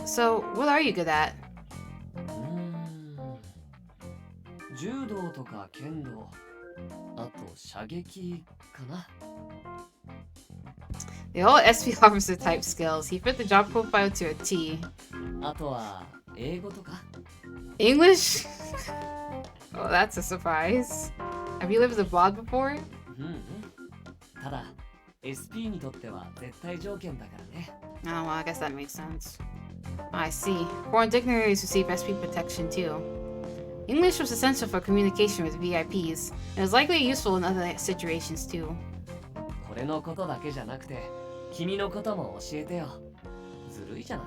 S1: So, what are you good at?
S3: 柔道とか剣道、あと射撃かな。
S1: They all SP officer type skills. He fit the job profile to a T.
S3: あとは英語とか。
S1: English? Oh, that's a surprise. Have you lived abroad before?
S3: ただ、SP にとっては絶対条件だからね。
S1: Oh, well, I guess that makes sense. I see. Foreign dignitaries receive SP protection too. English was essential for communication with VIPs, and was likely useful in other situations too.
S3: 俺のことだけじゃなくて、君のことも教えてよ。ずるいじゃない。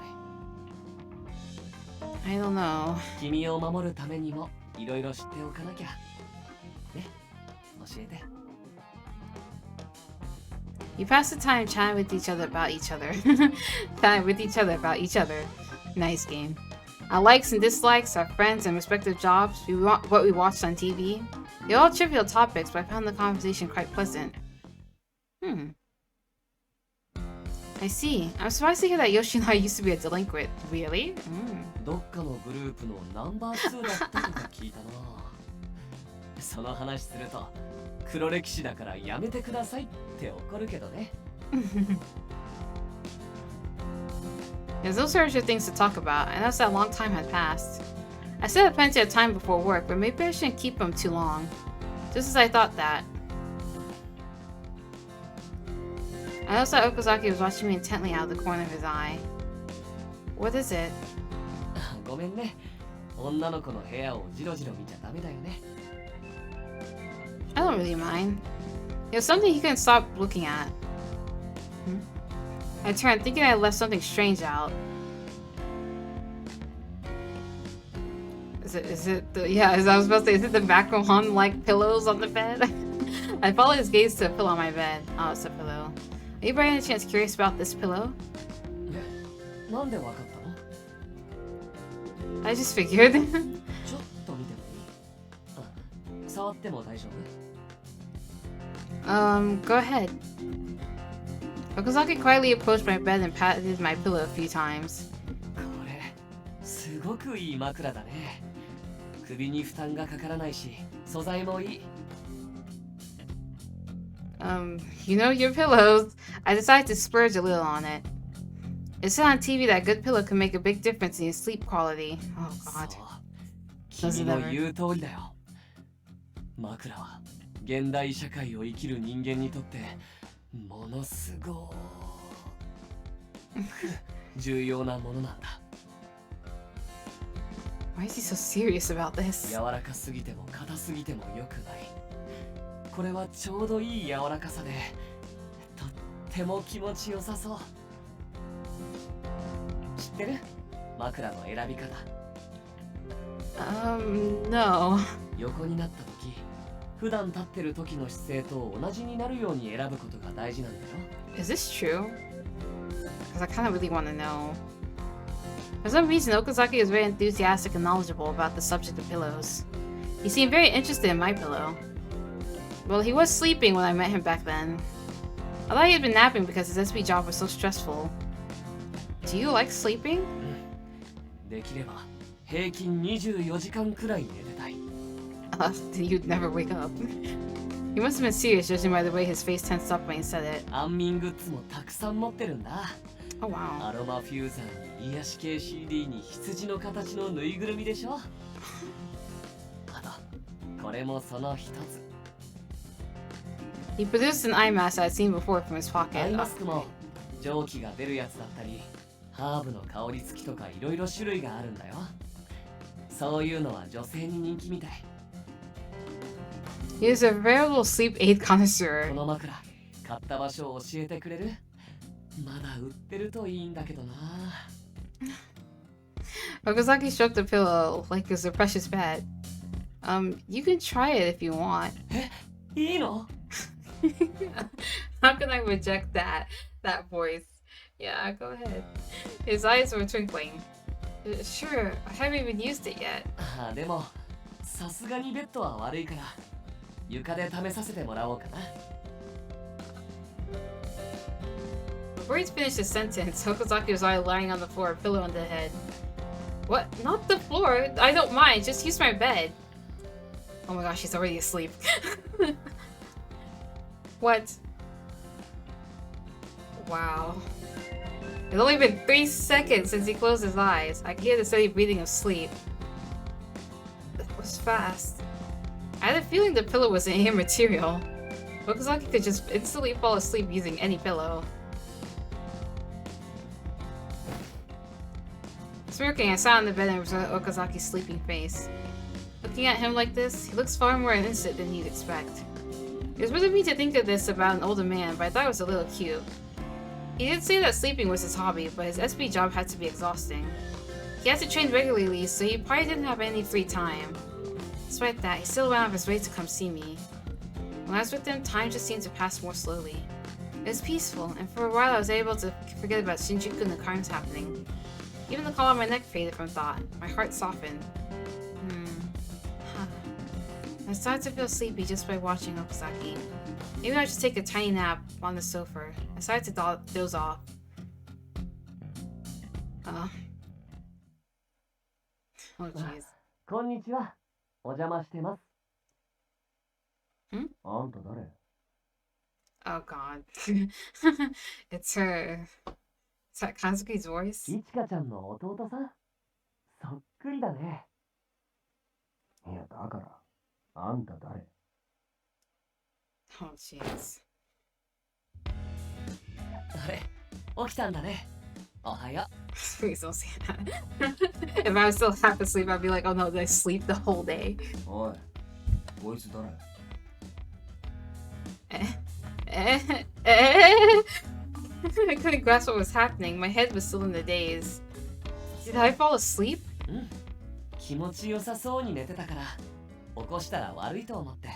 S1: I don't know.
S3: 君を守るためにもいろいろ知っておかなきゃ。ね、教えて。
S1: You pass the time chatting with each other about each other. Chatting with each other about each other. Nice game. Our likes and dislikes, our friends and respective jobs, what we watched on TV. They're all trivial topics, but I found the conversation quite pleasant. I see. I'm surprised to hear that Yoshinari used to be a delinquent. Really?
S3: どっかのグループのナンバー2だったとか聞いたな。その話すると、黒歴史だからやめてくださいって怒るけどね。
S1: There's no sort of things to talk about, and that's that long time had passed. I still had plenty of time before work, but maybe I shouldn't keep them too long. Just as I thought that. I noticed that Okazaki was watching me intently out of the corner of his eye. What is it?
S3: ごめんね。女の子の部屋をジロジロ見ちゃダメだよね。
S1: I don't really mind. It was something he couldn't stop looking at. I turned, thinking I left something strange out. Is it the, yeah, as I was about to say, is it the Bakuhan-like pillows on the bed? I followed his gaze to a pillow on my bed. Oh, it's a pillow. Are you by any chance curious about this pillow? I just figured. Go ahead. Okazaki quietly approached my bed and patted my pillow a few times. You know your pillows. I decided to splurge a little on it. It said on TV that a good pillow can make a big difference in your sleep quality. Oh god. Does it ever?
S3: 枕は現代社会を生きる人間にとってものすごく重要なものなんだ。
S1: Why is he so serious about this?
S3: 柔らかすぎても硬すぎても良くない。これはちょうどいい柔らかさでとっても気持ちよさそう。知ってる？枕の選び方。
S1: No.
S3: 横になった時、普段立ってる時の姿勢と同じになるように選ぶことが大事なんだよ。
S1: Is this true? Because I kind of really want to know. For some reason, Okazaki was very enthusiastic and knowledgeable about the subject of pillows. He seemed very interested in my pillow. Well, he was sleeping when I met him back then. I thought he had been napping because his SB job was so stressful. Do you like sleeping?
S3: できれば平均24時間くらい寝てたい。
S1: You'd never wake up. He must have been serious, judging by the way his face tensed up when he said it.
S3: 安眠グッズもたくさん持ってるんだ。
S1: Oh wow.
S3: アロマフューザーに癒し系 CD に羊の形のぬいぐるみでしょ。あと、これもその一つ。
S1: He produced an eye mask I'd seen before from his pocket.
S3: アイマスクも蒸気が出るやつだったり、ハーブの香り付きとかいろいろ種類があるんだよ。そういうのは女性に人気みたい。
S1: He is a veritable sleep aid connoisseur.
S3: この枕、買った場所を教えてくれる？まだ売ってるといいんだけどな。
S1: Okazaki stroked the pillow like it was a precious pet. You can try it if you want.
S3: いいの？
S1: How can I reject that voice? Yeah, go ahead. His eyes were twinkling. Sure, I haven't even used it yet.
S3: でも、さすがにベッドは悪いから、床で試させてもらおうかな。
S1: Before he'd finished his sentence, Okazaki was already lying on the floor, a pillow on the head. What? Not the floor? I don't mind, just use my bed. Oh my gosh, he's already asleep. What? Wow. It's only been 3 seconds since he closed his eyes. I could hear the steady breathing of sleep. That was fast. I had a feeling the pillow was in air material. Okazaki could just instantly fall asleep using any pillow. Smirking, I sat on the bed and observed Okazaki's sleeping face. Looking at him like this, he looks far more innocent than you'd expect. It was weird of me to think of this about an older man, but I thought it was a little cute. He did say that sleeping was his hobby, but his SB job had to be exhausting. He had to train regularly, so he probably didn't have any free time. Despite that, he still went out of his way to come see me. When I was with him, time just seemed to pass more slowly. It was peaceful, and for a while I was able to forget about Shinjuku and the crimes happening. Even the call on my neck faded from thought. My heart softened. I started to feel sleepy just by watching Okazaki. Maybe I should take a tiny nap on the sofa. I started to doze off. Oh jeez.
S3: こんにちは。お邪魔してます。
S1: ん？
S3: あんた誰？
S1: Oh god. It's her. Is that Kazuki's voice?
S3: いちかちゃんの弟さん？そっくりだね。いや、だから、あんた誰？
S1: Oh jeez.
S3: あれ、起きたんだね。おはよう。
S1: Please don't say that. If I was still half asleep, I'd be like, oh no, did I sleep the whole day?
S6: おい、こいつ誰？
S1: I couldn't grasp what was happening. My head was still in the daze. Did I fall asleep?
S3: 気持ちよさそうに寝てたから起こしたら悪いと思って。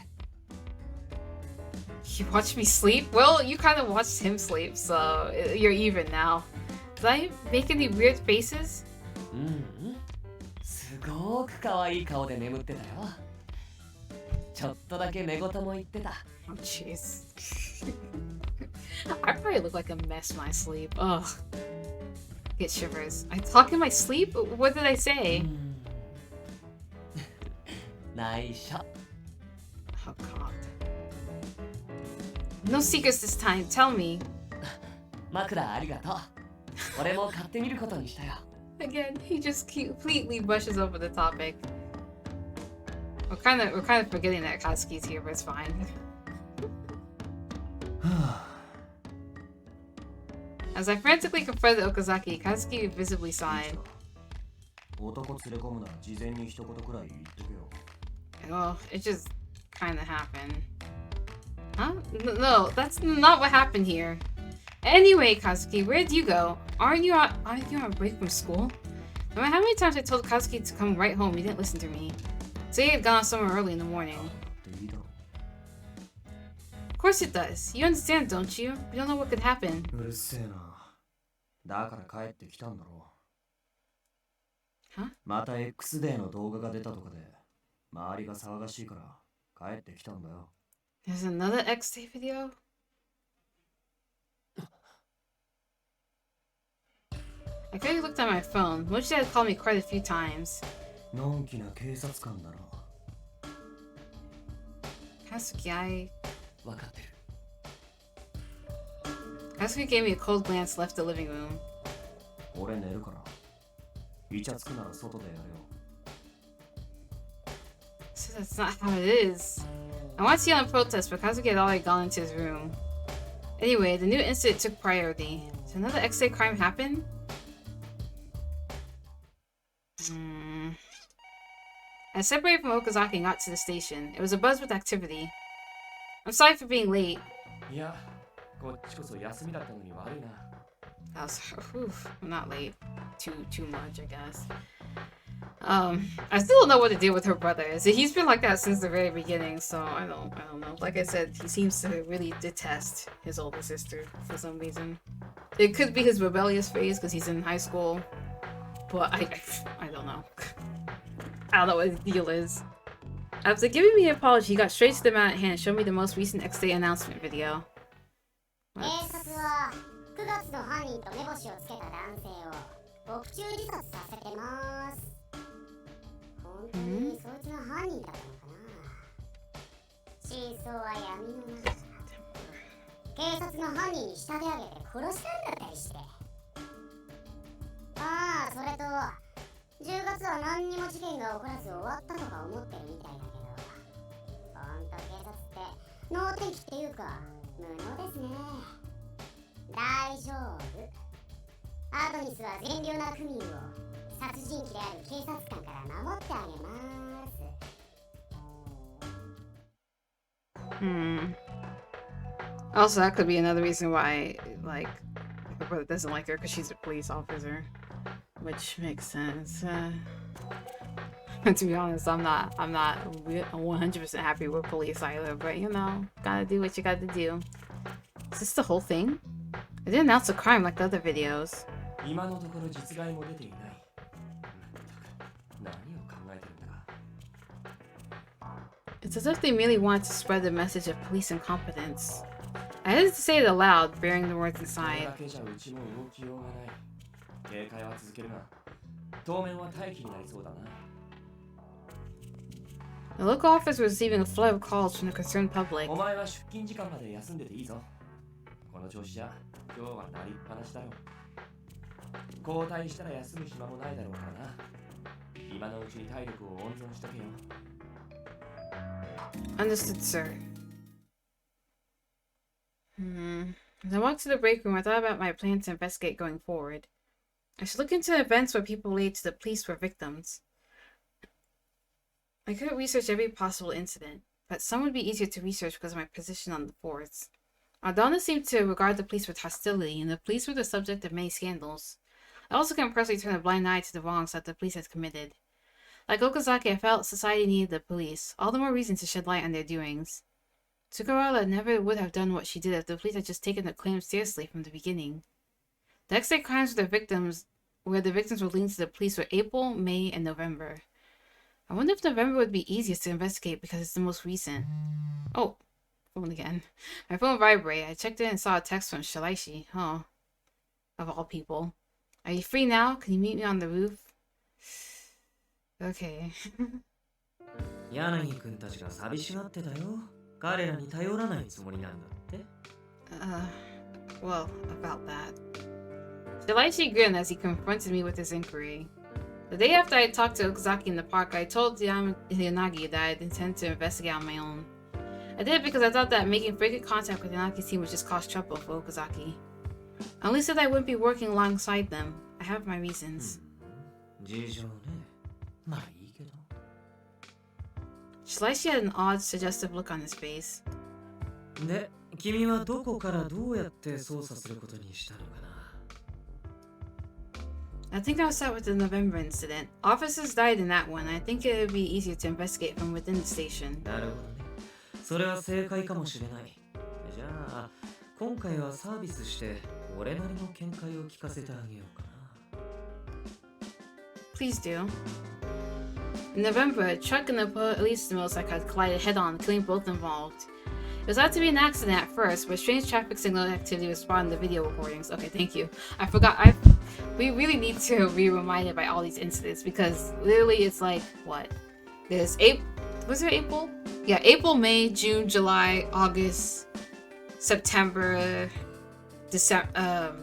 S1: You watched me sleep? Well, you kind of watched him sleep, so you're even now. Did I make any weird faces?
S3: すごく可愛い顔で眠ってたよ。ちょっとだけ寝言も言ってた。
S1: Oh, jeez. I probably look like a mess in my sleep. Ugh. Get shivers. I talk in my sleep? What did I say?
S3: 内緒。
S1: Oh, God. No secrets this time. Tell me.
S3: 枕ありがとう。俺も買ってみることにしたよ。
S1: Again, he just completely brushes over the topic. We're kind of forgetting that Katsuki's here, but it's fine. As I frantically confronted Okazaki, Katsuki visibly sighed.
S4: 男連れ込むなら事前に一言くらい言っとけよ。
S1: Well, it just kind of happened. Huh? No, that's not what happened here. Anyway, Katsuki, where'd you go? Aren't you on break from school? No matter how many times I told Katsuki to come right home, he didn't listen to me. So he had gone somewhere early in the morning. Of course it does. You understand, don't you? You don't know what could happen.
S4: うるせえな。だから帰ってきたんだろう。
S1: Huh?
S4: また X デーの動画が出たとかで周りが騒がしいから帰ってきたんだよ。
S1: There's another X-Day video? I quickly looked at my phone. Mochi had called me quite a few times.
S4: のんきな警察官だな。
S1: Katsuki,
S3: わかってる。
S1: Katsuki gave me a cold glance, left the living room.
S4: 俺寝るから。イチャつくなら外でやれよ。
S1: So that's not how it is. I wanted to yell in protest, but Katsuki had already gone into his room. Anyway, the new incident took priority. Did another X-Day crime happen? I separated from Okazaki and got to the station. It was abuzz with activity. I'm sorry for being late.
S3: いや、こっちこそ休みだったのに悪いな。
S1: I was, I'm not late. Too much, I guess. I still don't know what to do with her brother. He's been like that since the very beginning, so I don't know. Like I said, he seems to really detest his older sister for some reason. It could be his rebellious phase because he's in high school, but I don't know. I don't know what his deal is. After giving me an apology, he got straight to the matter at hand and showed me the most recent X-Day announcement video.
S11: 警察は9月の犯人と目星をつけた男性を獄中自殺させてます。本当にそいつが犯人だったのかな。真相は闇の中。警察の犯人に仕立て上げて殺したんだったりして。ああ、それと10月は何にも事件が起こらず終わったとか思ってるみたいだけど、ほんと警察って能天気っていうか無能ですね。大丈夫。アドニスは善良な区民を殺人鬼である警察官から守ってあげます。
S1: Also, that could be another reason why, like, her brother doesn't like her because she's a police officer, which makes sense. To be honest, I'm not 100% happy with police either, but you know, gotta do what you gotta do. Is this the whole thing? I didn't announce a crime like the other videos.
S3: 今のところ実害も出ていない。何を考えてるんだ。
S1: It's as if they merely wanted to spread the message of police incompetence. I had to say it aloud, bearing the words inside.
S3: だけじゃうちも動きようがない。警戒は続けるが、当面は待機になりそうだな。
S1: The local office was receiving a flood of calls from the concerned public.
S3: お前は出勤時間まで休んでていいぞ。この調子じゃ今日はなりっぱなしだろう。交代したら休む暇もないだろうからな。今のうちに体力を温存しとけよ。
S1: Understood, sir. As I walked to the break room, I thought about my plan to investigate going forward. I should look into events where people related to the police were victims. I couldn't research every possible incident, but some would be easier to research because of my position on the force. Adonis seemed to regard the police with hostility, and the police were the subject of many scandals. I also couldn't personally turn a blind eye to the wrongs that the police had committed. Like Okazaki, I felt society needed the police, all the more reason to shed light on their doings. Tsukurara never would have done what she did if the police had just taken the claim seriously from the beginning. The X-ray crimes where the victims were linked to the police were April, May, and November. I wonder if November would be easiest to investigate because it's the most recent. Oh, phone again. My phone vibrated. I checked it and saw a text from Shiraishi. Oh, of all people. Are you free now? Can you meet me on the roof? Okay.
S4: 柳くんたちが寂しがってたよ。彼らに頼らないつもりなんだって。
S1: Well, about that. Shiraishi grinned as he confronted me with his inquiry. The day after I talked to Okazaki in the park, I told Yanagi that I'd intend to investigate on my own. I did it because I thought that making frequent contact with Yanagi's team would just cause trouble for Okazaki. I only said I wouldn't be working alongside them. I have my reasons.
S4: 事情ね。まあいいけど。
S1: Shiraishi had an odd, suggestive look on his face.
S4: で、君はどこからどうやって捜査することにしたのかな
S1: I think I'll start with the November incident. Officers died in that one. I think it would be easier to investigate from within the station.
S4: なるほどね。それは正解かもしれない。じゃあ、今回はサービスして俺なりの見解を聞かせてあげようかな。
S1: Please do. In November, a truck and a police motorcycle had collided head-on, killing both involved. It was thought to be an accident at first, but strange traffic signal activity was spotted in the video recordings. Okay, thank you. I forgot. We really need to be reminded by all these incidents because literally it's like, what? There's April. Was it April? Yeah, April, May, June, July, August, September, December,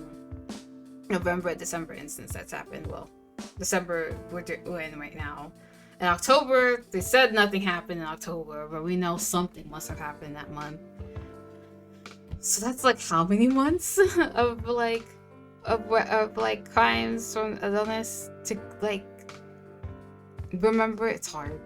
S1: November, December instance that's happened. Well, December we're in right now. In October, they said nothing happened in October, but we know something must have happened that month. So that's like how many months of crimes from Adonis to like remember? It's hard.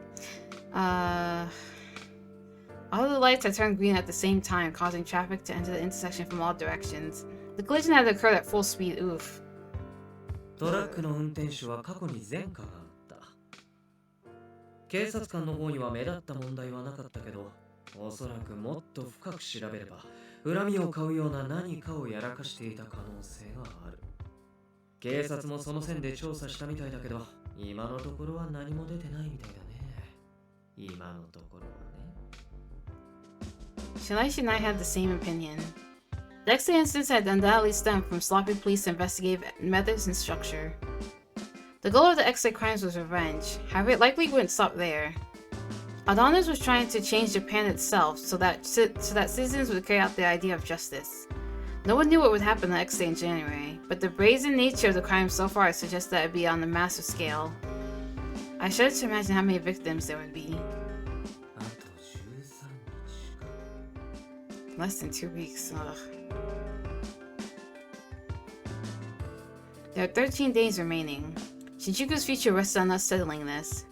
S1: All the lights had turned green at the same time, causing traffic to enter the intersection from all directions. The collision had occurred at full speed. Oof.
S4: トラックの運転手は過去に前科があった。警察官の方には目立った問題はなかったけど、おそらくもっと深く調べれば、恨みを買うような何かをやらかしていた可能性がある。警察もその線で調査したみたいだけど、今のところは何も出てないみたいだね。今のところはね。
S1: Shiraishi and I had the same opinion. The X-ray instance had undoubtedly stemmed from sloppy police investigative methods and structure. The goal of the X-ray crimes was revenge, however it likely wouldn't stop there. Adonis was trying to change Japan itself so that citizens would carry out the idea of justice. No one knew what would happen the next day in January, but the brazen nature of the crime so far suggests that it would be on a massive scale. I shudder to imagine how many victims there would be. Less than 2 weeks. Ugh. There are 13 days remaining. Shinjuku's future rests on us settling this.